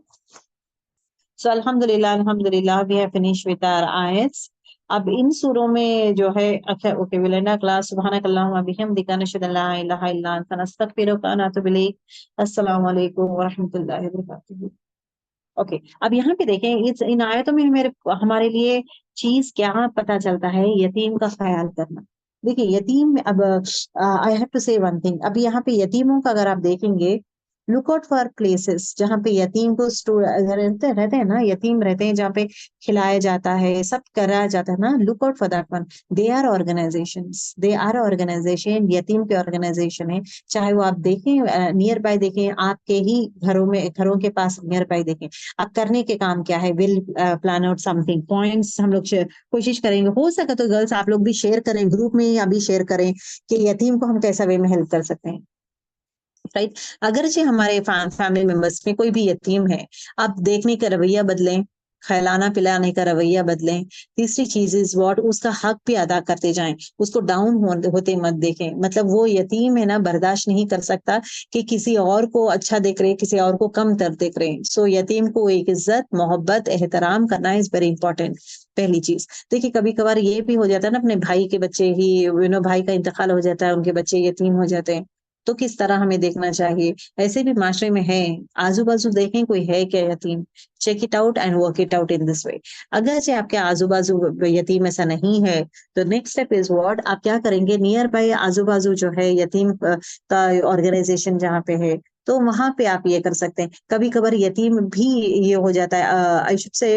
सो अल्हम्दुलिल्लाह, अल्हम्दुलिल्लाह we have finish with our आयत्स। अब इन सूरों में जो है, अच्छा ओके, विल एंड क्लास। सुब्हानकल्लाहुम्मा व बिहम्दिका, नशहदु अल्ला इलाहा इल्ला अंता, नस्तगफिरुका व नतूबु इलैक। अस्सलामु अलैकुम व रहमतुल्लाहि व बरकातुहू। ओके, अब यहाँ पे देखें, इस इन आयतों में हमारे लिए चीज क्या पता चलता है? यतीम का ख्याल करना। देखिए यतीम, अब आई हैव टू से वन थिंग, अब यहाँ पे यतीमों का अगर आप देखेंगे, लुक आउट फॉर प्लेसेस जहाँ पे यतीम को रहते हैं ना, यतीम रहते हैं जहाँ पे खिलाया जाता है, सब कराया जाता है ना, look out for that one. They are organisations, they are organisation, यतीम के ऑर्गेनाइजेशन है। चाहे वो आप देखें नियर बाय, देखें आपके ही घरों में, घरों के पास नियर बाय देखें, अब करने के काम क्या है? Will plan out something points, हम लोग कोशिश करेंगे, हो सके तो गर्ल्स आप लोग भी शेयर करें ग्रुप में, या भी शेयर करें कि यतीम को हम कैसा वे में हेल्प कर सकते हैं। राइट, अगर जी हमारे फैमिली मेंबर्स में कोई भी यतीम है, आप देखने का रवैया बदलें, खिलाना पिलाने का रवैया बदलें। तीसरी चीज इज व्हाट, उसका हक भी अदा करते जाएं, उसको डाउन होते मत देखें। मतलब वो यतीम है ना, बर्दाश्त नहीं कर सकता कि किसी और को अच्छा देख रहे, किसी और को कम तर देख रहे। सो यतीम को एक इज्जत, मोहब्बत, एहतराम करना इज वेरी इंपॉर्टेंट। पहली चीज देखिए, कभी कभार ये भी हो जाता है ना, अपने भाई के बच्चे ही, भाई का इंतकाल हो जाता है, उनके बच्चे यतीम हो जाते हैं, तो किस तरह हमें देखना चाहिए? ऐसे भी माशरे में है, आजू बाजू देखें कोई है क्या यतीम, check it out and work it out in this way. अगर से आपके आजू बाजू यतीम ऐसा नहीं है, तो नेक्स्ट स्टेप इज व्हाट, आप क्या करेंगे? नियर बाय आजू बाजू जो है यतीम का ऑर्गेनाइजेशन जहाँ पे है, तो वहां पे आप ये कर सकते हैं। कभी कभार यतीम भी ये हो जाता है, आई शुड से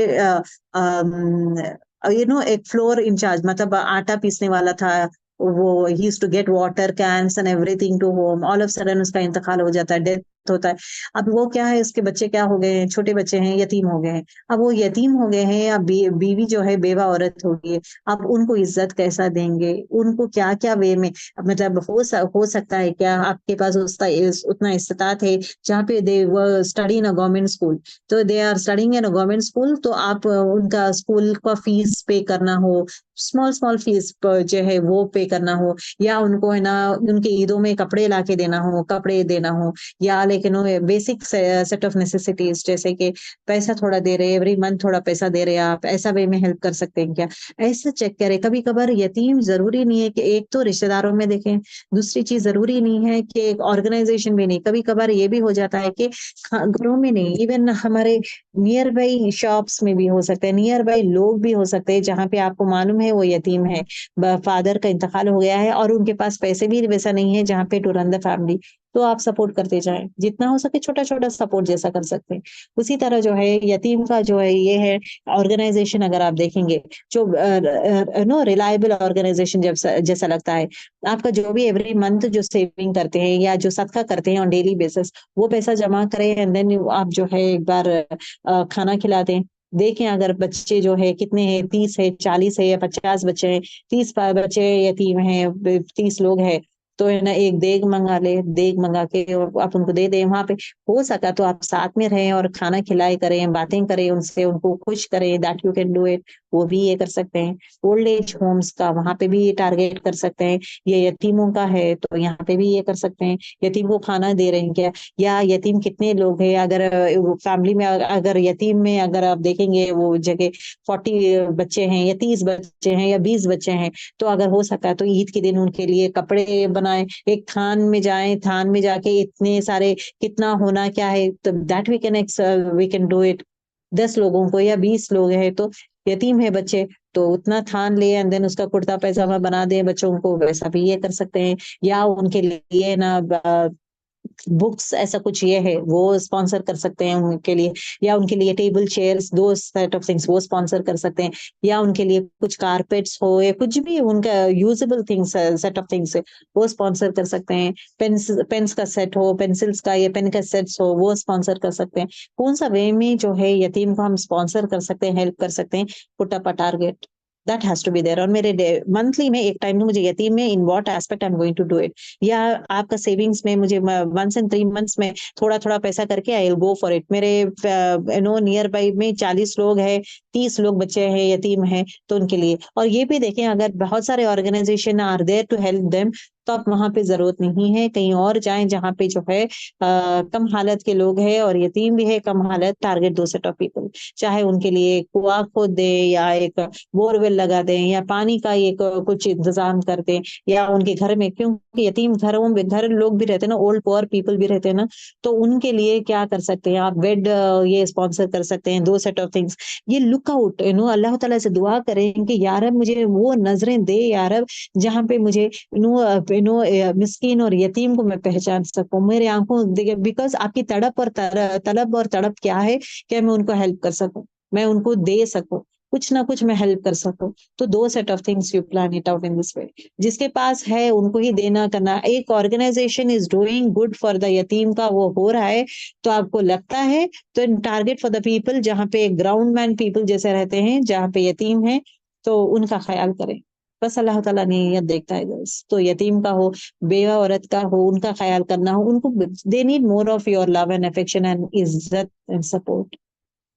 एक फ्लोर इंचार्ज, मतलब आटा पीसने वाला था वो, he used to get water cans and everything to home, all of sudden उसका इंतकाल हो जाता है, डेथ होता है। अब वो क्या है, उसके बच्चे क्या हो गए हैं, छोटे बच्चे हैं, यतीम हो गए हैं। अब वो यतीम हो गए हैं, या बीवी जो है बेवा औरत हो गई है, अब उनको इज्जत कैसा देंगे? उनको क्या क्या वे में, मतलब हो सकता है क्या आपके पास उतना इस्तात है जहाँ पे दे वो study in a government school, तो they are studying in a government school, तो आप उनका स्कूल का फीस पे करना हो, स्मॉल स्मॉल फीस जो है वो पे करना हो, या उनको है ना उनके ईदों में कपड़े ला के देना हो, कपड़े देना हो, या लेकिन बेसिक सेट ऑफ नेसेसिटीज, जैसे कि पैसा थोड़ा दे रहे, एवरी मंथ थोड़ा पैसा दे रहे, आप ऐसा वे में हेल्प कर सकते हैं क्या? ऐसा चेक करें। कभी कभार यतीम जरूरी नहीं है कि एक तो रिश्तेदारों में देखें, दूसरी चीज जरूरी नहीं है कि एक ऑर्गेनाइजेशन भी नहीं, कभी कभार ये भी हो जाता है कि घरों में नहीं, इवन हमारे नियर बाई शॉप्स में भी हो सकते हैं, नियर बाई लोग भी हो सकते हैं जहाँ पे आपको मालूम है वो यतीम है, फादर का इंतकाल हो गया है और उनके पास पैसे भी वैसा नहीं है जहाँ पे टू रन द फैमिली, तो आप सपोर्ट करते जाएं, जितना हो सके छोटा छोटा सपोर्ट जैसा कर सकते हैं। उसी तरह जो है यतीम का जो है ये है ऑर्गेनाइजेशन, अगर आप देखेंगे जो नो रिलायबल ऑर्गेनाइजेशन जब जैसा लगता है, आपका जो भी एवरी मंथ जो सेविंग करते हैं या जो सदका करते हैं ऑन डेली बेसिस, वो पैसा जमा करें एंड देन आप जो है एक बार खाना खिलाते हैं। देखें अगर बच्चे जो है कितने हैं, 30 है, 40 है या 50 बच्चे हैं, 30 बच्चे यतीम हैं, 30 लोग हैं, तो है ना एक देग मंगा ले, देग मंगा के और आप उनको दे दें। वहां पे हो सका तो आप साथ में रहें और खाना खिलाए करें, बातें करें उनसे, उनको खुश करें, that you can do it. वो भी ये कर सकते हैं। ओल्ड एज होम्स का वहां पे भी टारगेट कर सकते हैं। ये यतीमों का है तो यहाँ पे भी ये कर सकते हैं। यतीम को खाना दे रहे हैं क्या, या यतीम कितने लोग हैं, अगर फैमिली में अगर यतीम में अगर आप देखेंगे वो जगह 40 बच्चे हैं या 30 बच्चे हैं या 20 बच्चे हैं, तो अगर हो सका तो ईद के दिन उनके लिए कपड़े बनाए, एक थान में जाएं, थान में जाके इतने सारे कितना होना क्या है, तो that we can do it. 10 लोगों को या 20 लोग हैं तो यतीम है बच्चे, तो उतना थान ले एंड देन उसका कुर्ता पैजामा बना दे बच्चों को, वैसा भी ये कर सकते हैं। या उनके लिए ना बुक्स ऐसा कुछ ये है वो स्पॉन्सर कर सकते हैं उनके लिए, या उनके लिए टेबल चेयर्स, दो सेट ऑफ थिंग्स वो स्पॉन्सर कर सकते हैं। या उनके लिए कुछ कारपेट्स हो या कुछ भी उनका usable things, set of things वो स्पॉन्सर कर सकते हैं। पेन्स पेन्स का सेट हो, पेंसिल्स का या पेन का सेट्स हो, वो स्पॉन्सर कर सकते हैं। कौन सा वे में जो है यतीम को हम स्पॉन्सर कर सकते हैं, हेल्प कर सकते हैं, put up a target, that has to be there. और मेरे मंथली में एक टाइम मुझे यतीम में in what aspect I am going to do it, या आपका सेविंग्स में मुझे 1 इन 3 मंथ्स में थोड़ा थोड़ा पैसा करके I will go for it. मेरे नियर बाई में 40 लोग हैं, 30 लोग बच्चे हैं यतीम हैं, तो उनके लिए। और ये भी देखें अगर बहुत सारे organisation are there to help them, तो आप वहां पे जरूरत नहीं है कहीं और जाएं जहां पे जो है कम हालत के लोग हैं और यतीम भी है कम हालत। टारगेट 2 सेट ऑफ पीपल, चाहे उनके लिए कुआं खोद दे या एक बोरवेल लगा दें या पानी का एक कुछ इंतजाम कर दें, या उनके घर में, क्योंकि यतीम घरों में घर लोग भी रहते हैं ना, ओल्ड पुअर पीपल भी रहते हैं ना, तो उनके लिए क्या कर सकते हैं आप, बेड ये स्पॉन्सर कर सकते हैं। 2 सेट ऑफ थिंग्स ये लुक आउट, अल्लाह ताला से दुआ करें कि यार अब मुझे वो नजरें दे यार अब, जहाँ पे मुझे मिस्कीन और यतीम को मैं पहचान सकूं, मेरे आंखों देखे, बिकॉज आपकी तड़प और तलब और तड़प क्या है, क्या मैं उनको हेल्प कर सकूं, मैं उनको दे सकूं, कुछ ना कुछ मैं हेल्प कर सकूं। तो 2 set of things you plan it out in this way. जिसके पास है उनको ही देना करना। एक organisation is doing good for the यतीम का वो हो रहा है, तो आपको लगता है तो टारगेट फॉर द पीपल जहाँ पे ग्राउंड मैन पीपल जैसे रहते हैं, जहाँ पे यतीम है, तो उनका ख्याल करें। बस अल्लाह ताला नीयत देखता है बस। तो यतीम का हो, बेवा औरत का हो, उनका ख्याल करना हो, उनको they need more of your love and affection and इज्जत एंड सपोर्ट।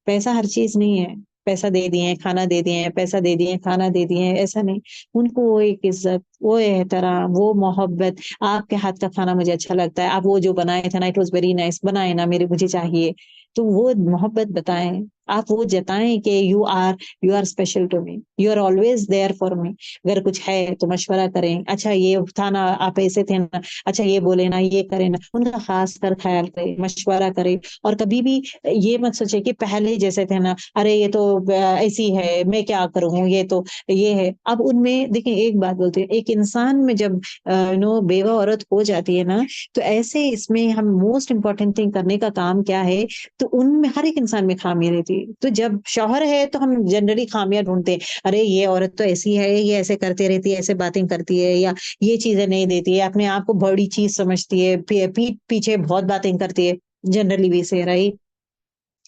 पैसा हर चीज नहीं है, पैसा दे दिए खाना दे दिए, पैसा दे दिए खाना दे दिए, ऐसा नहीं। उनको वो एक इज्जत, वो एहतराम, वो मोहब्बत, आपके हाथ का खाना मुझे अच्छा लगता है, आप वो जो बनाए थे ना, इट वॉज वेरी नाइस, बनाए ना मेरे, मुझे चाहिए, तो वो मोहब्बत बताएं, आप वो जताएं कि you are special to me, you are always there for me. अगर कुछ है तो मशवरा करें, अच्छा ये था ना, आप ऐसे थे ना, अच्छा ये बोले ना, ये करें ना, उनका खास कर ख्याल करें, मशवरा करें। और कभी भी ये मत सोचे कि पहले जैसे थे ना, अरे ये तो ऐसी है, मैं क्या करूं, ये तो ये है। अब उनमें देखिए एक बात बोलते हैं, एक इंसान में जब बेवा औरत हो जाती है ना, तो ऐसे इसमें हम मोस्ट इंपॉर्टेंट थिंग करने का काम क्या है, तो उनमें हर एक इंसान में खामी रहती है। तो जब शौहर है तो हम जनरली खामियां ढूंढते हैं, अरे ये औरत तो ऐसी है, ये ऐसे करती रहती है, ऐसे बातें करती है, या ये चीजें नहीं देती है, अपने आप को बड़ी चीज समझती है, पीठ पीछे बहुत बातें करती है, जनरली भी से, राइट।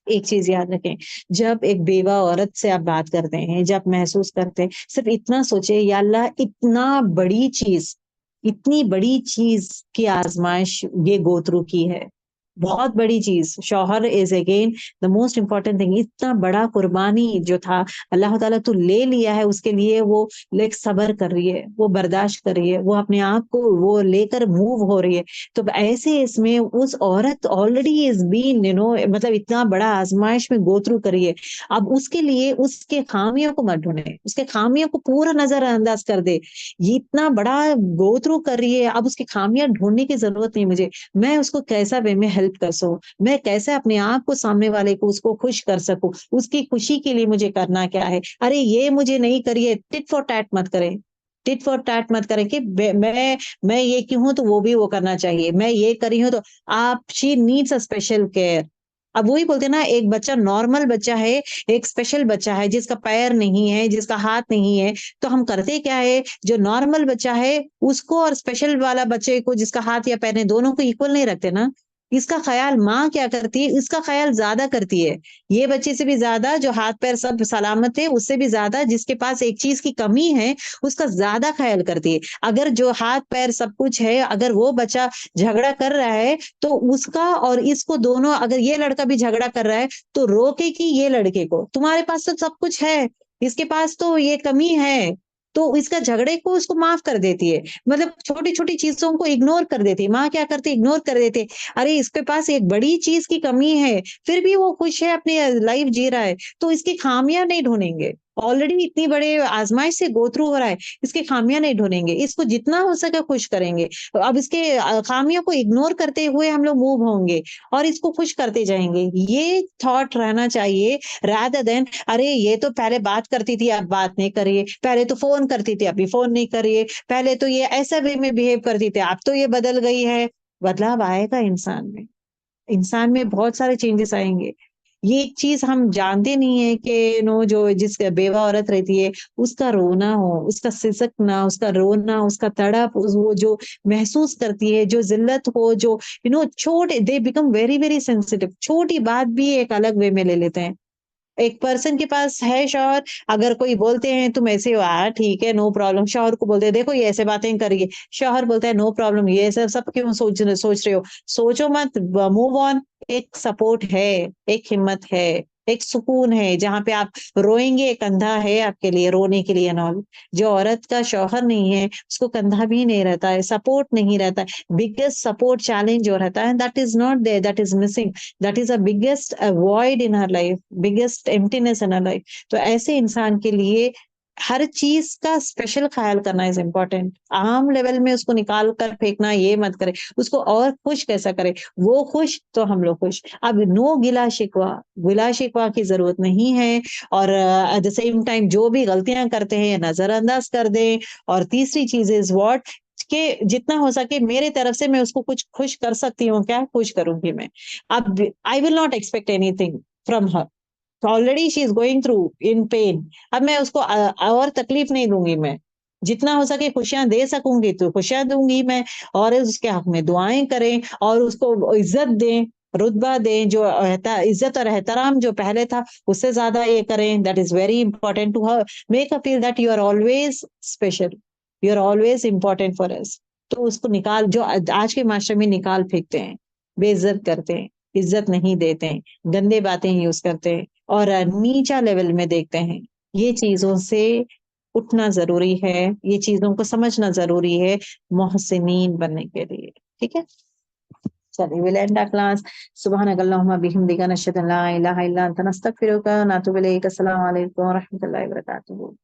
एक चीज याद रखें, जब एक बेवा औरत से आप बात करते हैं, जब महसूस करते हैं, सिर्फ इतना सोचे, या अल्लाह इतना बड़ी चीज, इतनी बड़ी चीज की आजमाइश ये गोत्रू की है, बहुत बड़ी चीज। शौहर is again the most important thing. इतना बड़ा कुर्बानी जो था, अल्लाह ताला तो ले लिया है, उसके लिए वो लेक सबर कर रही है, वो बर्दाश्त कर रही है, वो अपने आप को वो लेकर मूव हो रही है। तो ऐसे इसमें उस औरत ऑलरेडी इज बीन मतलब इतना बड़ा आजमाइश में गोथ्रू करिए। अब उसके लिए उसके खामियों को मत ढूंढे, उसके खामियों को पूरा नजरअंदाज कर दे। ये इतना बड़ा गोथ्रू कर रही है, अब उसकी खामियां ढूंढने की जरूरत नहीं मुझे, मैं उसको कैसा वे में हेल्प कर सकूं, मैं कैसे अपने आप को सामने वाले को उसको खुश कर सकूं, उसकी खुशी के लिए मुझे करना क्या है। अरे ये मुझे नहीं करिए, टिट फॉर टैट मत करें, टिट फॉर टैट मत करें कि मैं ये क्यों हूं तो वो भी वो करना चाहिए, मैं ये करी हूं तो आप, she needs a special care. अब वही बोलते हैं ना, एक बच्चा नॉर्मल बच्चा है, एक स्पेशल बच्चा है जिसका पैर नहीं है, जिसका हाथ नहीं है, तो हम करते क्या है, जो नॉर्मल बच्चा है उसको और स्पेशल वाला बच्चे को जिसका हाथ या पैर है, दोनों को इक्वल नहीं रखते ना। इसका ख्याल माँ क्या करती है, इसका ख्याल ज्यादा करती है। ये बच्चे से भी ज्यादा, जो हाथ पैर सब सलामत है उससे भी ज्यादा, जिसके पास एक चीज की कमी है उसका ज्यादा ख्याल करती है। अगर जो हाथ पैर सब कुछ है, अगर वो बच्चा झगड़ा कर रहा है तो उसका और इसको दोनों, अगर ये लड़का भी झगड़ा कर रहा है तो रोके कि ये लड़के को, तुम्हारे पास तो सब कुछ है, इसके पास तो ये कमी है, तो इसका झगड़े को उसको माफ कर देती है। मतलब छोटी छोटी चीजों को इग्नोर कर देती है। माँ क्या करती है, इग्नोर कर देती है। अरे इसके पास एक बड़ी चीज की कमी है, फिर भी वो खुश है, अपनी लाइफ जी रहा है, तो इसकी खामियां नहीं ढूंढेंगे। ऑलरेडी इतनी बड़े आजमाइश से गो थ्रू हो रहा है, इसकी खामियां नहीं ढूंढेंगे, इसको जितना हो सके खुश करेंगे। अब इसके खामियों को इग्नोर करते हुए हम लोग मूव होंगे और इसको खुश करते जाएंगे। ये थॉट रहना चाहिए, रादर देन अरे ये तो पहले बात करती थी अब बात नहीं करिए, पहले तो फोन करती थी अभी फोन नहीं करिए, पहले तो ये ऐसा वे में बिहेव करती थी अब तो ये बदल गई है। बदलाव आएगा इंसान में, इंसान में बहुत सारे चेंजेस आएंगे। ये एक चीज हम जानते नहीं है कि नो, जो जिस बेवा औरत रहती है उसका रोना हो, उसका सिसकना, उसका रोना, उसका तड़प, वो जो महसूस करती है, जो जिल्लत हो, जो छोटे, they become very very sensitive, छोटी बात भी एक अलग वे में ले लेते हैं। एक पर्सन के पास है शौहर, अगर कोई बोलते हैं तुम ऐसे हो, ठीक है नो प्रॉब्लम, शौहर को बोलते हैं देखो ये ऐसे बातें करिए, शौहर बोलता है नो प्रॉब्लम, ये सब सब क्यों सोच रहे हो, सोचो मत, मूव ऑन। एक सपोर्ट है, एक हिम्मत है, एक सुकून है, जहां पे आप रोएंगे, एक कंधा है आपके लिए रोने के लिए नॉल। जो औरत का शौहर नहीं है उसको कंधा भी नहीं रहता है, सपोर्ट नहीं रहता है, बिगेस्ट सपोर्ट चैलेंज जो रहता है that is not there, that is missing, that is a biggest void in her life, biggest emptiness in her life। तो ऐसे इंसान के लिए हर चीज का स्पेशल ख्याल करना इज इम्पोर्टेंट। आम लेवल में उसको निकाल कर फेंकना ये मत करे, उसको और खुश कैसा करे, वो खुश तो हम लोग खुश। अब नो गिला शिकवा, गिला शिकवा की जरूरत नहीं है। और एट द सेम टाइम जो भी गलतियां करते हैं नजरअंदाज कर दें। और तीसरी चीज इज व्हाट, कि जितना हो सके मेरे तरफ से मैं उसको कुछ खुश कर सकती हूँ क्या, खुश करूंगी मैं। अब I will not expect anything from her, already she is going through in pen. अब मैं उसको और तकलीफ नहीं दूंगी मैं, जितना हो सके खुशियां दे सकूंगी तो खुशियां दूंगी मैं। और उसके हक में दुआएं करें और उसको इज्जत दें, रुतबा दें, जो इज्जत और एहतराम जो पहले था उससे ज्यादा ये करें। That is very important to her, make a feel that you are always special, you are always important for us. तो उसको निकाल, जो आज के माशरे में निकाल फेंकते हैं, बेइज्जत करते हैं, इज्जत नहीं देते हैं, गंदे बातें यूज करते हैं और नीचा लेवल में देखते हैं, ये चीजों से उठना जरूरी है, ये चीजों को समझना जरूरी है मोहसिनीन बनने के लिए। ठीक है, चलिए विल एंड आवर क्लास। सुबहानक अल्लाहुम्मा बिहम्दिका नशहदु अन ला इलाहा इल्ला अंता नस्तगफिरुका व नतूबु इलैक। अस्सलामु अलैकुम व रहमतुल्लाहि व बरकातुहू।